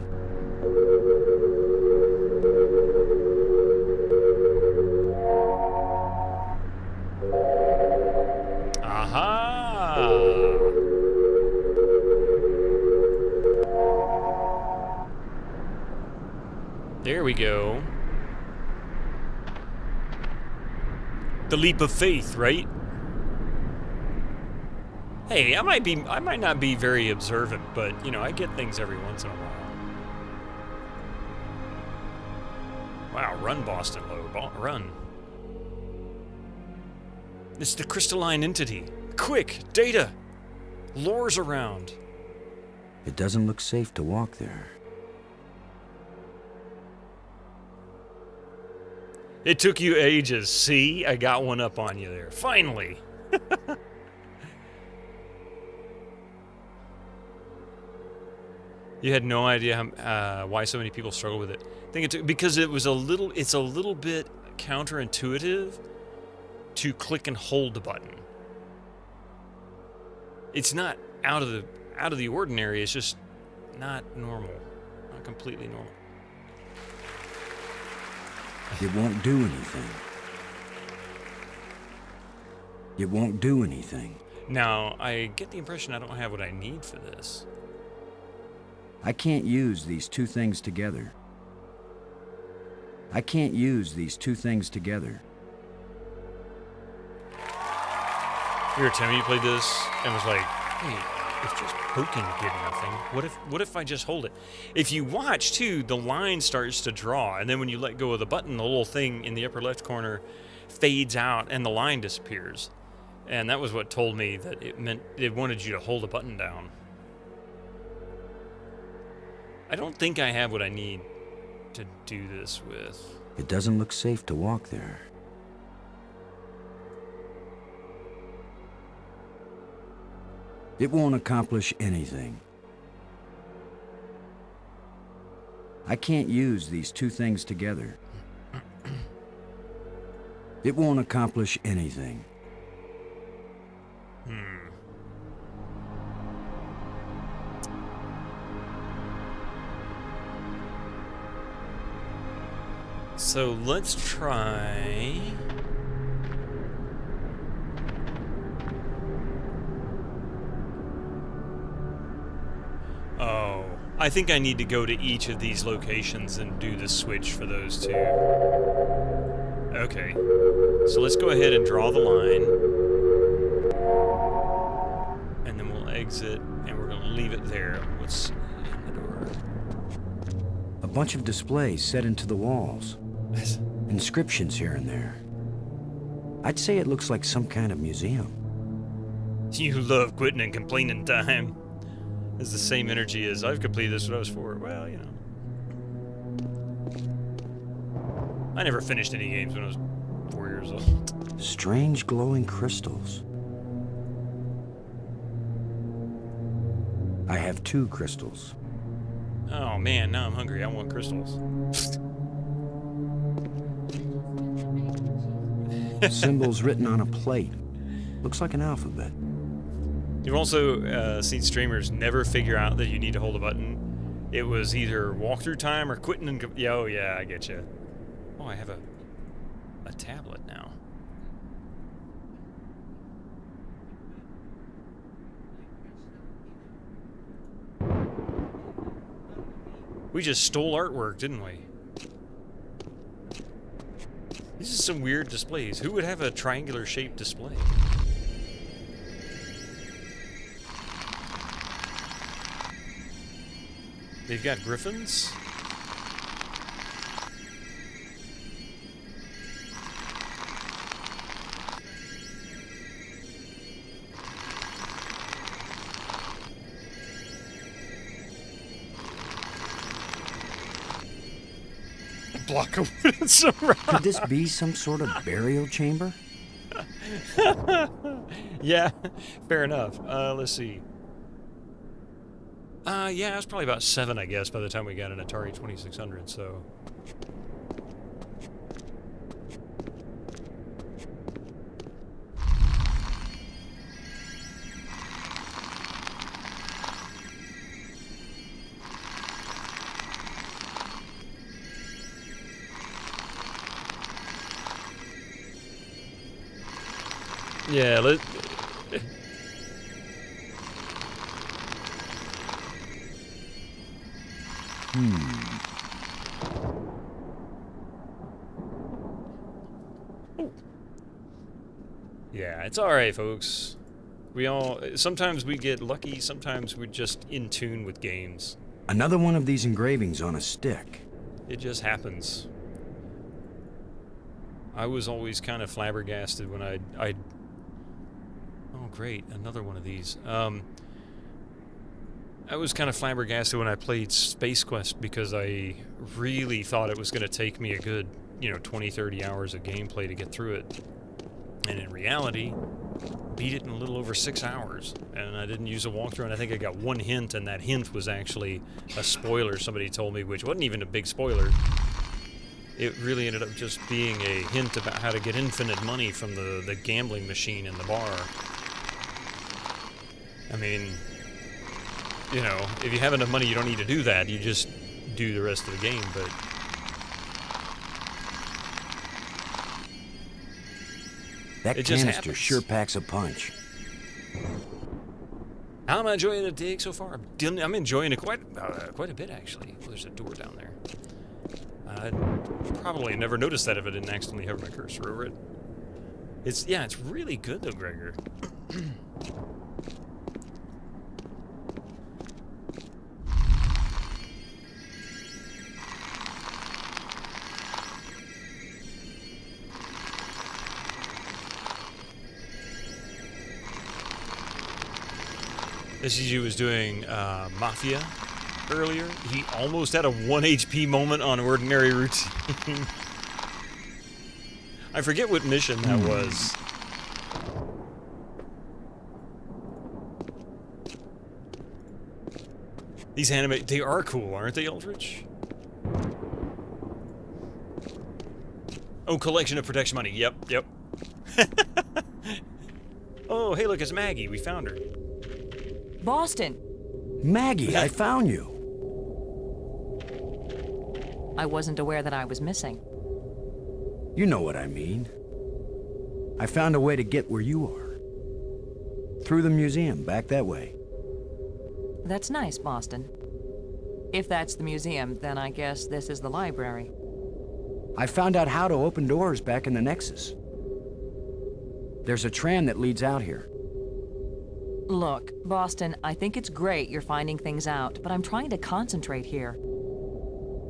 Aha! There we go. The leap of faith, right? Hey, I might not be very observant, but you know, I get things every once in a while. Wow, run, Boston Low, run. It's the crystalline entity. Quick, data. Lore's around. It doesn't look safe to walk there. It took you ages. See? I got one up on you there. Finally. You had no idea why so many people struggle with it. I think it's because it's a little bit counterintuitive to click and hold the button. It's not out of the ordinary. It's just not normal, not completely normal. It won't do anything. It won't do anything. Now, I get the impression I don't have what I need for this. I can't use these two things together. I can't use these two things together. You were telling me you played this and was like, hey, if just poking did nothing, what if I just hold it? If you watch too, the line starts to draw, and then when you let go of the button, the little thing in the upper left corner fades out and the line disappears. And that was what told me that it meant it wanted you to hold the button down. I don't think I have what I need to do this with. It doesn't look safe to walk there. It won't accomplish anything. I can't use these two things together. It won't accomplish anything. So let's try... Oh, I think I need to go to each of these locations and do the switch for those two. Okay, so let's go ahead and draw the line. And then we'll exit, and we're going to leave it there. What's in the door? A bunch of displays set into the walls. Inscriptions here and there. I'd say it looks like some kind of museum. You love quitting and complaining time. It's the same energy as I've completed this when I was 4. Well, you know. I never finished any games when I was 4 years old. Strange glowing crystals. I have 2 crystals. Oh man, now I'm hungry. I want crystals. Symbols written on a plate. Looks like an alphabet. You've also seen streamers never figure out that you need to hold a button it was either walkthrough time or quitting and... Yeah, oh, yeah, I get you. Oh, I have a tablet now. We just stole artwork, didn't we? These are some weird displays. Who would have a triangular-shaped display? They've got griffins. Block of wood and some rock. Could this be some sort of burial chamber? Yeah, fair enough. Let's see. Yeah, it was probably about 7, I guess, by the time we got an Atari 2600, so... Yeah, let... Yeah, it's alright, folks. Sometimes we get lucky, sometimes we're just in tune with games. Another one of these engravings on a stick. It just happens. I was always kind of flabbergasted when I'd... Oh, great, another one of these. I was kind of flabbergasted when I played Space Quest because I really thought it was going to take me a good, 20, 30 hours of gameplay to get through it. And in reality, beat it in a little over 6 hours. And I didn't use a walkthrough, and I think I got one hint, and that hint was actually a spoiler somebody told me, which wasn't even a big spoiler. It really ended up just being a hint about how to get infinite money from the gambling machine in the bar. I mean, if you have enough money, you don't need to do that. You just do the rest of the game, but... That canister sure packs a punch. How am I enjoying the dig so far? I'm enjoying it quite a bit, actually. Oh, there's a door down there. I'd probably never noticed that if I didn't accidentally hover my cursor over it. It's really good, though, Gregor. SCG was doing Mafia earlier. He almost had a 1 HP moment on Ordinary Routine. I forget what mission that was. These they are cool, aren't they, Eldritch? Oh, collection of protection money. Yep. Oh, hey, look, it's Maggie. We found her. Boston! Maggie, I found you. I wasn't aware that I was missing. You know what I mean. I found a way to get where you are. Through the museum, back that way. That's nice, Boston. If that's the museum, then I guess this is the library. I found out how to open doors back in the Nexus. There's a tram that leads out here. Look, Boston, I think it's great you're finding things out, but I'm trying to concentrate here.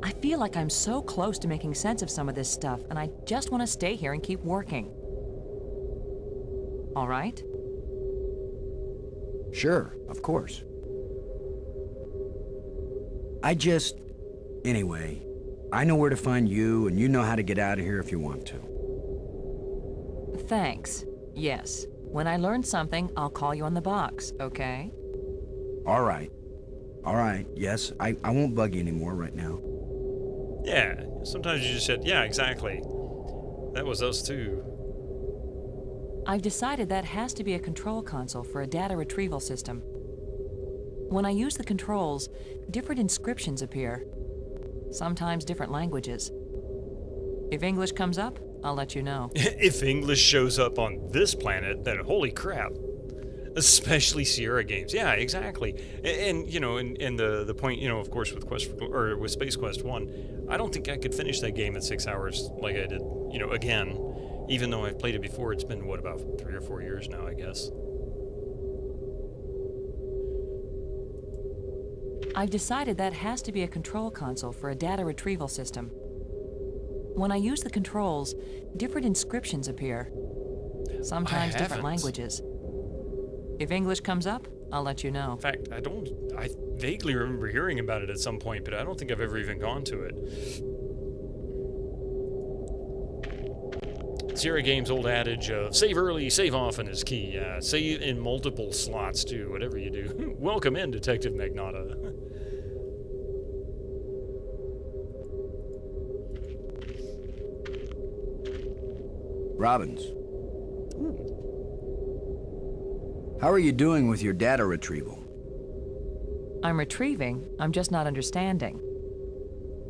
I feel like I'm so close to making sense of some of this stuff, and I just want to stay here and keep working. All right? Sure, of course. Anyway, I know where to find you, and you know how to get out of here if you want to. Thanks. Yes. When I learn something, I'll call you on the box, okay? All right. Yes, I won't bug you anymore right now. Yeah, sometimes you just said, yeah, exactly. That was us too. I've decided that has to be a control console for a data retrieval system. When I use the controls, different inscriptions appear. Sometimes different languages. If English comes up, I'll let you know. If English shows up on this planet, then holy crap. Especially Sierra games. Yeah, exactly. And you know, and the point, you know, of course, with with Space Quest 1, I don't think I could finish that game in 6 hours like I did, you know, again. Even though I've played it before, it's been, what, about 3 or 4 years now, I guess. I've decided that has to be a control console for a data retrieval system. When I use the controls, different inscriptions appear. Sometimes different languages. If English comes up, I'll let you know. In fact, I vaguely remember hearing about it at some point, but I don't think I've ever even gone to it. Sierra Games' old adage of save early, save often is key. Save in multiple slots too, whatever you do. Welcome in, Detective Magnata. Robbins. How are you doing with your data retrieval? I'm retrieving, I'm just not understanding.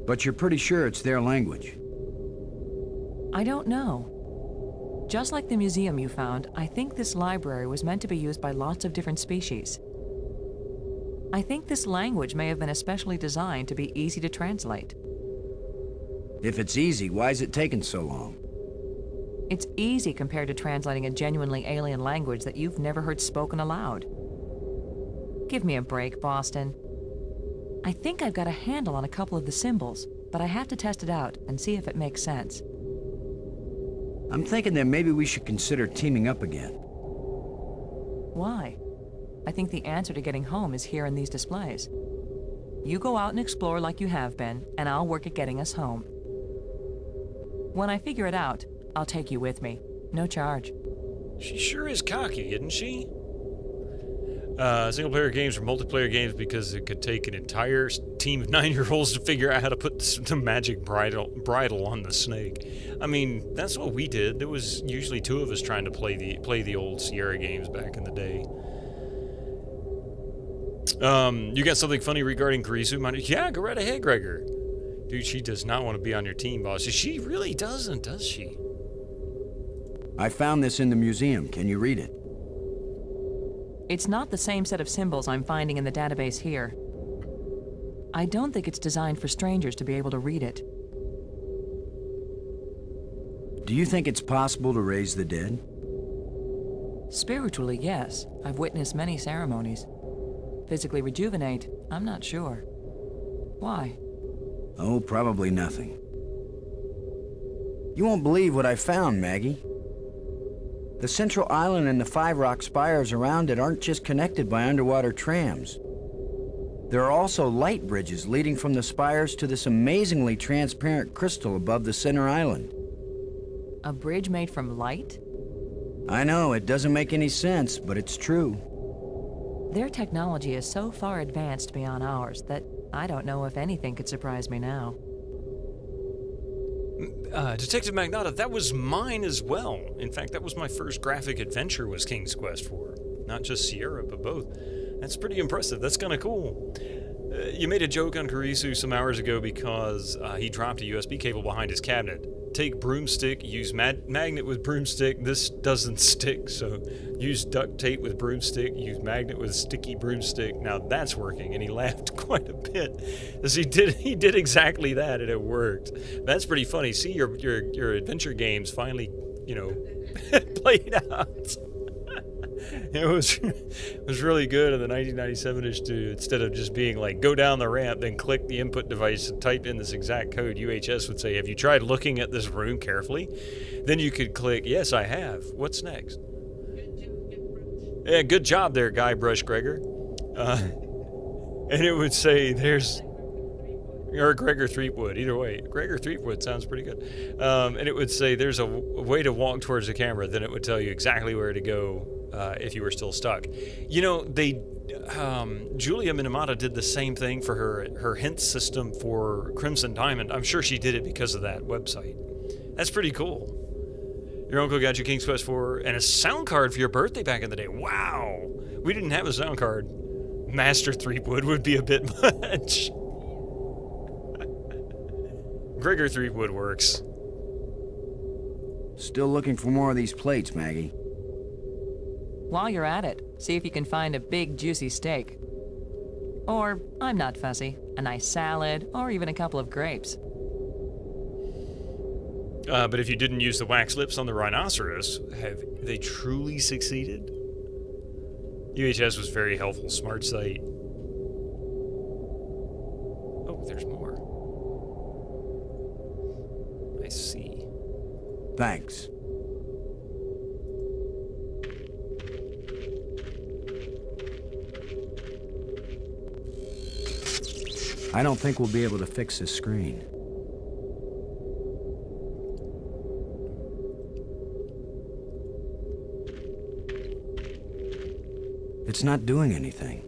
But you're pretty sure it's their language. I don't know. Just like the museum you found, I think this library was meant to be used by lots of different species. I think this language may have been especially designed to be easy to translate. If it's easy, why is it taking so long? It's easy compared to translating a genuinely alien language that you've never heard spoken aloud. Give me a break, Boston. I think I've got a handle on a couple of the symbols, but I have to test it out and see if it makes sense. I'm thinking that maybe we should consider teaming up again. Why? I think the answer to getting home is here in these displays. You go out and explore like you have been, and I'll work at getting us home. When I figure it out, I'll take you with me. No charge. She sure is cocky, isn't she? Single-player games or multiplayer games because it could take an entire team of 9-year-olds to figure out how to put the magic bridle on the snake. I mean, that's what we did. There was usually 2 of us trying to play the old Sierra games back in the day. You got something funny regarding Karisu? Yeah, go right ahead, Gregor. Dude, she does not want to be on your team, boss. She really doesn't, does she? I found this in the museum. Can you read it? It's not the same set of symbols I'm finding in the database here. I don't think it's designed for strangers to be able to read it. Do you think it's possible to raise the dead? Spiritually, yes. I've witnessed many ceremonies. Physically rejuvenate, I'm not sure. Why? Oh, probably nothing. You won't believe what I found, Maggie. The central island and the 5 rock spires around it aren't just connected by underwater trams. There are also light bridges leading from the spires to this amazingly transparent crystal above the center island. A bridge made from light? I know, it doesn't make any sense, but it's true. Their technology is so far advanced beyond ours that I don't know if anything could surprise me now. Detective Magnata, that was mine as well. In fact, that was my first graphic adventure was King's Quest 4. Not just Sierra, but both. That's pretty impressive. That's kind of cool. You made a joke on Karisu some hours ago because he dropped a USB cable behind his cabinet. Take broomstick, use magnet with broomstick. This doesn't stick, so use duct tape with broomstick, use magnet with sticky broomstick. Now that's working, and he laughed quite a bit as he did exactly that, and it worked. That's pretty funny. See, your adventure games finally, you know, played out. It was really good in the 1997-ish to, instead of just being like, go down the ramp, then click the input device and type in this exact code, UHS would say, have you tried looking at this room carefully? Then you could click, yes, I have. What's next? Yeah, good job there, Guybrush Gregor. And it would say, there's... Or Gregor Threepwood, either way. Gregor Threepwood sounds pretty good. And it would say, there's a way to walk towards the camera. Then it would tell you exactly where to go if you were still stuck. You know, Julia Minamata did the same thing for her hint system for Crimson Diamond. I'm sure she did it because of that website. That's pretty cool. Your uncle got you King's Quest 4 and a sound card for your birthday back in the day. Wow! We didn't have a sound card. Master Threepwood would be a bit much. Gregor Threepwood works. Still looking for more of these plates, Maggie. While you're at it, see if you can find a big, juicy steak. Or, I'm not fussy, a nice salad, or even a couple of grapes. But if you didn't use the wax lips on the rhinoceros, have they truly succeeded? UHS was very helpful. Smart site. Oh, there's more. I see. Thanks. I don't think we'll be able to fix this screen. It's not doing anything.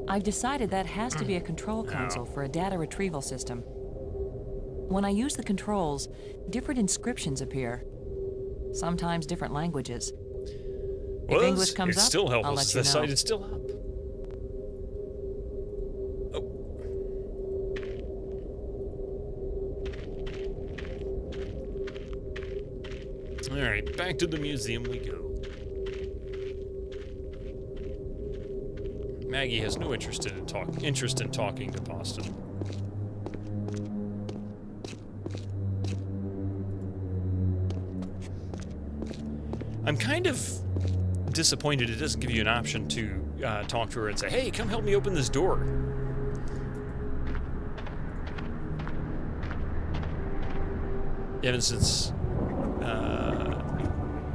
I've decided that has to be a control console for a data retrieval system. When I use the controls, different inscriptions appear. Sometimes different languages. If English comes up, still helpful. I'll let you The know. site is still up. Alright, back to the museum we go. Maggie has no interest in talking to Boston. I'm kind of disappointed it doesn't give you an option to talk to her and say, hey, come help me open this door. Ever since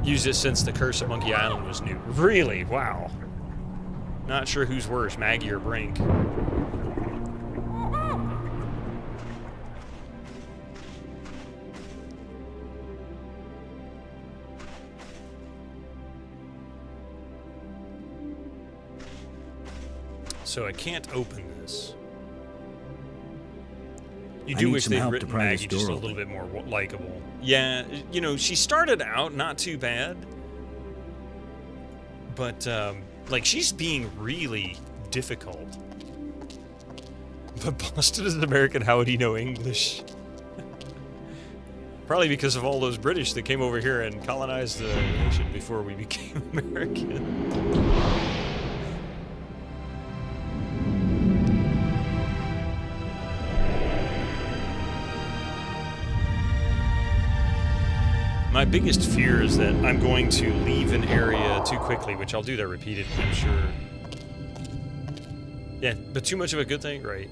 used it since the Curse of Monkey Island was new. Really? Wow. Not sure who's worse, Maggie or Brink. So I can't open this. You do wish they'd written Maggie just a little bit more likable. Yeah, you know, she started out not too bad. But, like, she's being really difficult. But Boston is an American, how would he know English? Probably because of all those British that came over here and colonized the nation before we became American. My biggest fear is that I'm going to leave an area too quickly, which I'll do that repeatedly, I'm sure. Yeah, but too much of a good thing? Right.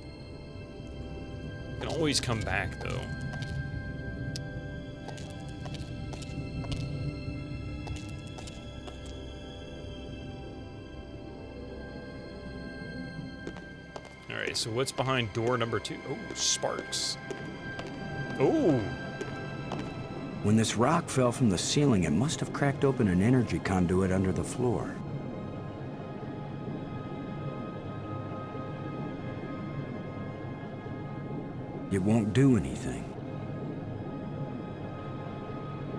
You can always come back, though. Alright, so what's behind door number 2? Oh, sparks. Oh! When this rock fell from the ceiling, it must have cracked open an energy conduit under the floor. It won't do anything.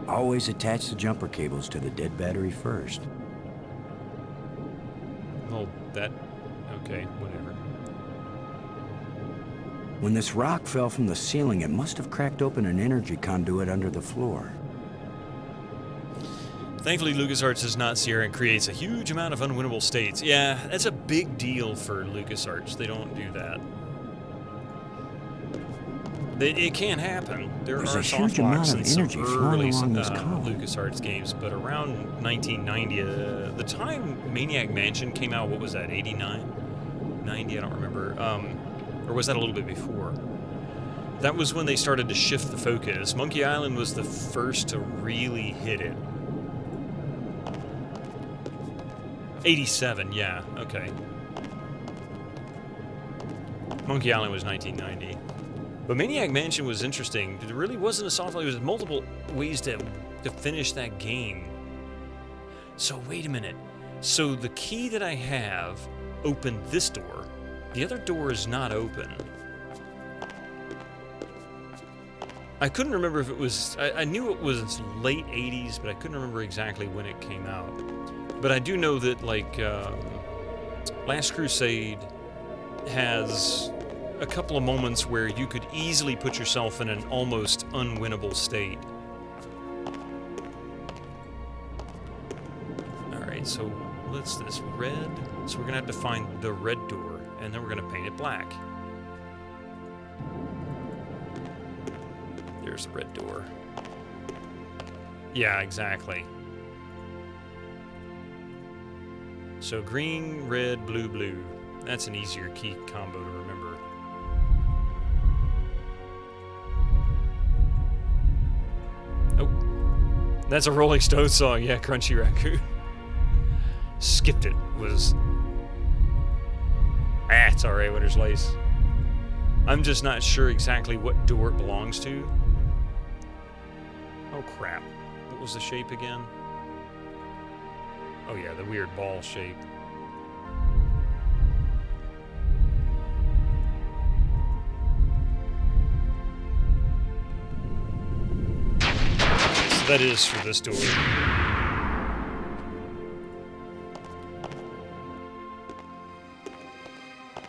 Always attach the jumper cables to the dead battery first. Oh, that... okay, whatever. When this rock fell from the ceiling, it must have cracked open an energy conduit under the floor. Thankfully, LucasArts is not Sierra and creates a huge amount of unwinnable states. Yeah, that's a big deal for LucasArts. They don't do that. It can happen. There are soft locks in some early LucasArts games, but around 1990, the time Maniac Mansion came out, what was that, 89? 90, I don't remember. Or was that a little bit before? That was when they started to shift the focus. Monkey Island was the first to really hit it. 87, yeah, okay. Monkey Island was 1990. But Maniac Mansion was interesting. It really wasn't a soft lock. There was multiple ways to finish that game. So wait a minute. So the key that I have opened this door. The other door is not open. I couldn't remember if it was... I knew it was late 80s, but I couldn't remember exactly when it came out. But I do know that, like, Last Crusade has a couple of moments where you could easily put yourself in an almost unwinnable state. Alright, so what's this? Red? So we're gonna have to find the red door, and then we're gonna paint it black. There's the red door. Yeah, exactly. So green, red, blue, blue. That's an easier key combo to remember. Oh, that's a Rolling Stones song. Yeah, Crunchy Raccoon. Skipped it. Was it's alright. Winter's Lace. I'm just not sure exactly what door it belongs to. Oh crap! What was the shape again? Oh yeah, the weird ball shape. So that is for this door.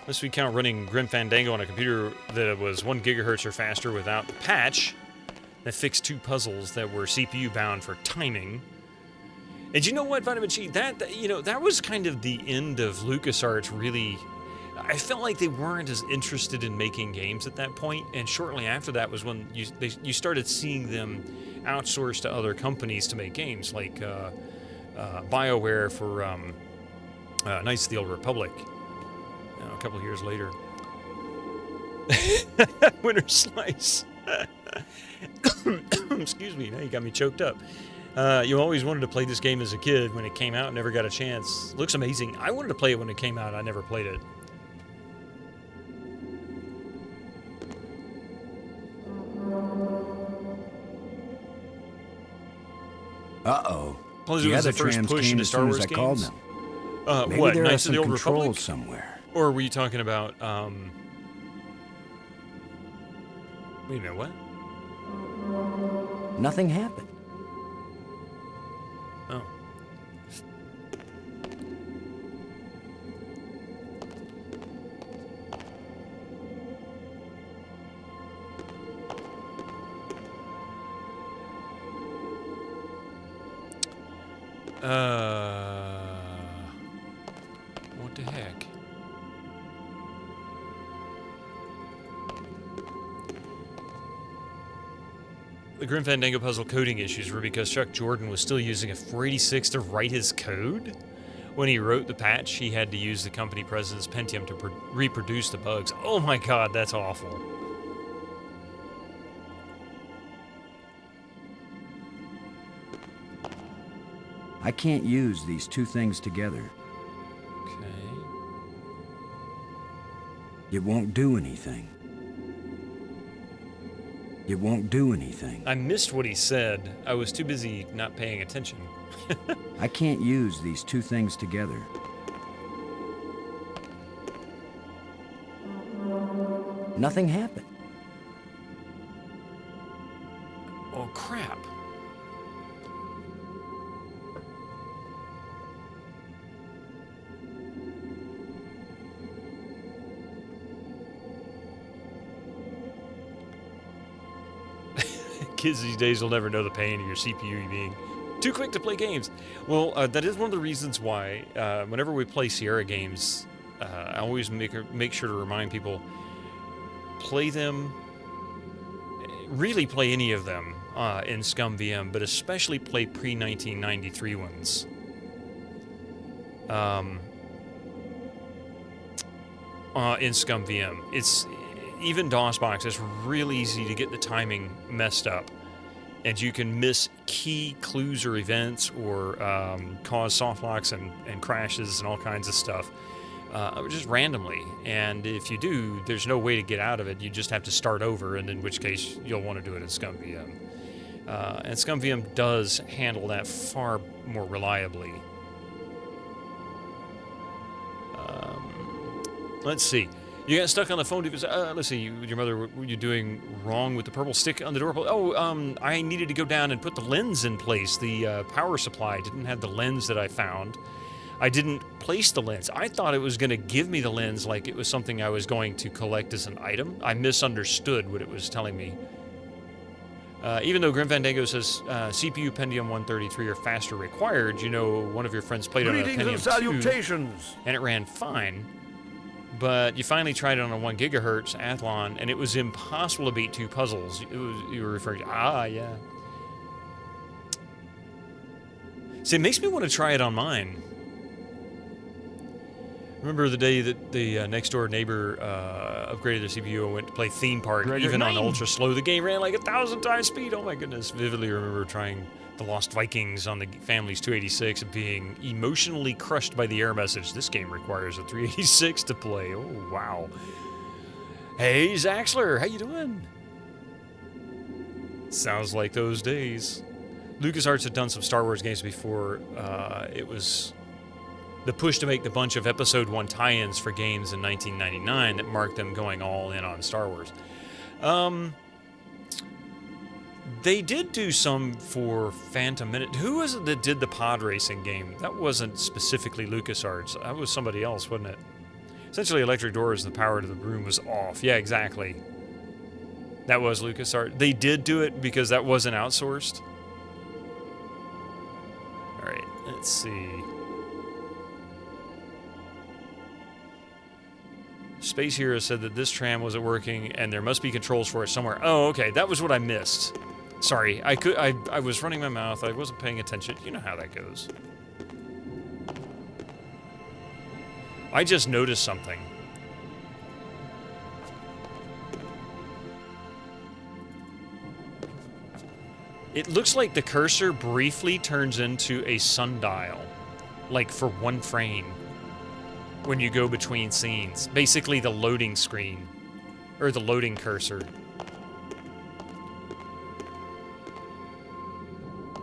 Unless we count running Grim Fandango on a computer that was 1 gigahertz or faster without the patch that fixed 2 puzzles that were CPU bound for timing. And you know what, Vitamin G, that was kind of the end of LucasArts, really. I felt like they weren't as interested in making games at that point, and shortly after that was when you started seeing them outsource to other companies to make games, like BioWare for Knights of the Old Republic, a couple of years later. Winter Slice. Excuse me, now you got me choked up. You always wanted to play this game as a kid. When it came out, never got a chance. Looks amazing. I wanted to play it when it came out. I never played it. Uh-oh. Plus, The it was other the first trams push came into as Star soon Wars as I called games. them. Maybe What, there are Knights of some the Old controls Republic? somewhere. Or were you talking about, wait a minute, what? Nothing happened. Oh. What the heck? The Grim Fandango puzzle coding issues were because Chuck Jordan was still using a 486 to write his code. When he wrote the patch, he had to use the company president's Pentium to reproduce the bugs. Oh my god, that's awful. I can't use these two things together. Okay. It won't do anything. It won't do anything. I missed what he said. I was too busy not paying attention. I can't use these two things together. Nothing happened. Oh, crap. Kids these days will never know the pain of your CPU being too quick to play games. Well, that is one of the reasons why whenever we play Sierra games, I always make sure to remind people, play them, really play any of them in ScumVM, but especially play pre-1993 ones. In ScumVM. It's even DOSBox, it's really easy to get the timing messed up. And you can miss key clues or events, or cause soft locks and crashes and all kinds of stuff, just randomly. And if you do, there's no way to get out of it. You just have to start over, and in which case you'll want to do it in ScumVM. And ScumVM does handle that far more reliably. Let's see. You got stuck on the phone because, let's see, your mother, what were you doing wrong with the purple stick on the door? Oh, I needed to go down and put the lens in place. The power supply didn't have the lens that I found. I didn't place the lens. I thought it was going to give me the lens like it was something I was going to collect as an item. I misunderstood what it was telling me. Even though Grim Fandango says CPU Pentium 133 or faster required, you know, one of your friends played on a Pentium 2, salutations. and it ran fine. But you finally tried it on a 1 gigahertz Athlon, and it was impossible to beat 2 puzzles. You were referring to, yeah. See, it makes me want to try it on mine. Remember the day that the next-door neighbor upgraded their CPU and went to play Theme Park, even on ultra slow. The game ran like 1,000 times speed. Oh my goodness. Vividly remember trying the Lost Vikings on the family's 286 and being emotionally crushed by the error message. This game requires a 386 to play. Oh, wow. Hey, Zaxler, how you doing? Sounds like those days. LucasArts had done some Star Wars games before. It was the push to make the bunch of Episode 1 tie-ins for games in 1999 that marked them going all in on Star Wars. They did do some for Phantom Minute. Who was it that did the pod racing game? That wasn't specifically LucasArts. That was somebody else, wasn't it? Essentially, electric doors, the power to the room was off. Yeah, exactly. That was LucasArts. They did do it because that wasn't outsourced. All right, let's see. Space Hero said that this tram wasn't working and there must be controls for it somewhere. Oh, okay, that was what I missed. Sorry, I was running my mouth. I wasn't paying attention. You know how that goes. I just noticed something. It looks like the cursor briefly turns into a sundial, like for 1 frame, when you go between scenes. Basically the loading screen, or the loading cursor.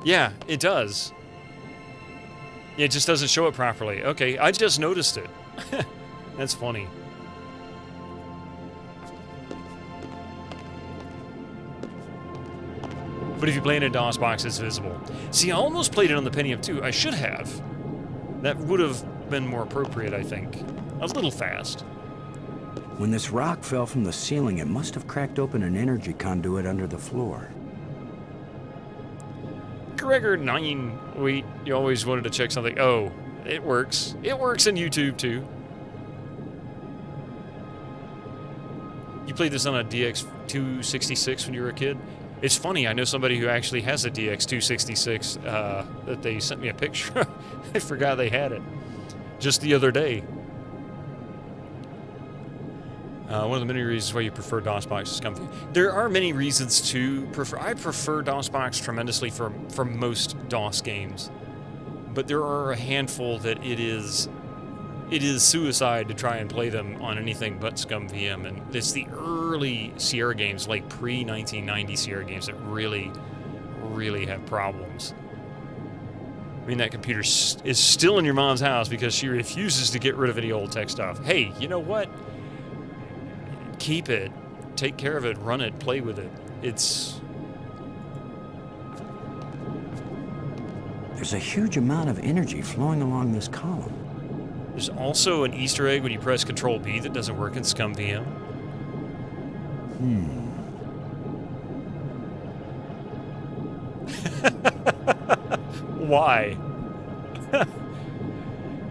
Yeah, it does. It just doesn't show it properly. Okay, I just noticed it. That's funny. But if you play in a DOS box, it's visible. See, I almost played it on the Pentium 2. I should have. That would have been more appropriate, I think. A little fast. When this rock fell from the ceiling, it must have cracked open an energy conduit under the floor. Gregor 9. Wait, you always wanted to check something. Oh, it works. It works in YouTube, too. You played this on a DX266 when you were a kid? It's funny, I know somebody who actually has a DX266 that they sent me a picture of. I forgot they had it. Just the other day. One of the many reasons why you prefer DOSBox is comfy. There are many reasons to prefer. I prefer DOSBox tremendously for most DOS games, but there are a handful that it is suicide to try and play them on anything but ScumVM, and it's the early Sierra games, like pre-1990 Sierra games, that really, really have problems. I mean, that computer is still in your mom's house because she refuses to get rid of any old tech stuff. Hey, you know what? Keep it. Take care of it. Run it. Play with it. There's a huge amount of energy flowing along this column. There's also an Easter egg when you press Control-B that doesn't work in ScumVM. Why?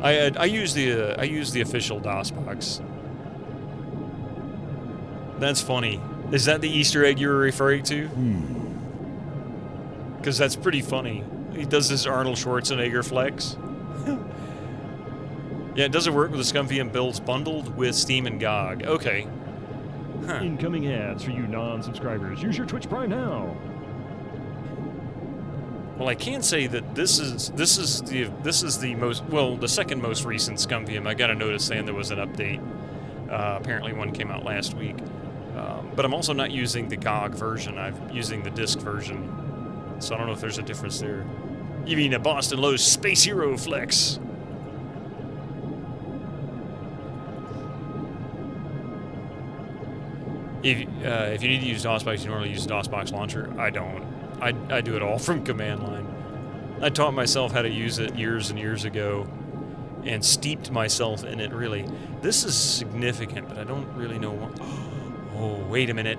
I use the official DOSBox. That's funny. Is that the Easter egg you were referring to? Because that's pretty funny. He does this Arnold Schwarzenegger flex. Yeah, it doesn't work with the ScumVM builds bundled with Steam and GOG. Okay. Huh. Incoming ads for you non-subscribers. Use your Twitch Prime now. Well, I can say that this is the most, well, the second most recent ScumVM. I got a notice saying there was an update. Apparently one came out last week. But I'm also not using the GOG version. I'm using the disc version. So I don't know if there's a difference there. You mean a Boston Lowe's Space Hero flex? If you need to use DOSBox, you normally use DOSBox launcher. I don't. I do it all from command line. I taught myself how to use it years and years ago, and steeped myself in it, really. This is significant, but I don't really know what... Oh, wait a minute.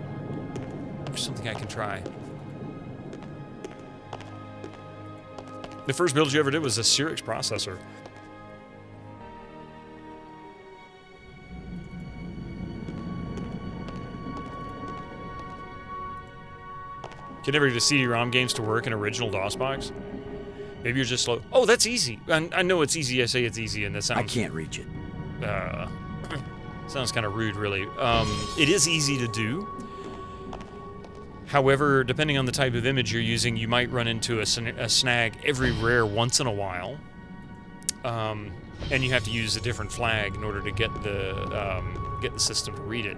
There's something I can try. The first build you ever did was a Cyrix processor. Can never get a CD-ROM games to work in original DOSBox? Maybe you're just slow. Oh, that's easy. I know it's easy. I say it's easy, and that sounds... I can't reach it. Sounds kind of rude, really. It is easy to do. However, depending on the type of image you're using, you might run into a snag every rare once in a while. And you have to use a different flag in order to get the system to read it.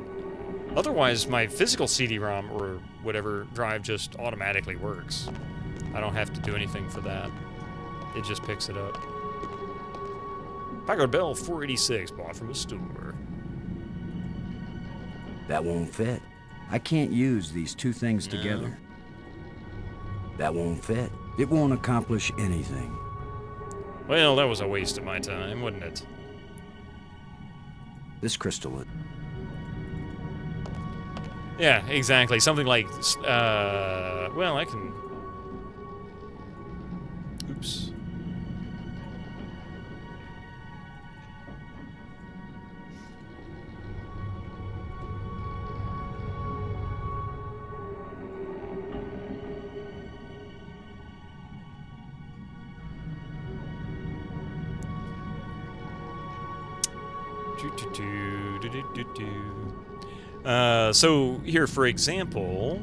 Otherwise, my physical CD-ROM or whatever drive just automatically works. I don't have to do anything for that. It just picks it up. Packard Bell 486, bought from a store. That won't fit. I can't use these two things together. That won't fit. It won't accomplish anything. Well, that was a waste of my time, wasn't it? This crystal... Yeah, exactly. Something like, well, I can... Oops. So here, for example,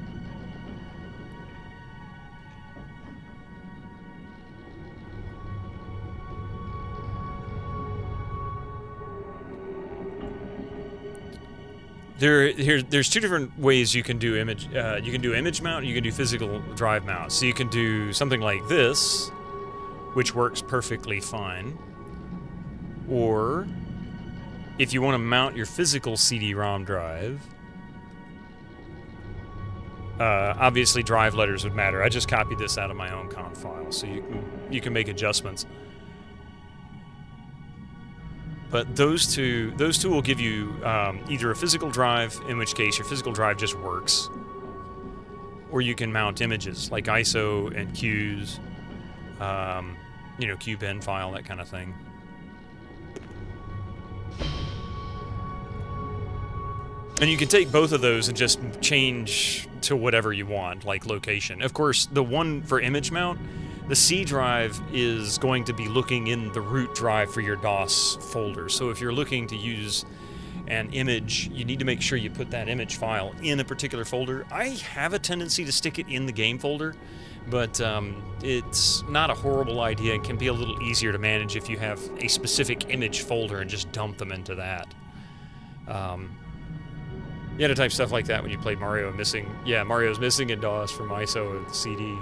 there's two different ways you can do image. You can do image mount, you can do physical drive mount. So you can do something like this, which works perfectly fine, or if you want to mount your physical CD-ROM drive, obviously drive letters would matter. I just copied this out of my own conf file, so you can make adjustments. But those two will give you either a physical drive, in which case your physical drive just works, or you can mount images like ISO and Qs, you know, QBen file, that kind of thing. And you can take both of those and just change to whatever you want, like location. Of course, the one for image mount, the C drive is going to be looking in the root drive for your DOS folder. So if you're looking to use an image, you need to make sure you put that image file in a particular folder. I have a tendency to stick it in the game folder, but it's not a horrible idea and can be a little easier to manage if you have a specific image folder and just dump them into that. You had to type stuff like that when you played Mario missing. Yeah, Mario's missing in DOS from ISO and CD.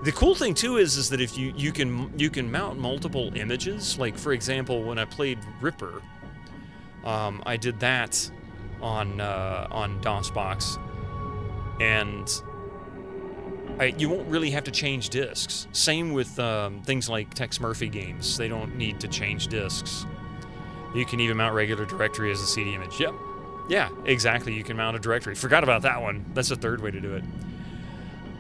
The cool thing too is that if you can mount multiple images. Like for example, when I played Ripper, I did that on DOSBox, and you won't really have to change disks. Same with things like Tex Murphy games; they don't need to change disks. You can even mount regular directory as a CD image. Yep. Yeah, exactly. You can mount a directory. Forgot about that one. That's the third way to do it.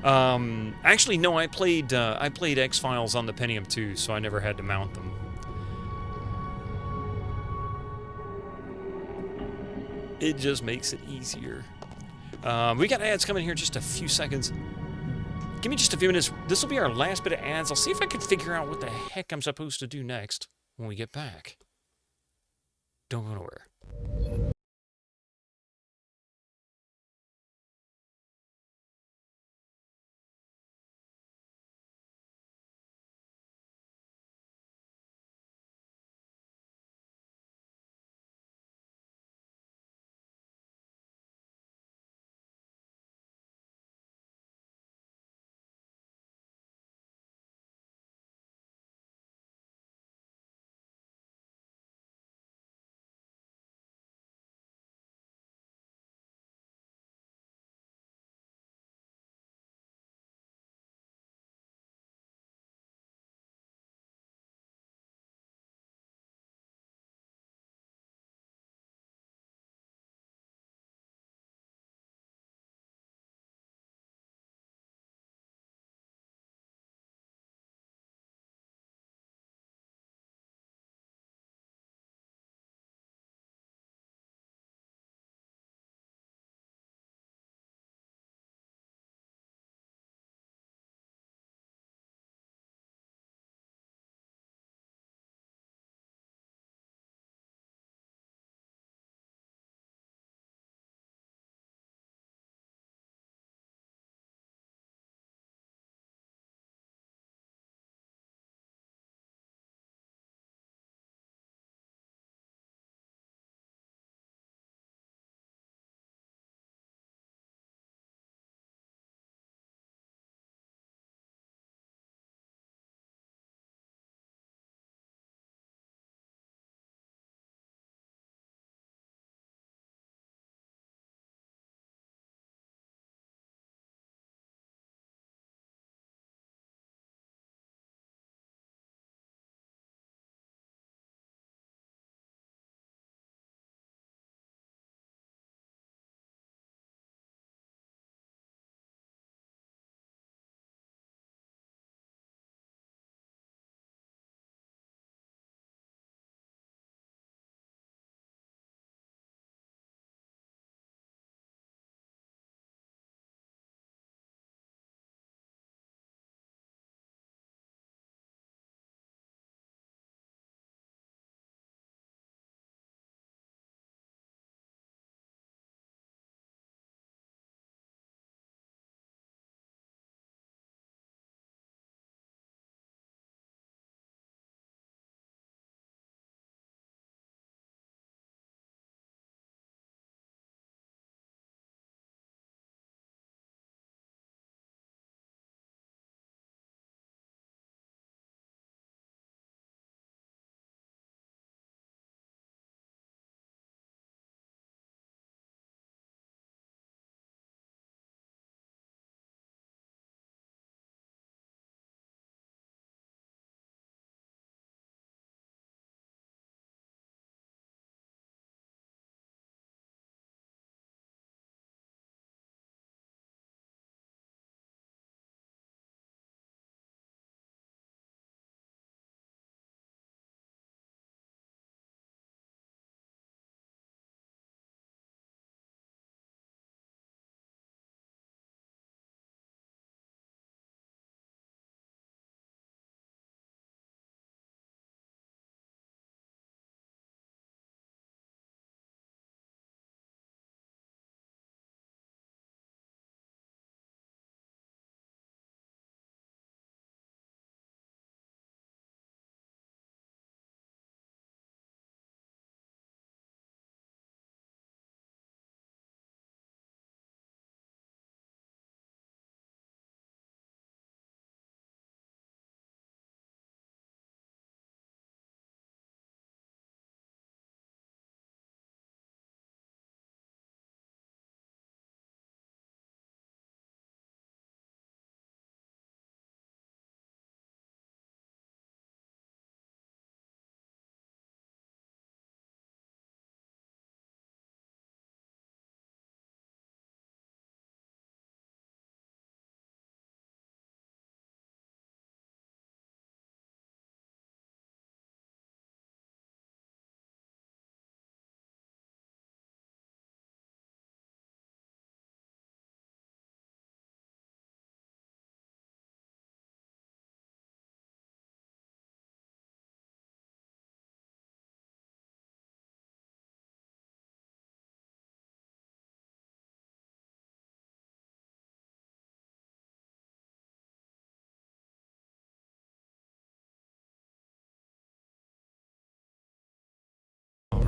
Actually, no. I played X-Files on the Pentium 2, so I never had to mount them. It just makes it easier. We got ads coming here in just a few seconds. Give me just a few minutes. This will be our last bit of ads. I'll see if I can figure out what the heck I'm supposed to do next when we get back. Don't go nowhere.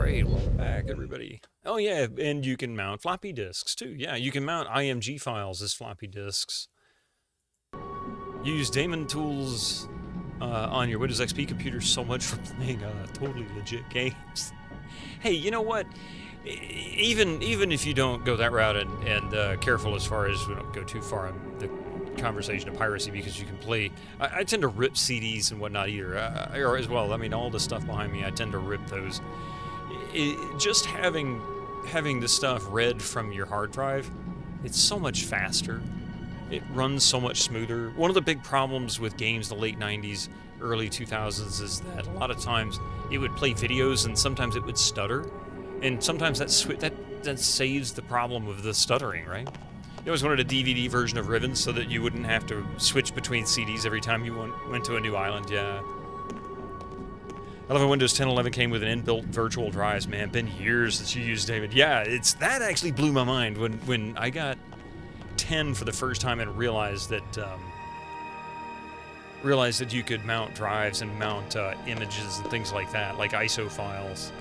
Great, welcome back, everybody. Oh yeah, and you can mount floppy disks too. Yeah, you can mount IMG files as floppy disks. Use Daemon tools on your Windows XP computer so much for playing totally legit games. Hey, you know what? Even if you don't go that route and careful as far as we don't go too far in the conversation of piracy, because you can play. I tend to rip CDs and whatnot either, or as well. I mean, all the stuff behind me, I tend to rip those. Just having the stuff read from your hard drive, it's so much faster. It runs so much smoother. One of the big problems with games in the late 90s, early 2000s is that a lot of times it would play videos and sometimes it would stutter. And sometimes that saves the problem of the stuttering, right? You always wanted a DVD version of Ribbons so that you wouldn't have to switch between CDs every time you went to a new island, yeah. I love when Windows 10 11 came with an inbuilt virtual drives, man. Been years since you used David. Yeah, that actually blew my mind when I got 10 for the first time and realized that you could mount drives and mount images and things like that, like ISO files.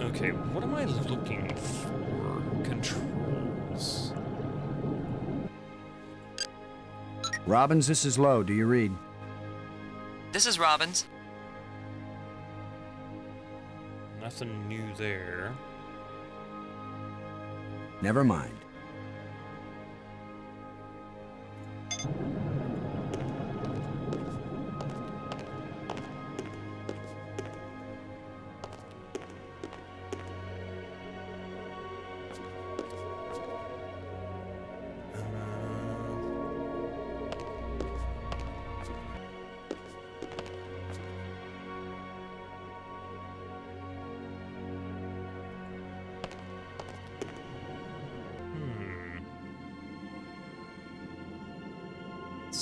Okay, what am I looking for? Controls. Robbins, this is Lowe. Do you read? This is Robbins. Nothing new there. Never mind.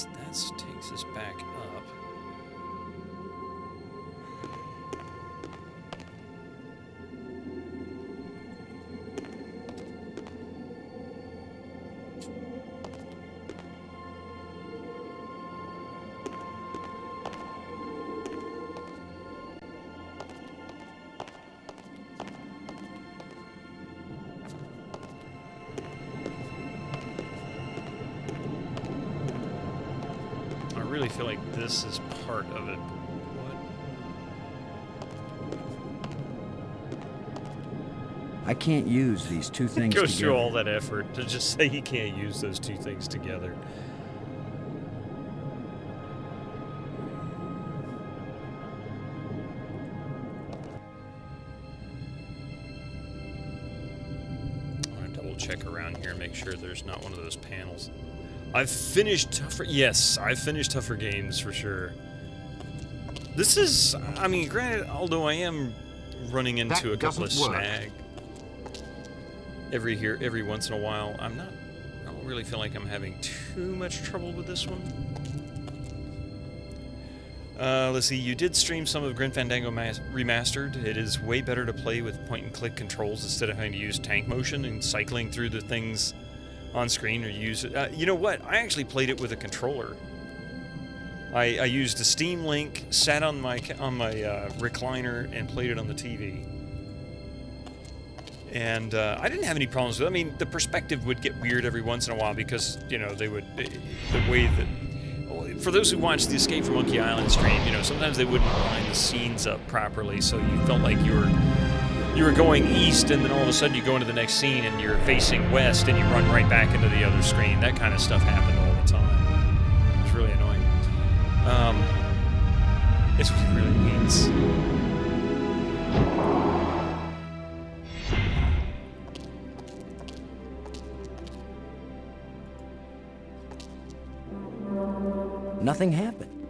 That takes us back up. I really feel like this is part of it. What? I can't use these two things Goes together. through all that effort to just say he can't use those two things together. I want to double check around here and make sure there's not one of those panels. I've finished tougher. Yes, I've finished tougher games for sure. This is, I mean, granted, although I am running into a couple of snag every once in a while, I don't really feel like I'm having too much trouble with this one. Let's see, you did stream some of Grim Fandango Remastered. It is way better to play with point-and-click controls instead of having to use tank motion and cycling through the things on screen or use it. You know what? I actually played it with a controller. I used a Steam Link, sat on my recliner, and played it on the TV. And I didn't have any problems with it. I mean, the perspective would get weird every once in a while because, you know, the way that... For those who watched the Escape from Monkey Island stream, you know, sometimes they wouldn't line the scenes up properly, so you felt like you were going east, and then all of a sudden you go into the next scene and you're facing west, and you run right back into the other screen. That kind of stuff happened all the time. It's really annoying. It's what it really means. Nothing happened.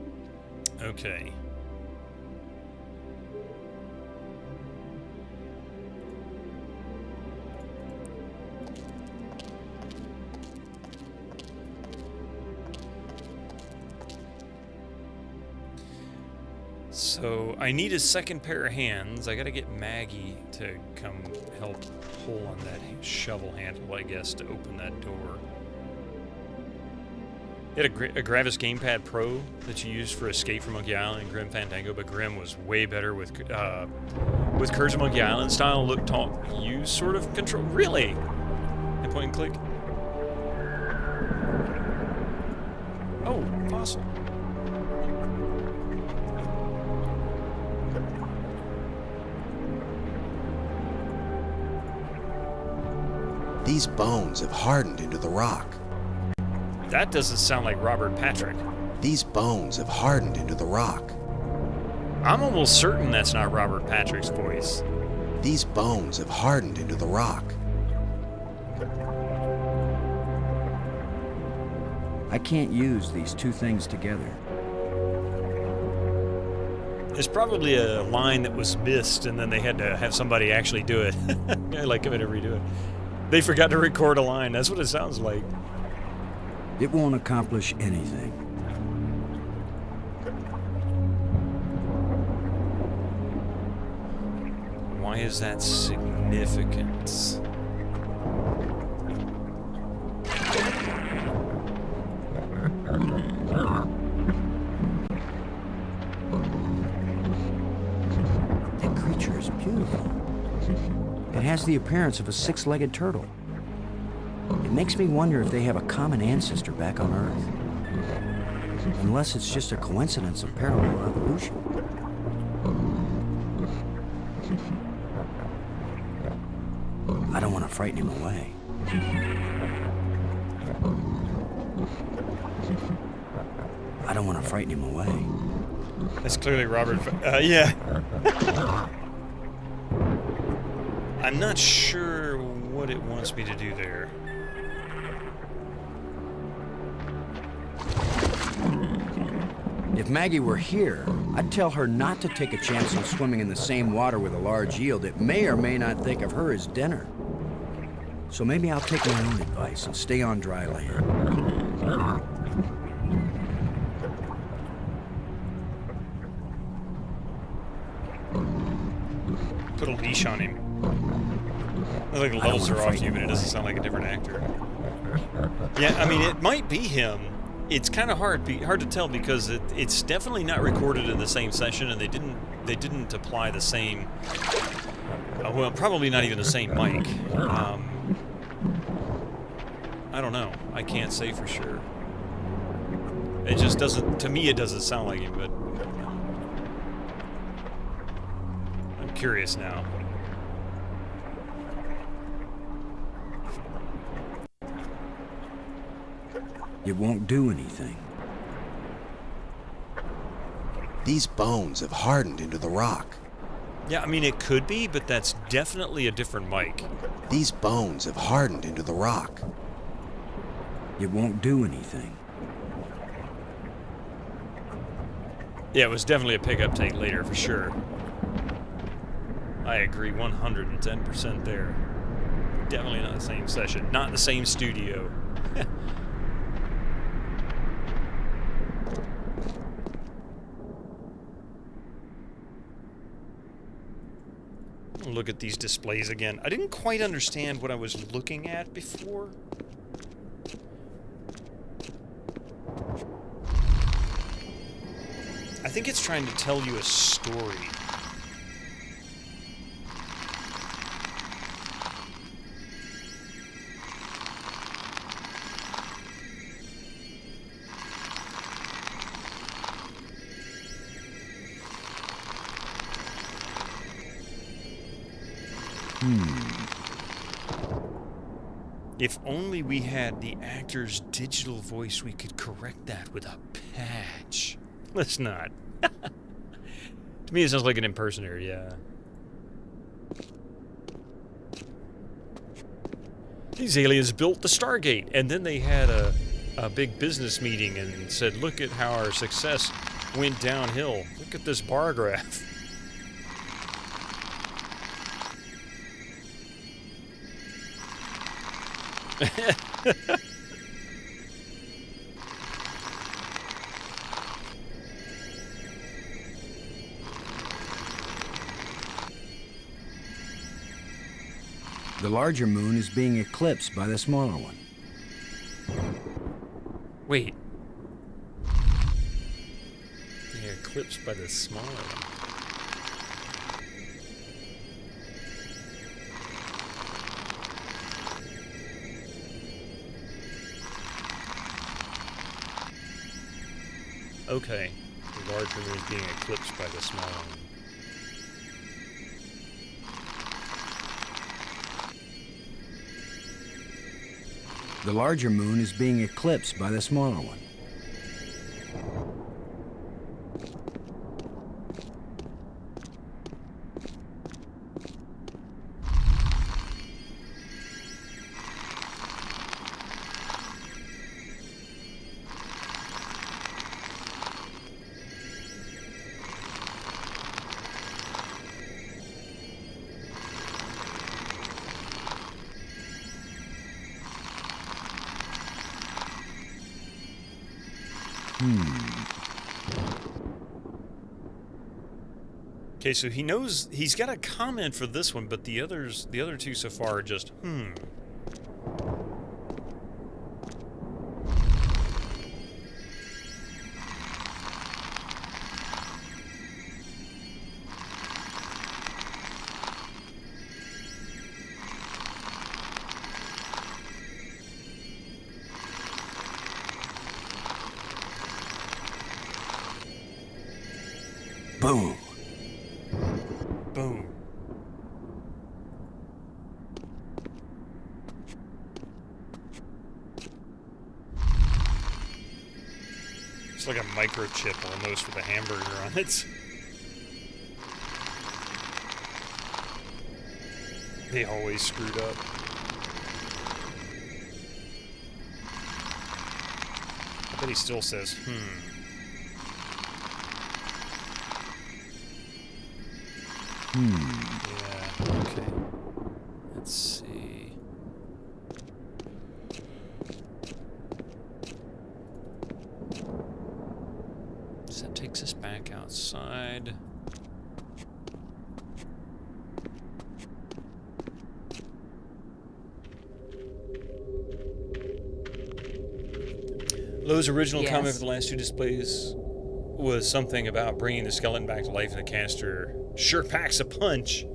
Okay. So I need a second pair of hands. I gotta get Maggie to come help pull on that shovel handle, I guess, to open that door. You had a Gravis Gamepad Pro that you used for Escape from Monkey Island and Grim Fandango, but Grim was way better with Curse of Monkey Island style look, talk, use sort of control. Really? And point and click. Oh, fossil. These bones have hardened into the rock. That doesn't sound like Robert Patrick. These bones have hardened into the rock. I'm almost certain that's not Robert Patrick's voice. These bones have hardened into the rock. I can't use these two things together. There's probably a line that was missed, and then they had to have somebody actually do it. Like come in and redo it. They forgot to record a line. That's what it sounds like. It won't accomplish anything. Why is that significant? That creature is beautiful. It has the appearance of a six-legged turtle. It makes me wonder if they have a common ancestor back on Earth. Unless it's just a coincidence of parallel evolution. I don't want to frighten him away. I don't want to frighten him away. That's clearly Robert. Yeah. I'm not sure what it wants me to do there. If Maggie were here, I'd tell her not to take a chance on swimming in the same water with a large eel that may or may not think of her as dinner. So maybe I'll take my own advice and stay on dry land. Put a leash on him. I think the levels are off you, but it doesn't sound like a different actor. Yeah, I mean, it might be him. It's kind of hard to tell because it's definitely not recorded in the same session, and they didn't apply the same. Well, probably not even the same mic. I don't know. I can't say for sure. It just doesn't. To me, it doesn't sound like him, but I'm curious now. It won't do anything. These bones have hardened into the rock. Yeah, I mean, it could be, but that's definitely a different mic. These bones have hardened into the rock. It won't do anything. Yeah, it was definitely a pickup take later, for sure. I agree 110% there. Definitely not the same session. Not the same studio. Look at these displays again. I didn't quite understand what I was looking at before. I think it's trying to tell you a story. If only we had the actor's digital voice, we could correct that with a patch. Let's not. To me, it sounds like an impersonator, yeah. These aliens built the Stargate, and then they had a big business meeting and said, look at how our success went downhill. Look at this bar graph. The larger moon is being eclipsed by the smaller one. Wait. Being eclipsed by the smaller one. Okay. The larger moon is being eclipsed by the smaller one. The larger moon is being eclipsed by the smaller one. Okay, so he knows he's got a comment for this one, but the other two so far are just Boom. Boom. It's like a microchip almost with a hamburger on it. They always screwed up. I bet he still says, Yeah, okay. Let's see. So that takes us back outside. Lowe's original comment for the last two displays was something about bringing the skeleton back to life in the canister. Sure packs a punch.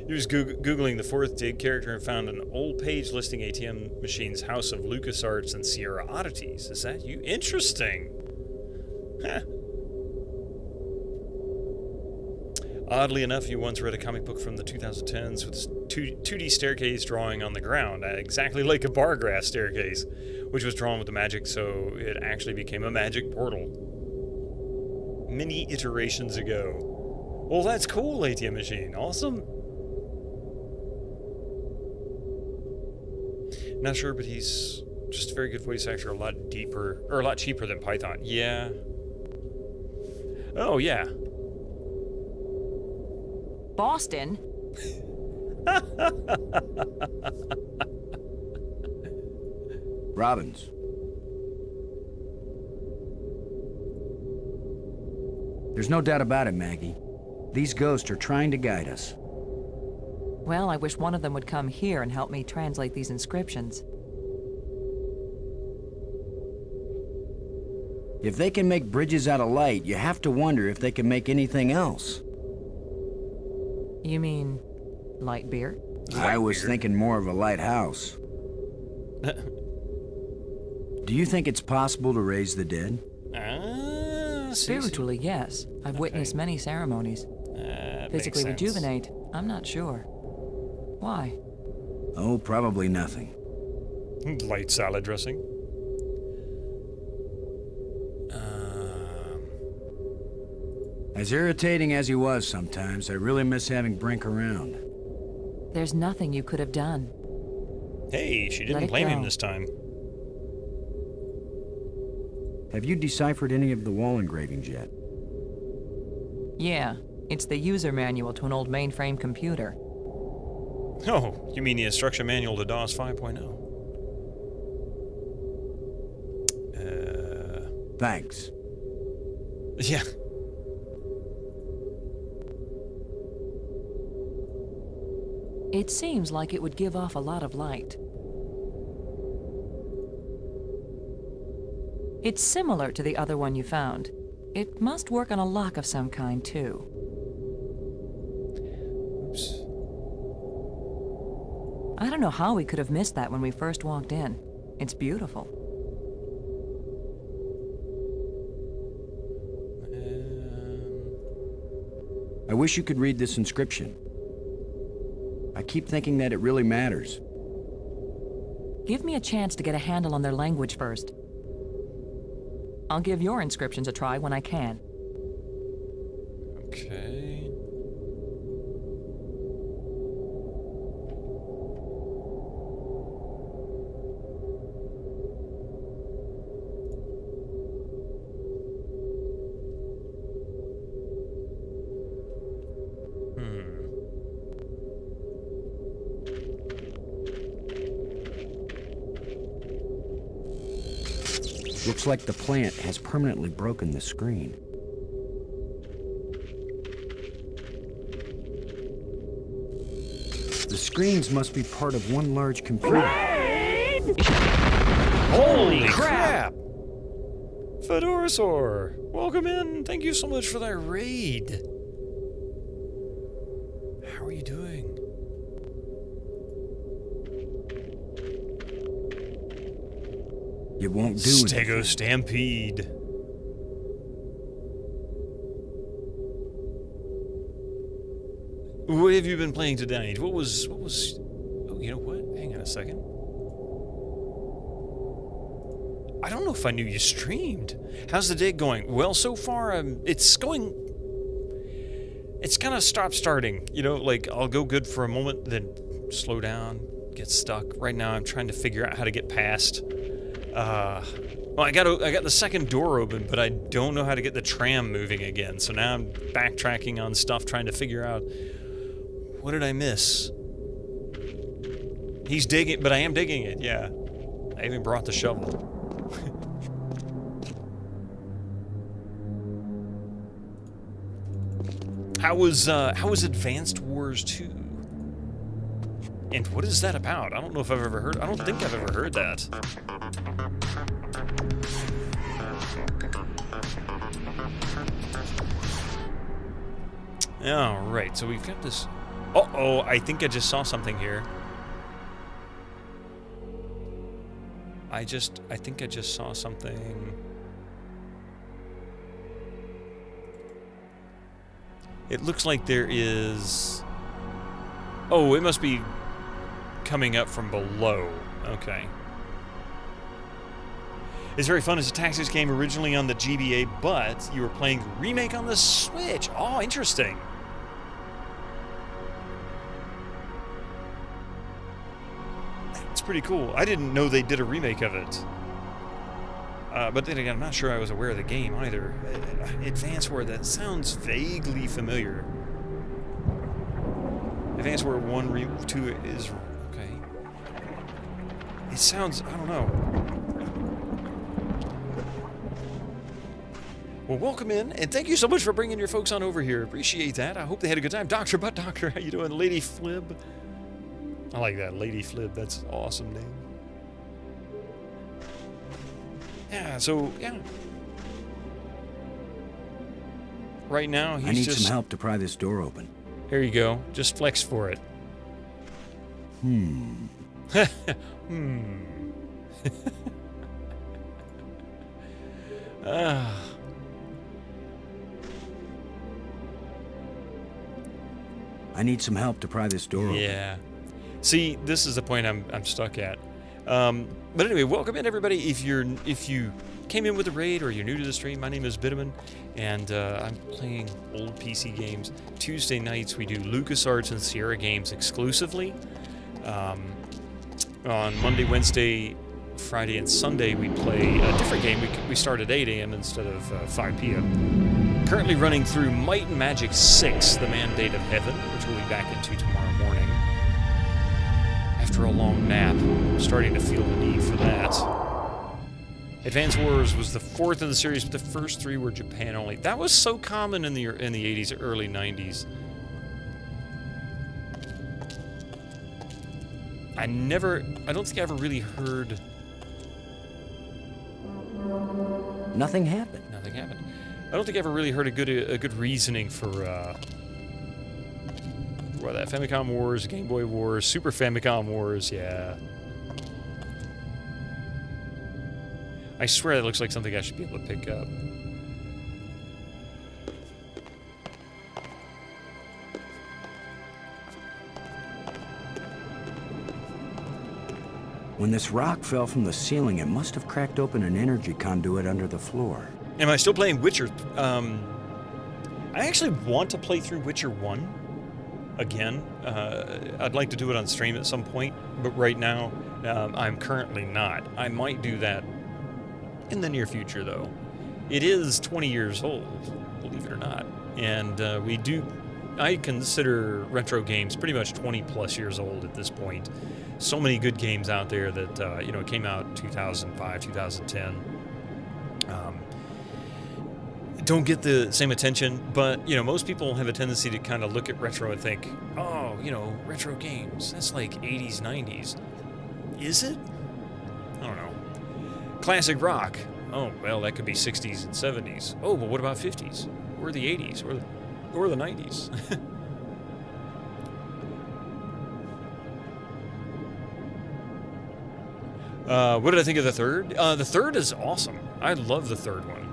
He was Googling the fourth dig character and found an old page listing ATM Machine's House of LucasArts and Sierra Oddities. Is that you? Interesting. Huh. Oddly enough, you once read a comic book from the 2010s with a 2D staircase drawing on the ground, exactly like a bar graph staircase, which was drawn with the magic, so it actually became a magic portal. Many iterations ago. Well, that's cool, ATM Machine. Awesome. Not sure, but he's just a very good voice actor, a lot deeper, or a lot cheaper than Python. Yeah. Oh, yeah. Boston? Robbins. There's no doubt about it, Maggie. These ghosts are trying to guide us. Well, I wish one of them would come here and help me translate these inscriptions. If they can make bridges out of light, you have to wonder if they can make anything else. You mean light beer? I was thinking more of a lighthouse. Do you think it's possible to raise the dead? Spiritually, yes. I've witnessed many ceremonies. Physically rejuvenate, I'm not sure. Why? Oh, probably nothing. Light salad dressing. As irritating as he was sometimes, I really miss having Brink around. There's nothing you could have done. Hey, she didn't blame him this time. Have you deciphered any of the wall engravings yet? Yeah, it's the user manual to an old mainframe computer. Oh, you mean the instruction manual to DOS 5.0? Thanks. Yeah. It seems like it would give off a lot of light. It's similar to the other one you found. It must work on a lock of some kind, too. Oops. I don't know how we could have missed that when we first walked in. It's beautiful. I wish you could read this inscription. I keep thinking that it really matters. Give me a chance to get a handle on their language first. I'll give your inscriptions a try when I can. Okay. Looks like the plant has permanently broken the screen. The screens must be part of one large computer. Holy crap! Fedorasaur, welcome in. Thank you so much for that raid. How are you doing? It won't do Stego Stampede. What have you been playing today? What was oh, you know what? Hang on a second. I don't know if I knew you streamed. How's the day going? Well, so far it's going, it's kind of stop-starting, you know, like I'll go good for a moment, then slow down, get stuck. Right now I'm trying to figure out how to get past well, I got the second door open, but I don't know how to get the tram moving again. So now I'm backtracking on stuff, trying to figure out what did I miss. He's digging, but I am digging it. Yeah, I even brought the shovel. How was Advanced Wars 2? And what is that about? I don't know if I've ever heard. I don't think I've ever heard that. All right, so we've got this. Uh-oh, I think I just saw something here. I think I just saw something. It looks like there is. Oh, it must be coming up from below. Okay. It's very fun. It's a Taxis game originally on the GBA, but you were playing the remake on the Switch. Oh, interesting. That's pretty cool. I didn't know they did a remake of it. But then again, I'm not sure I was aware of the game either. Advance War, that sounds vaguely familiar. Advance War 1, 2 is... okay. It sounds... I don't know. Well, welcome in, and thank you so much for bringing your folks on over here. Appreciate that. I hope they had a good time. Dr. Butt Doctor, how you doing? Lady Flib. I like that. Lady Flib. That's an awesome name. Yeah, so, yeah. Right now, he's I need just... some help to pry this door open. Here you go. Just flex for it. Hmm. I need some help to pry this door open. Yeah. See, this is the point I'm stuck at. But anyway, welcome in everybody. If you came in with a raid or you're new to the stream, my name is Bitterman, and I'm playing old PC games. Tuesday nights we do LucasArts and Sierra games exclusively. On Monday, Wednesday, Friday, and Sunday we play a different game. We start at 8 a.m. instead of 5 p.m. Currently running through Might and Magic 6, The Mandate of Heaven, which we'll be back into tomorrow morning. After a long nap, I'm starting to feel the need for that. Advance Wars was the fourth in the series, but the first three were Japan only. That was so common in the 80s, early 90s. I don't think I ever really heard. Nothing happened. Nothing happened. I don't think I ever really heard a good reasoning for what, that Famicom Wars, Game Boy Wars, Super Famicom Wars, yeah. I swear that looks like something I should be able to pick up. When this rock fell from the ceiling, it must have cracked open an energy conduit under the floor. Am I still playing Witcher? I actually want to play through Witcher 1 again. I'd like to do it on stream at some point, but right now I'm currently not. I might do that in the near future, though. It is 20 years old, believe it or not, and I consider retro games pretty much 20 plus years old at this point. So many good games out there that you know, came out 2005, 2010. Don't get the same attention, but you know, most people have a tendency to kind of look at retro and think, oh, you know, retro games, that's like 80s, 90s. Is it? I don't know. Classic rock. Oh, well, that could be 60s and 70s. Oh, but what about 50s? Or the 80s? Or the 90s? What did I think of the third? The third is awesome. I love the third one.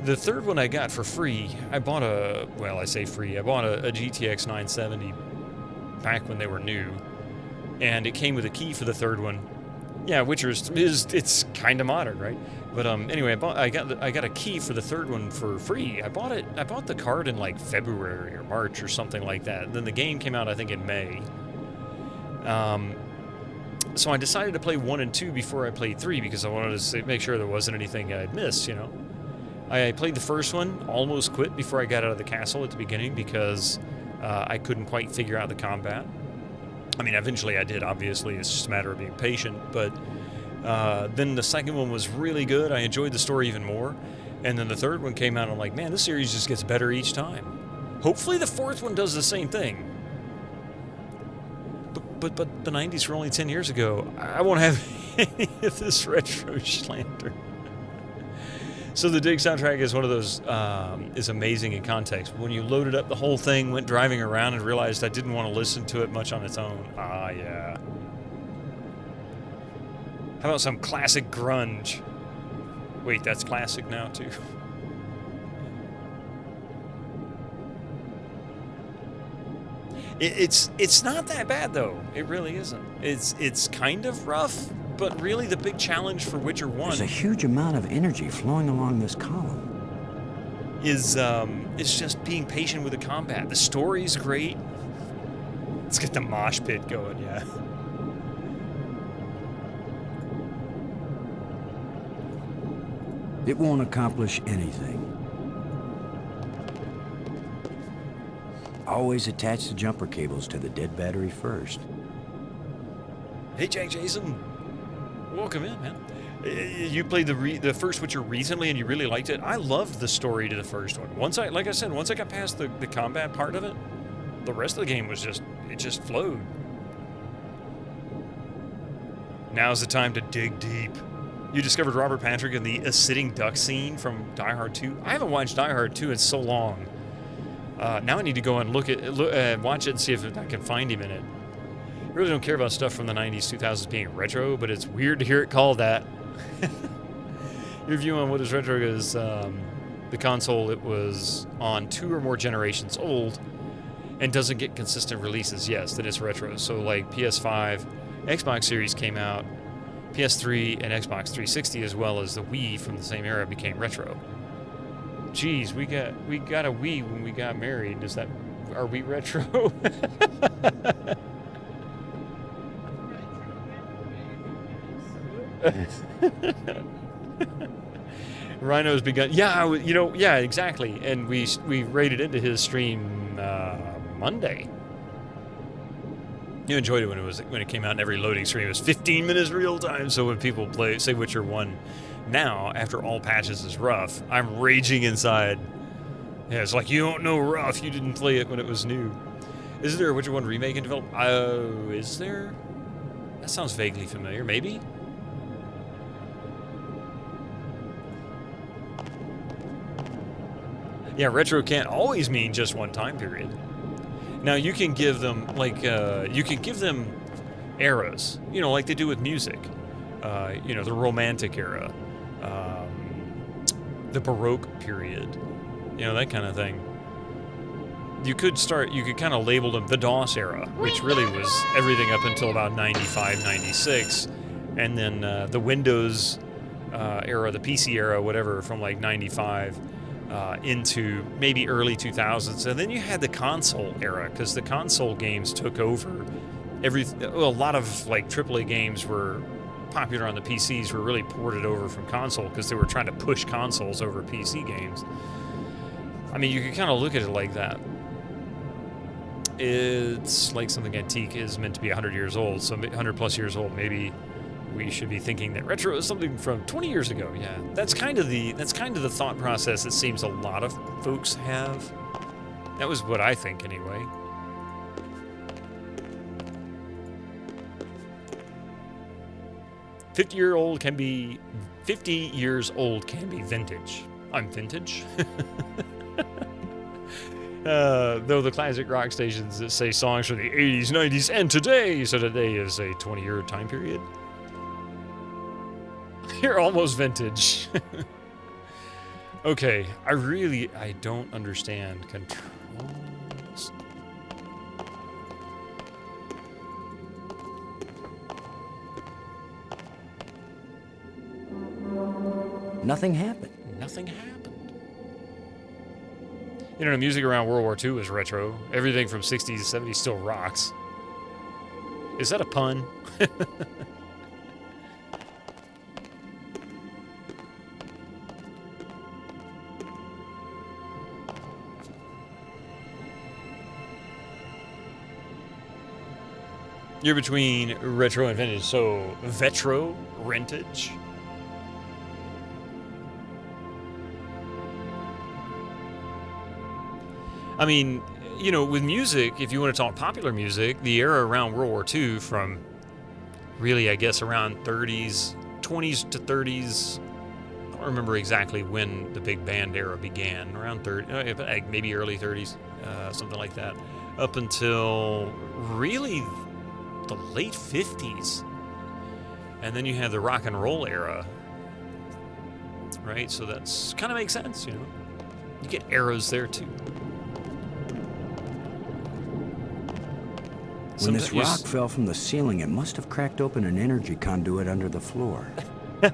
The third one I got for free. I bought I bought a GTX 970 back when they were new, and it came with a key for the third one. Yeah, Witcher it's kind of modern, right? But anyway, I got a key for the third one for free. I bought the card in like February or March or something like that. Then the game came out, I think, in May. So I decided to play 1 and 2 before I played 3 because I wanted to make sure there wasn't anything I'd missed, you know. I played the first one, almost quit before I got out of the castle at the beginning because I couldn't quite figure out the combat. I mean, eventually I did, obviously. It's just a matter of being patient. But then the second one was really good. I enjoyed the story even more. And then the third one came out, and I'm like, man, this series just gets better each time. Hopefully the fourth one does the same thing. But the 90s were only 10 years ago. I won't have any of this retro slander. So the Dig soundtrack is one of those, is amazing in context. When you loaded up the whole thing, went driving around and realized I didn't want to listen to it much on its own. Ah, yeah. How about some classic grunge? Wait, that's classic now, too. It's not that bad, though. It really isn't. It's kind of rough, but really the big challenge for Witcher 1... There's a huge amount of energy flowing along this column. ...is just being patient with the combat. The story's great. Let's get the mosh pit going, yeah. It won't accomplish anything. Always attach the jumper cables to the dead battery first. Hey, Jack Jason. Welcome in, man. You played the first Witcher recently and you really liked it. I loved the story to the first one. Once I got past the combat part of it, the rest of the game was it just flowed. Now's the time to dig deep. You discovered Robert Patrick in the sitting duck scene from Die Hard 2. I haven't watched Die Hard 2 in so long. Now I need to go and watch it and see if I can find him in it. I really don't care about stuff from the 90s, 2000s being retro, but it's weird to hear it called that. Your view on what is retro is the console, it was on 2 or more generations old and doesn't get consistent releases. Yes, that is retro. So like PS5, Xbox Series came out, PS3 and Xbox 360 as well as the Wii from the same era became retro. Geez, we got a Wii when we got married. Are we retro? Rhino's begun. Yeah, yeah, exactly. And we raided into his stream Monday. You enjoyed it when it came out, and every loading screen was 15 minutes real time. So when people say Witcher 1 now, after all patches is rough, I'm raging inside. Yeah, it's like, you don't know rough. You didn't play it when it was new. Is there a Witcher 1 remake in development? Oh, is there? That sounds vaguely familiar. Maybe? Yeah, retro can't always mean just one time period. Now, you can give them, like, you can give them eras, you know, like they do with music. You know, the Romantic era, the Baroque period, you know, that kind of thing. You could kind of label them the DOS era, which really was everything up until about 95, 96. And then the Windows era, the PC era, whatever, from like 95 into maybe early 2000s. And then you had the console era, because the console games took over a lot of like AAA games were popular on the PCs, were really ported over from console because they were trying to push consoles over PC games. I mean, you could kind of look at it like that. It's like something antique is meant to be 100 years old, so 100 plus years old. Maybe we should be thinking that retro is something from 20 years ago. Yeah, that's kind of the thought process it seems a lot of folks have. That was what I think anyway. "50 years old can be vintage." I'm vintage. Though the classic rock stations that say songs from the 80s, 90s, and today, so today is a 20-year time period. You're almost vintage. Okay, I don't understand controls. Nothing happened. Nothing happened. You know, the music around World War II was retro. Everything from 60s to 70s still rocks. Is that a pun? You're between retro and vintage, so vetro, rentage. I mean, you know, with music, if you want to talk popular music, the era around World War II from really, I guess, around 20s to 30s. I don't remember exactly when the big band era began. Around 30, maybe early 30s, something like that. Up until really the late 50s. And then you have the rock and roll era. Right? So that's kind of makes sense, you know. You get eras there too. When this rock fell from the ceiling, it must have cracked open an energy conduit under the floor.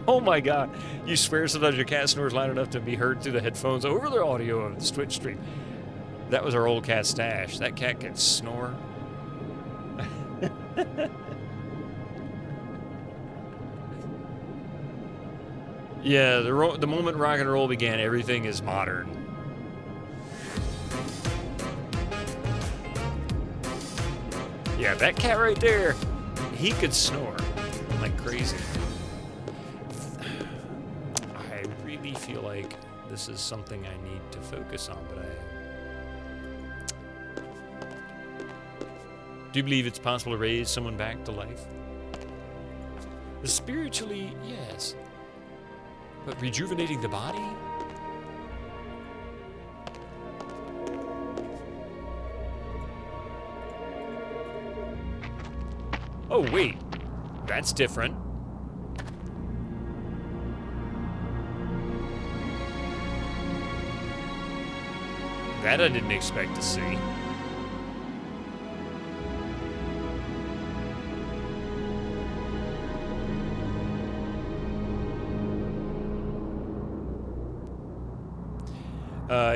Oh my God. You swear sometimes your cat snores loud enough to be heard through the headphones over the audio of this Twitch stream. That was our old cat Stash. That cat can snore. Yeah, the moment rock and roll began, everything is modern. Yeah, that cat right there, he could snore like crazy. I really feel like this is something I need to focus on, but do you believe it's possible to raise someone back to life? Spiritually, yes. But rejuvenating the body? Oh, wait. That's different. That I didn't expect to see.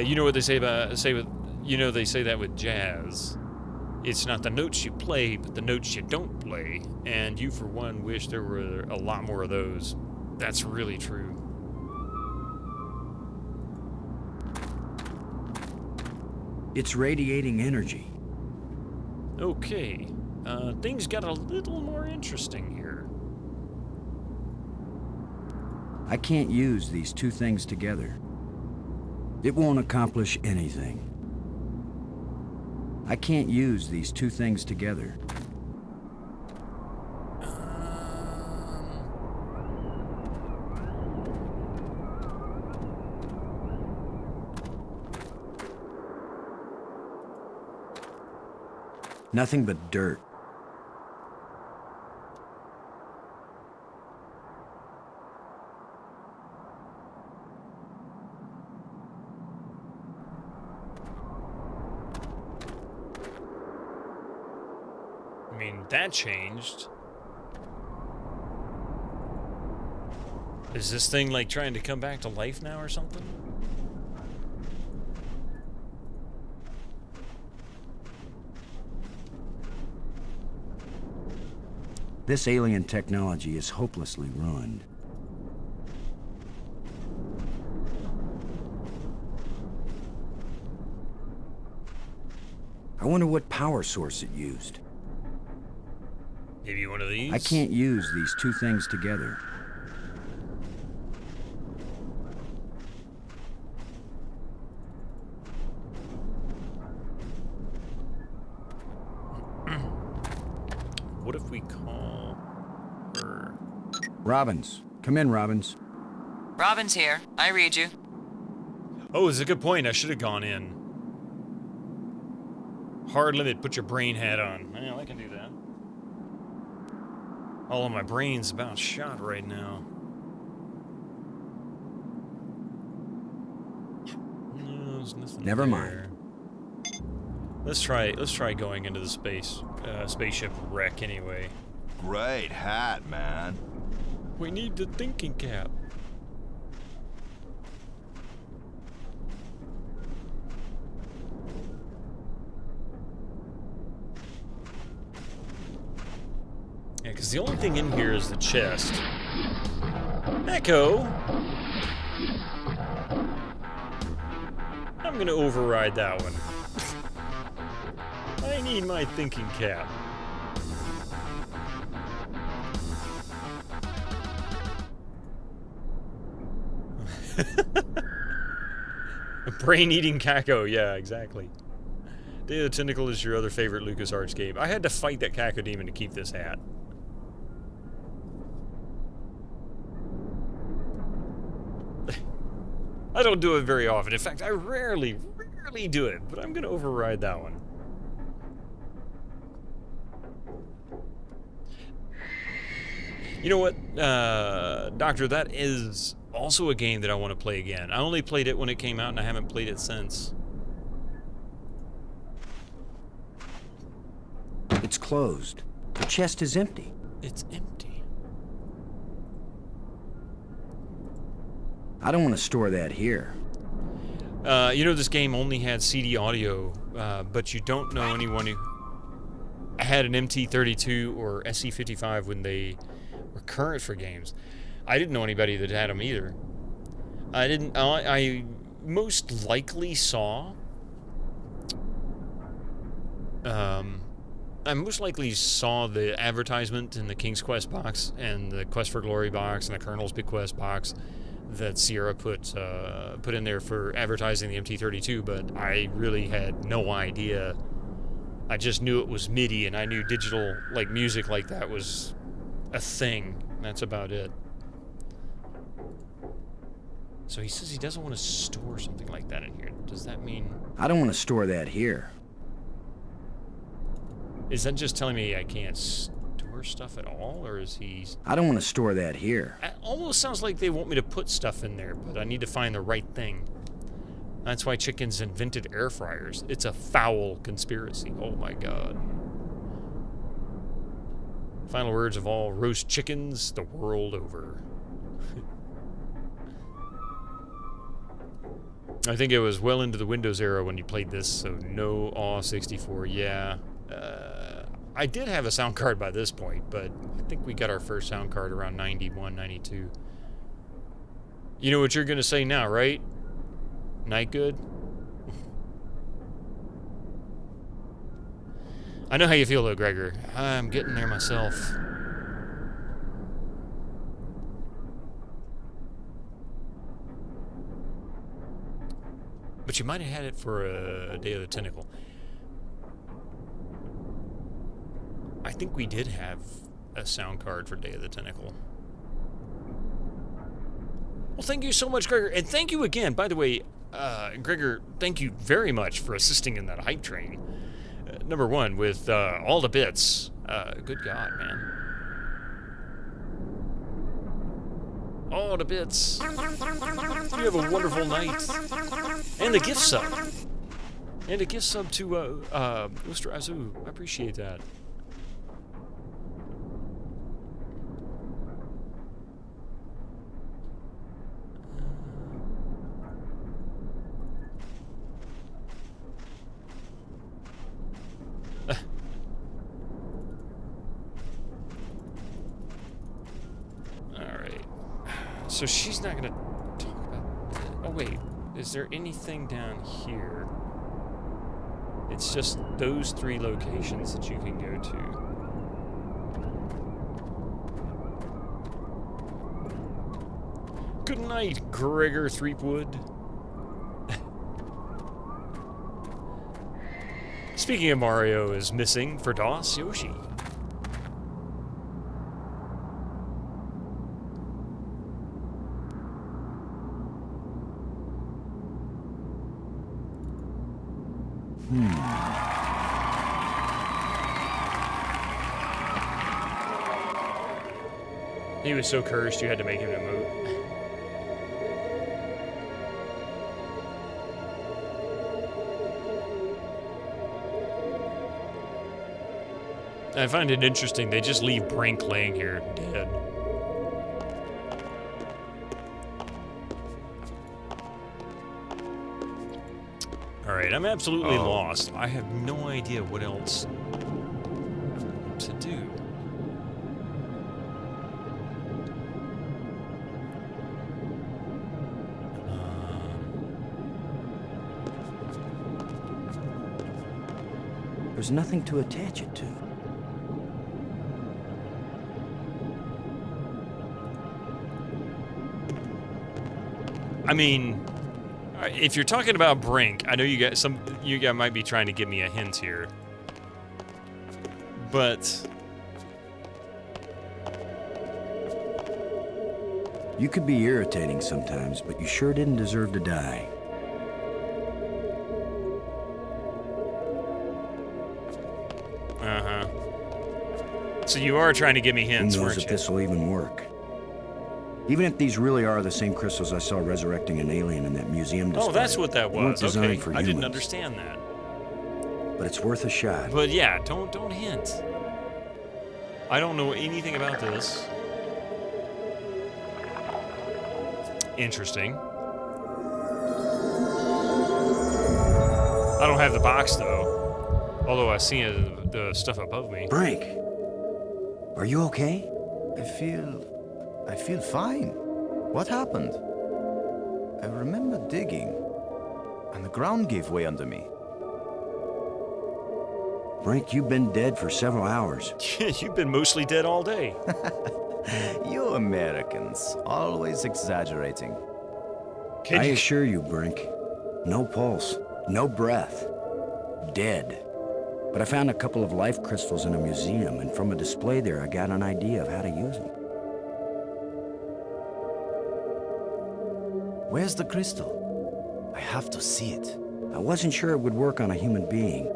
You know what they say they say that with jazz. It's not the notes you play, but the notes you don't play. And you, for one, wish there were a lot more of those. That's really true. It's radiating energy. Okay. Things got a little more interesting here. I can't use these two things together. It won't accomplish anything. I can't use these two things together. Nothing but dirt. I mean, that changed. Is this thing like trying to come back to life now or something? This alien technology is hopelessly ruined. I wonder what power source it used. Maybe one of these? I can't use these two things together. What if we call her? Robbins. Come in, Robbins. Robin's here. I read you. Oh, it's a good point. I should have gone in. Hard limit, put your brain hat on. Well, I can do that. All of my brain's about shot right now. No, there's nothing Never there. mind. Let's try going into the spaceship wreck anyway. Great hat, man. We need the thinking cap. Yeah, because the only thing in here is the chest. Echo! I'm gonna override that one. I need my thinking cap. A brain-eating Kako, yeah, exactly. Day of the Tentacle is your other favorite LucasArts game. I had to fight that Kako demon to keep this hat. I don't do it very often. In fact, I rarely do it, but I'm gonna override that one. You know what, Doctor, that is also a game that I want to play again. I only played it when it came out, and I haven't played it since. It's closed. The chest is empty. It's empty. I don't want to store that here. You know, this game only had CD audio, but you don't know anyone who had an MT32 or SC55 when they were current for games. I didn't know anybody that had them either. I most likely saw the advertisement in the King's Quest box and the Quest for Glory box and the Colonel's Bequest box that Sierra put in there for advertising the MT32, but I really had no idea. I just knew it was MIDI, and I knew digital like music like that was a thing. That's about it. So he says he doesn't want to store something like that in here. Does that mean... I don't want to store that here. Is that just telling me I can't store stuff at all, or is he... I don't want to store that here. It almost sounds like they want me to put stuff in there, but I need to find the right thing. That's why chickens invented air fryers. It's a foul conspiracy. Oh my god. Final words of all roast chickens the world over. I think it was well into the Windows era when you played this, so no AW64. Yeah. I did have a sound card by this point, but I think we got our first sound card around 91, 92. You know what you're going to say now, right? Night good? I know how you feel, though, Gregor. I'm getting there myself. But you might have had it for a Day of the Tentacle. I think we did have a sound card for Day of the Tentacle. Well, thank you so much, Gregor. And thank you again, by the way, Gregor, thank you very much for assisting in that hype train. Number one, with all the bits. Good God, man. All the bits. You have a wonderful night. And the gift sub. And a gift sub to Mr. Azu. I appreciate that. So she's not gonna talk about that. Oh wait, is there anything down here? It's just those 3 locations that you can go to. Good night, Gregor Threepwood. Speaking of Mario is missing for DOS, Yoshi. He was so cursed you had to make him emote. I find it interesting, they just leave Brink laying here dead. Alright, I'm absolutely lost. I have no idea what else to do. There's nothing to attach it to. I mean, if you're talking about Brink, I know you guys might be trying to give me a hint here. But You could be irritating sometimes, but you sure didn't deserve to die. Uh-huh. So you are trying to give me hints, Who knows weren't if you? this will even work? Even if these really are the same crystals I saw resurrecting an alien in that museum display. Oh, that's what that they weren't was. designed Okay, for I didn't humans. understand that. But it's worth a shot. But yeah, don't hint. I don't know anything about this. Interesting. I don't have the box though. Although I see the stuff above me. Brink, are you okay? I feel fine. What happened? I remember digging, and the ground gave way under me. Brink, you've been dead for several hours. You've been mostly dead all day. You Americans, always exaggerating. I assure you, Brink, no pulse, no breath, dead. But I found a couple of life crystals in a museum, and from a display there, I got an idea of how to use them. Where's the crystal? I have to see it. I wasn't sure it would work on a human being.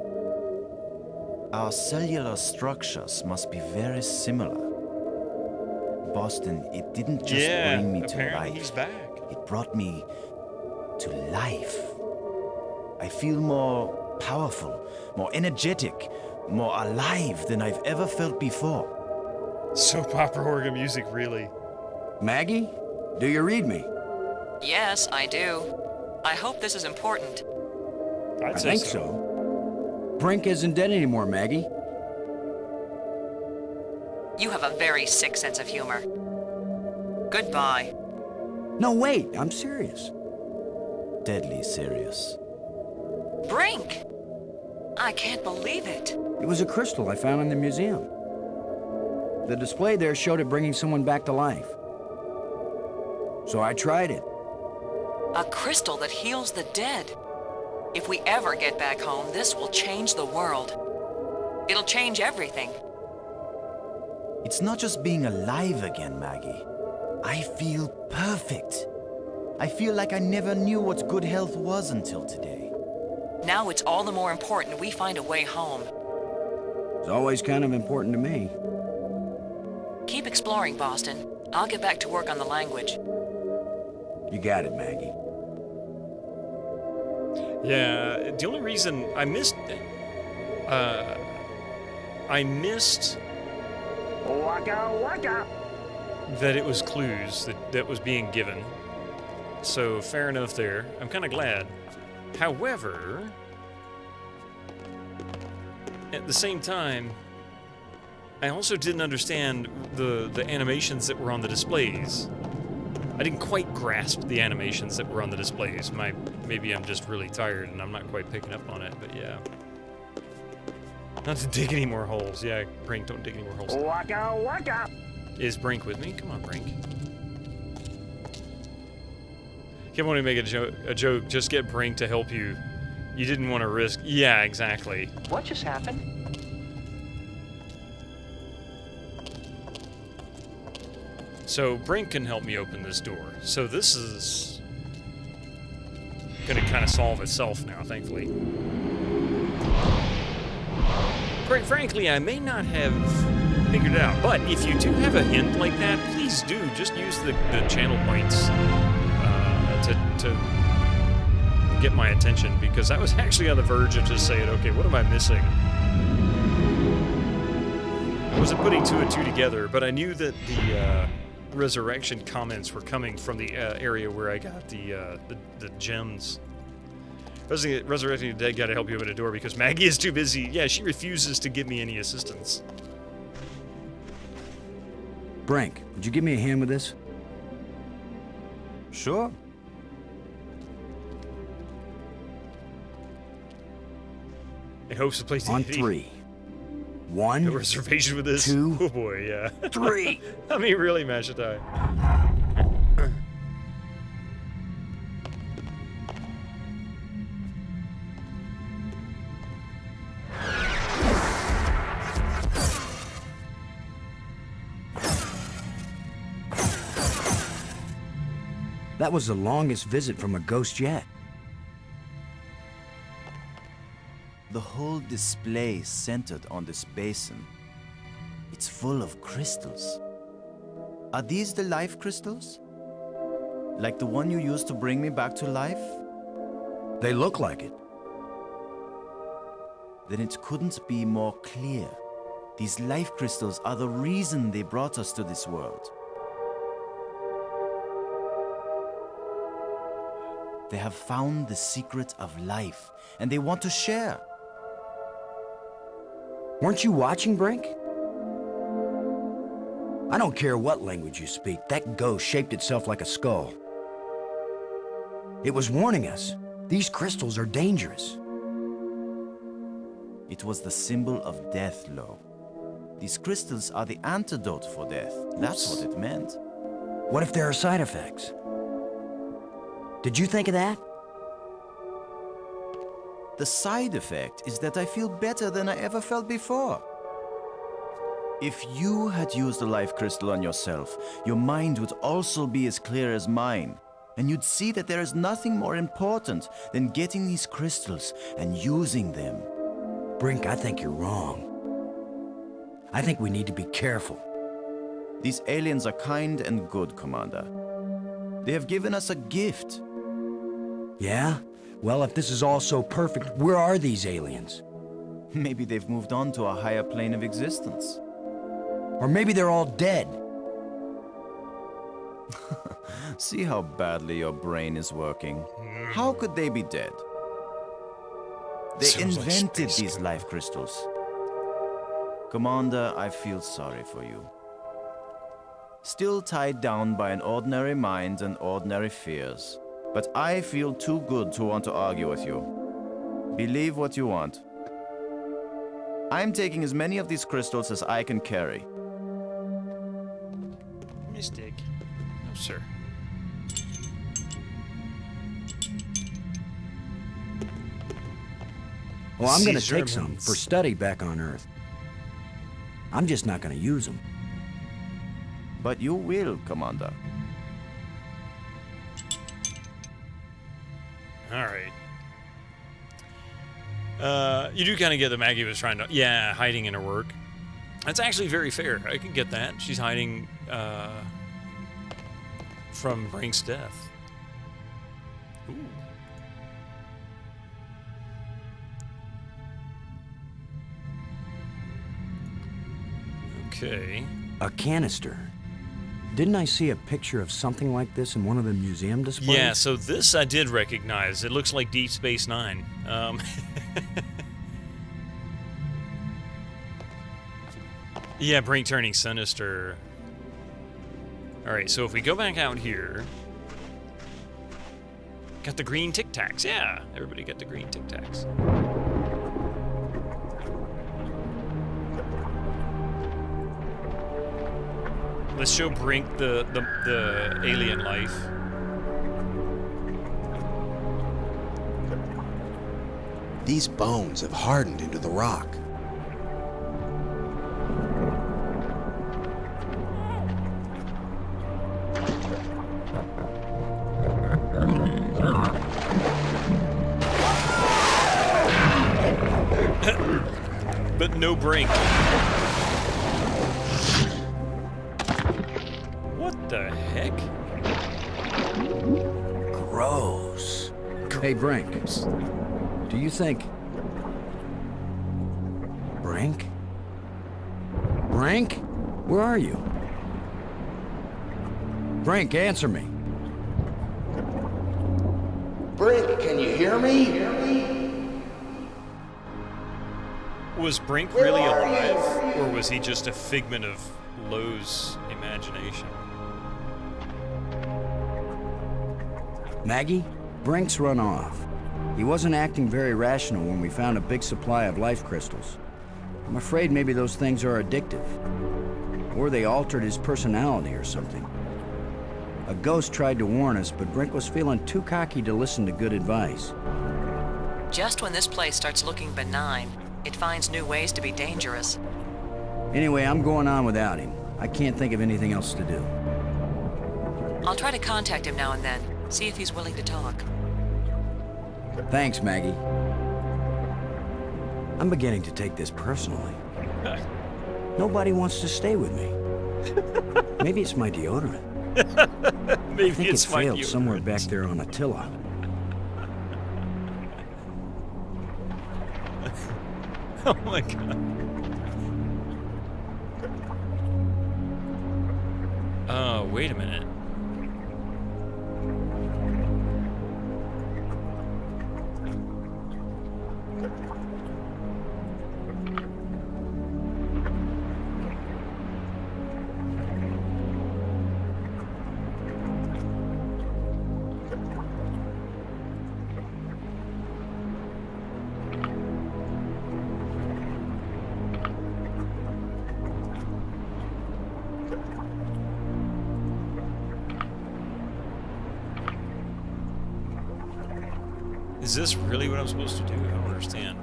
Our cellular structures must be very similar. Boston, it didn't just bring me to apparently life. he's back. It brought me to life. I feel more powerful, more energetic, more alive than I've ever felt before. Soap opera organ music, really. Maggie, do you read me? Yes, I do. I hope this is important. I think so. Brink isn't dead anymore, Maggie. You have a very sick sense of humor. Goodbye. No, wait, I'm serious. Deadly serious. Brink! I can't believe it. It was a crystal I found in the museum. The display there showed it bringing someone back to life. So I tried it. A crystal that heals the dead. If we ever get back home, this will change the world. It'll change everything. It's not just being alive again, Maggie. I feel perfect. I feel like I never knew what good health was until today. Now it's all the more important we find a way home. It's always kind of important to me. Keep exploring, Boston. I'll get back to work on the language. You got it, Maggie. Yeah, the only reason I missed Waka waka. that it was clues that was being given. So fair enough there. I'm kind of glad. However, at the same time, I also didn't understand the animations that were on the displays. I didn't quite grasp the animations that were on the displays. Maybe I'm just really tired and I'm not quite picking up on it, but yeah. Not to dig any more holes. Yeah, Brink, don't dig any more holes. Waka waka. Is Brink with me? Come on, Brink. Kept wanting to make a joke. Just get Brink to help you. You didn't want to risk. Yeah, exactly. What just happened? So Brink can help me open this door. So this is gonna kind of solve itself now, thankfully. Quite frankly, I may not have figured it out, but if you do have a hint like that, please do. Just use the channel points to get my attention, because I was actually on the verge of just saying, okay, what am I missing? I wasn't putting two and two together, but I knew that the resurrection comments were coming from the area where I got the gems. Resurrecting the dead gotta help you open a door because Maggie is too busy. Yeah, she refuses to give me any assistance. Brink, would you give me a hand with this? Sure. I hope to place on 3. 1. No reservation with this. 2. Oh boy, yeah. 3. I mean, really, Mashatai. That was the longest visit from a ghost yet. The whole display centered on this basin. It's full of crystals. Are these the life crystals? Like the one you used to bring me back to life? They look like it. Then it couldn't be more clear. These life crystals are the reason they brought us to this world. They have found the secret of life, and they want to share. Weren't you watching, Brink? I don't care what language you speak, that ghost shaped itself like a skull. It was warning us. These crystals are dangerous. It was the symbol of death, Lo. These crystals are the antidote for death. That's what it meant. What if there are side effects? Did you think of that? The side effect is that I feel better than I ever felt before. If you had used a life crystal on yourself, your mind would also be as clear as mine. And you'd see that there is nothing more important than getting these crystals and using them. Brink, I think you're wrong. I think we need to be careful. These aliens are kind and good, Commander. They have given us a gift. Yeah? Well, if this is all so perfect, where are these aliens? Maybe they've moved on to a higher plane of existence. Or maybe they're all dead. See how badly your brain is working. How could they be dead? They invented these life crystals. Commander, I feel sorry for you. Still tied down by an ordinary mind and ordinary fears. But I feel too good to want to argue with you. Believe what you want. I'm taking as many of these crystals as I can carry. Mistake. No, sir. Well, I'm gonna take some for study back on Earth. I'm just not gonna use them. But you will, Commander. All right. You do kind of get that Maggie was trying to... Yeah, hiding in her work. That's actually very fair. I can get that. She's hiding from Brink's death. Ooh. Okay. A canister. Didn't I see a picture of something like this in one of the museum displays? Yeah, so this I did recognize. It looks like Deep Space Nine. Yeah, Brink turning sinister. Alright, so if we go back out here... Got the green Tic Tacs. Yeah, everybody got the green Tic Tacs. Let's show Brink the alien life. These bones have hardened into the rock. But no Brink. What the heck? Gross. Hey, Brink. Do you think... Brink? Brink? Where are you? Brink, answer me. Brink, can you hear me? Was Brink really alive, or was he just a figment of Lowe's imagination? Maggie, Brink's run off. He wasn't acting very rational when we found a big supply of life crystals. I'm afraid maybe those things are addictive. Or they altered his personality or something. A ghost tried to warn us, but Brink was feeling too cocky to listen to good advice. Just when this place starts looking benign, it finds new ways to be dangerous. Anyway, I'm going on without him. I can't think of anything else to do. I'll try to contact him now and then, see if he's willing to talk. Thanks, Maggie. I'm beginning to take this personally. Nobody wants to stay with me. Maybe it's my deodorant. Maybe I think it's it my failed deodorant. somewhere back there on Attila. Oh my god. Wait a minute. Is this really what I'm supposed to do? I don't understand.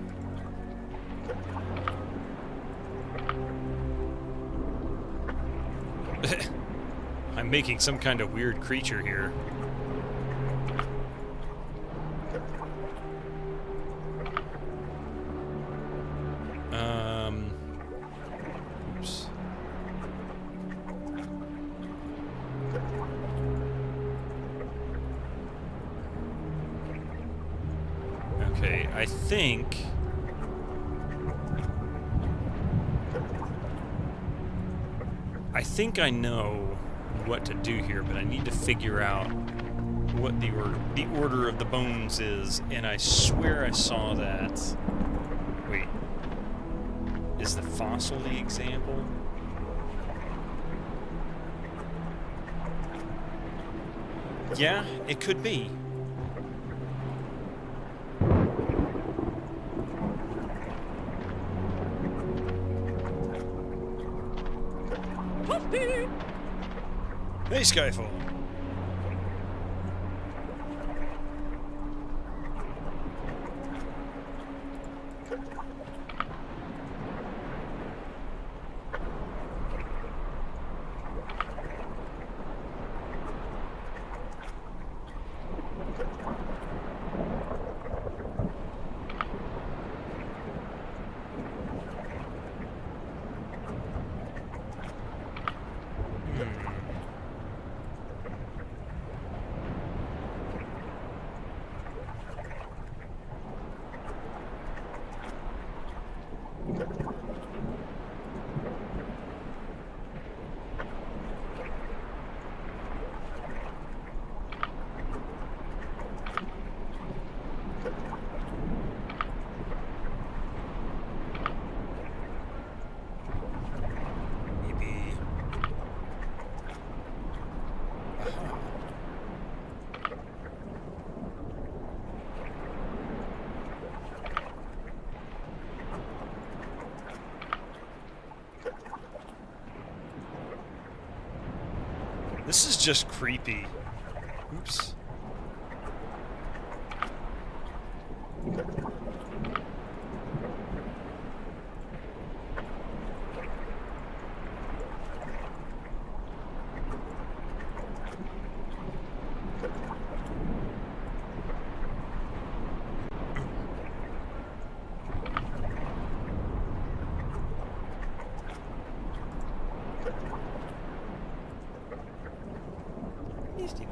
I'm making some kind of weird creature here. Oops. Okay, I think I know what to do here, but I need to figure out what the order of the bones is, and I swear I saw that. Wait. Is the fossil the example? Yeah, it could be. Hey, Skyfall. This is just creepy. Oops.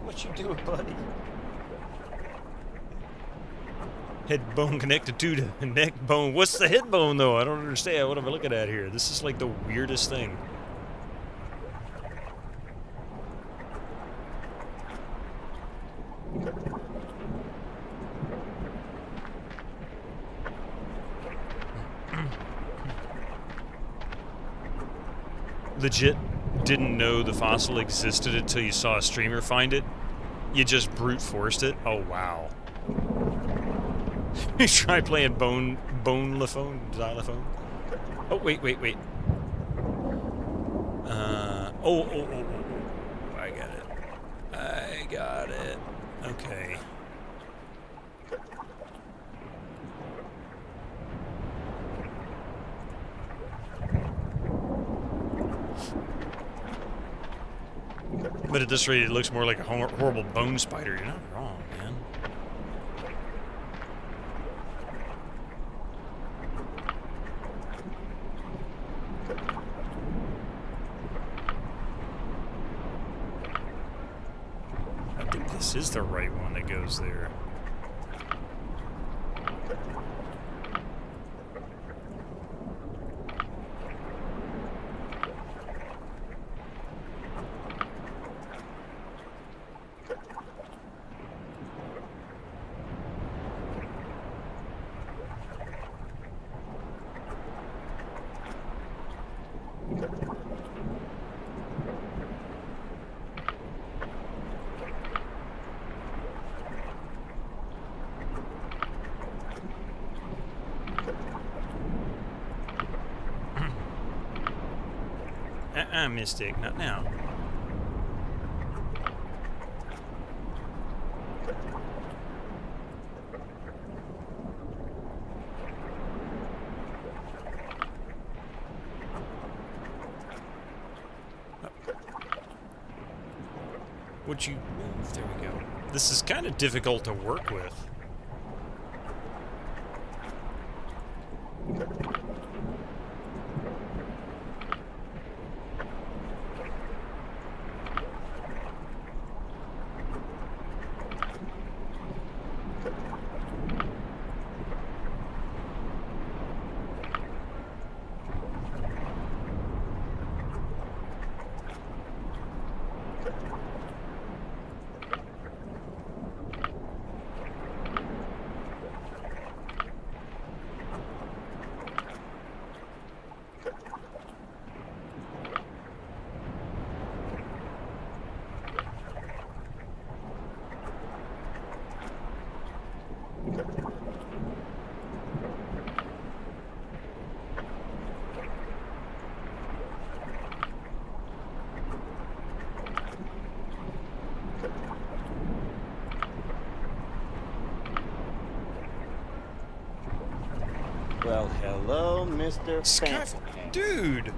What you doing, buddy? Head bone connected to the neck bone. What's the head bone, though? I don't understand. What am I looking at here? This is like the weirdest thing. Legit didn't know the fossil existed until you saw a streamer find it. You just brute forced it. Oh wow. You try playing xylophone. Oh wait. Oh. I got it. Okay. But at this rate, it looks more like a horrible bone spider. You're not wrong, man. I think this is the right one that goes there. Mystic, not now. Would you move? There we go. This is kind of difficult to work with. Well, hello, Mr. Fancy. Dude!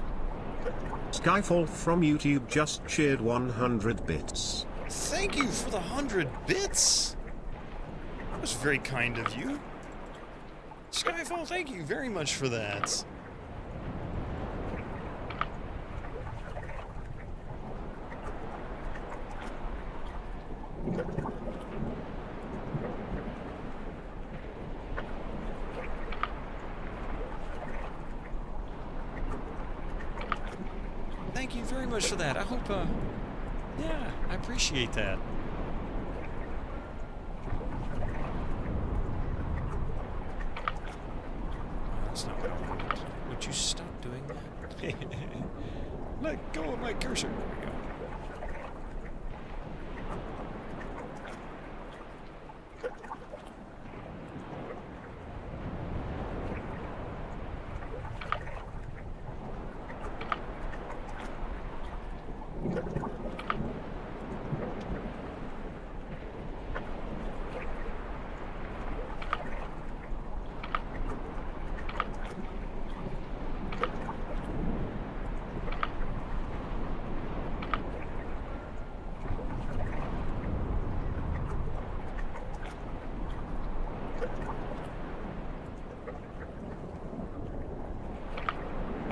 Skyfall from YouTube just cheered 100 bits. Thank you for the 100 bits! That was very kind of you. Skyfall, thank you very much for that. Thank you very much for that. I hope, yeah, I appreciate that. That's not what I wanted. Would you stop doing that? Let go of my cursor. There we go.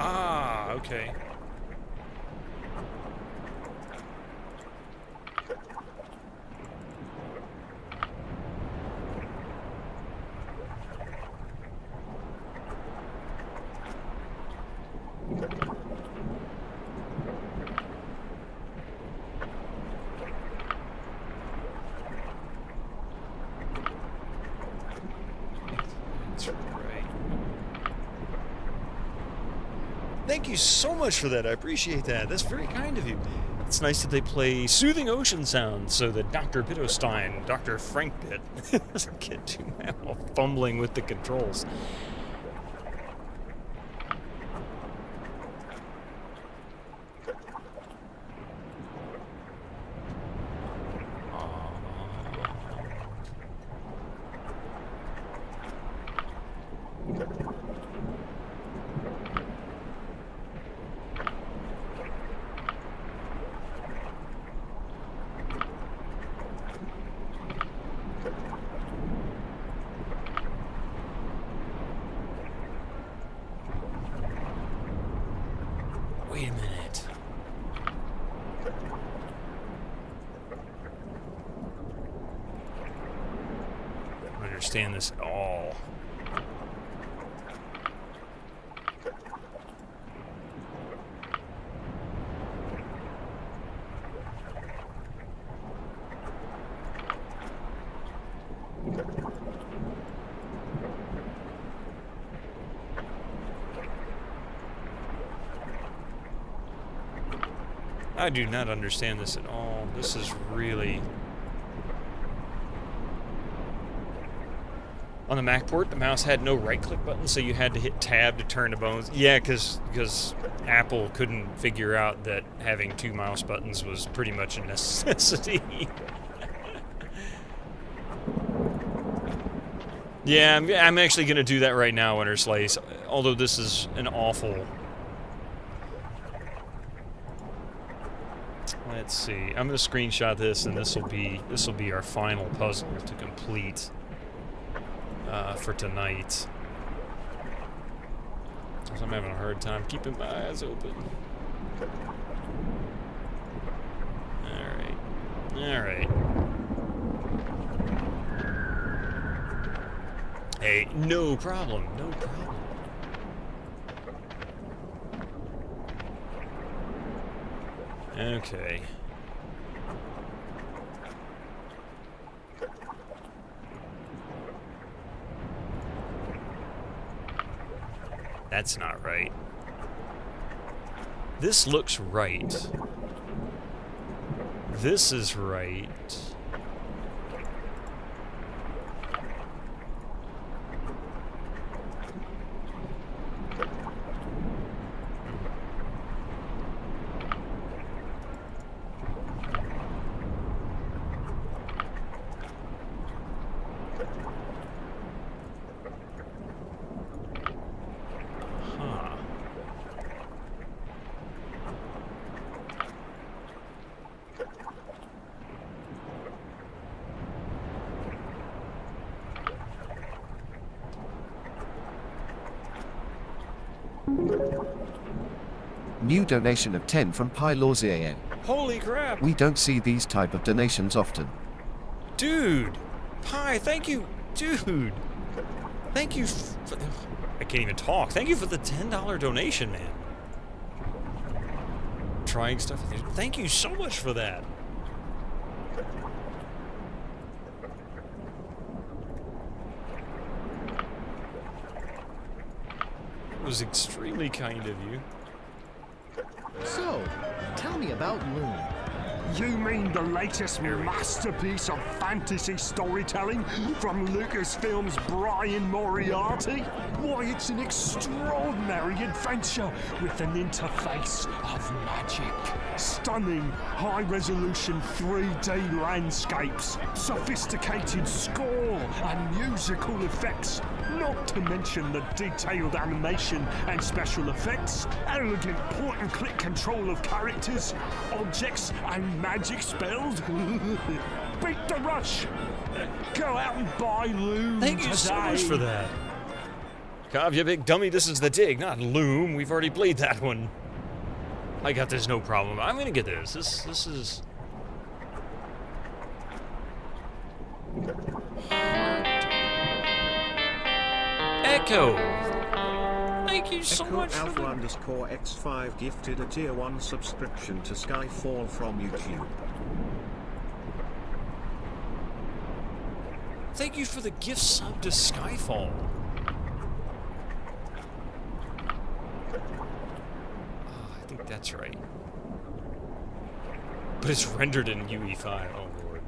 Ah, okay. That's right. Thank you so much for that. I appreciate that. That's very kind of you. It's nice that they play soothing ocean sounds so that Dr. Bittostein, Dr. Frank Bit, doesn't get too mad while fumbling with the controls. Wait a minute. I don't understand this at all. I do not understand this at all. This is really... On the Mac port, the mouse had no right-click button, so you had to hit Tab to turn the bones. Yeah, because Apple couldn't figure out that having two mouse buttons was pretty much a necessity. Yeah, I'm actually going to do that right now, Winter Slice, although this is an awful... Let's see. I'm going to screenshot this, and this will be our final puzzle to complete for tonight. I'm having a hard time keeping my eyes open. All right. Hey, no problem. No problem. Okay. That's not right. This looks right. This is right. New donation of 10 from Pylorzian. Holy crap! We don't see these type of donations often. Dude! Pi, thank you! Dude! Thank you for... I can't even talk. Thank you for the $10 donation, man. Trying stuff with you. Thank you so much for that. It was extremely kind of you. So, tell me about Loon. You mean the latest masterpiece of fantasy storytelling from Lucasfilm's Brian Moriarty? Why, it's an extraordinary adventure with an interface of magic. Stunning, high-resolution 3D landscapes, sophisticated score and musical effects, not to mention the detailed animation and special effects, elegant point-and-click control of characters, objects and magic spells. Beat the rush! Go out and buy Loon Thank you today. so much for that. Cobb, you big dummy, this is the dig, not Loom. We've already played that one. I got this, no problem. I'm gonna get this. This is... Echo! Thank you so much for Alpha underscore X5 gifted a tier 1 subscription to Skyfall from YouTube. Thank you for the gift sub to Skyfall. Oh, I think that's right. But it's rendered in UE5. Oh, Lord.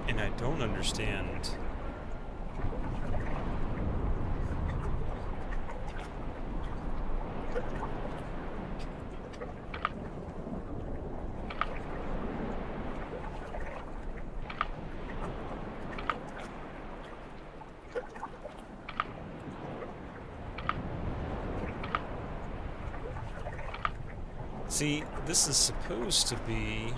And I don't understand. See, this is supposed to be...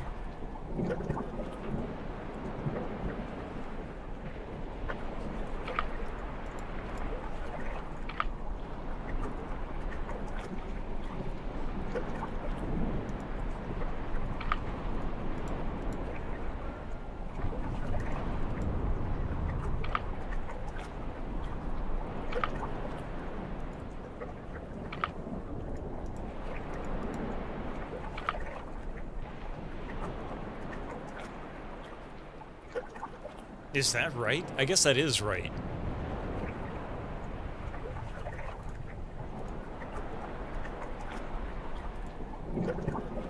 Is that right? I guess that is right.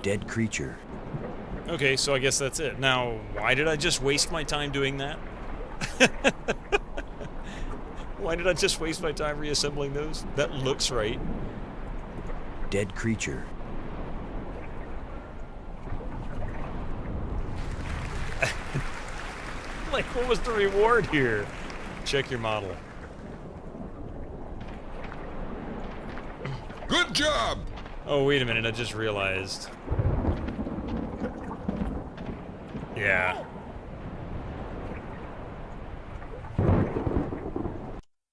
Dead creature. Okay, so I guess that's it. Now, why did I just waste my time doing that? Why did I just waste my time reassembling those? That looks right. Dead creature. Like, what was the reward here? Check your model. Good job! Oh, wait a minute, I just realized. Yeah.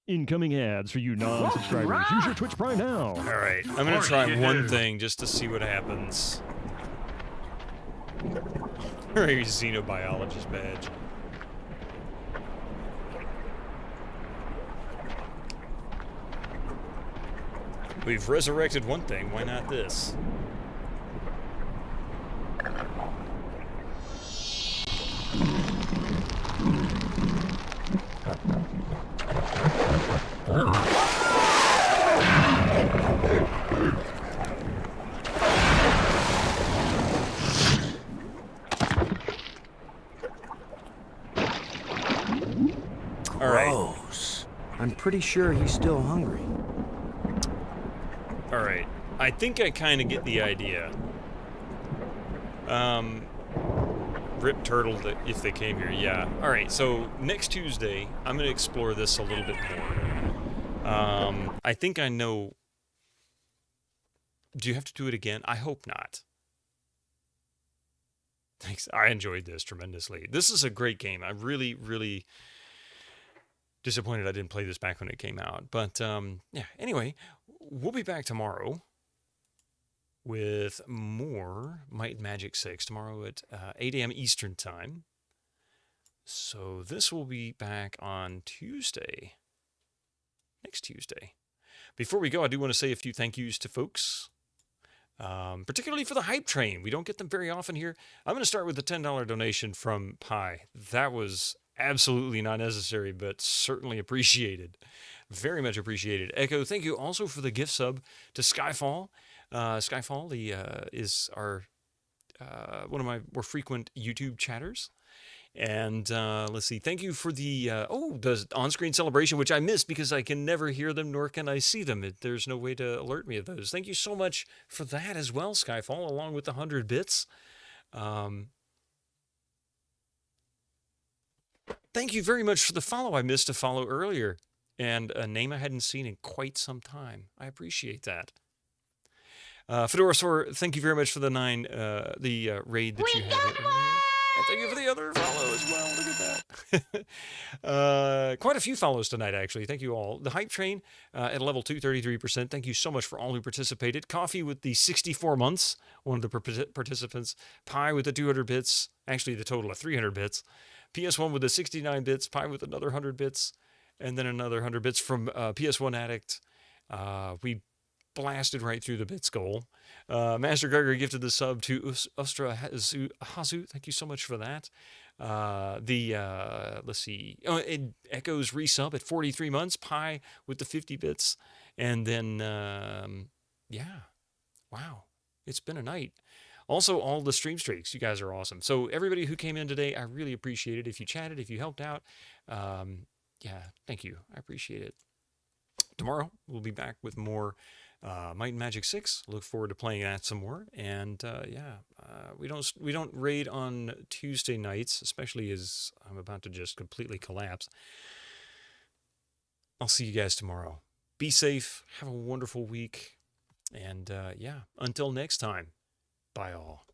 Incoming ads for you non-subscribers. Use your Twitch Prime now. Alright, I'm gonna try one thing just to see what happens. Very xenobiologist badge. We've resurrected one thing, why not this? Gross. I'm pretty sure he's still hungry. Alright, I think I kind of get the idea. Rip turtle if they came here, yeah. Alright, so next Tuesday, I'm going to explore this a little bit more. I think I know... Do you have to do it again? I hope not. Thanks, I enjoyed this tremendously. This is a great game. I'm really, really disappointed I didn't play this back when it came out. But, yeah, anyway, we'll be back tomorrow. with more Might and Magic 6 tomorrow at 8 a.m. Eastern Time. So this will be back on Tuesday. Next Tuesday. Before we go, I do want to say a few thank yous to folks. Particularly for the hype train. We don't get them very often here. I'm going to start with the $10 donation from Pi. That was absolutely not necessary, but certainly appreciated. Very much appreciated. Echo, thank you also for the gift sub to Skyfall. Skyfall is our one of my more frequent YouTube chatters. And let's see. Thank you for the on-screen celebration, which I missed because I can never hear them, nor can I see them. There's no way to alert me of those. Thank you so much for that as well, Skyfall, along with the 100 bits. Thank you very much for the follow. I missed a follow earlier, and a name I hadn't seen in quite some time. I appreciate that. Fedorasaur, thank you very much for the raid that you had earlier. And thank you for the other follow as well. Look at that. Quite a few follows tonight, actually. Thank you all. The Hype Train at level 2, 33%. Thank you so much for all who participated. Coffee with the 64 months, one of the participants. Pi with the 200 bits. Actually, the total of 300 bits. PS1 with the 69 bits. Pi with another 100 bits. And then another 100 bits from PS1 Addict. We blasted right through the bits goal. Master Gregory gifted the sub to Ustra Hazu. Thank you so much for that. Let's see. It Echoes resub at 43 months. Pi with the 50 bits. And then, yeah. Wow. It's been a night. Also, all the stream streaks. You guys are awesome. So everybody who came in today, I really appreciate it. If you chatted, if you helped out, yeah, thank you. I appreciate it. Tomorrow, we'll be back with more Might and Magic 6. Look forward to playing that some more. And we don't raid on Tuesday nights, especially as I'm about to just completely collapse. I'll see you guys tomorrow. Be safe. Have a wonderful week. And until next time, bye all.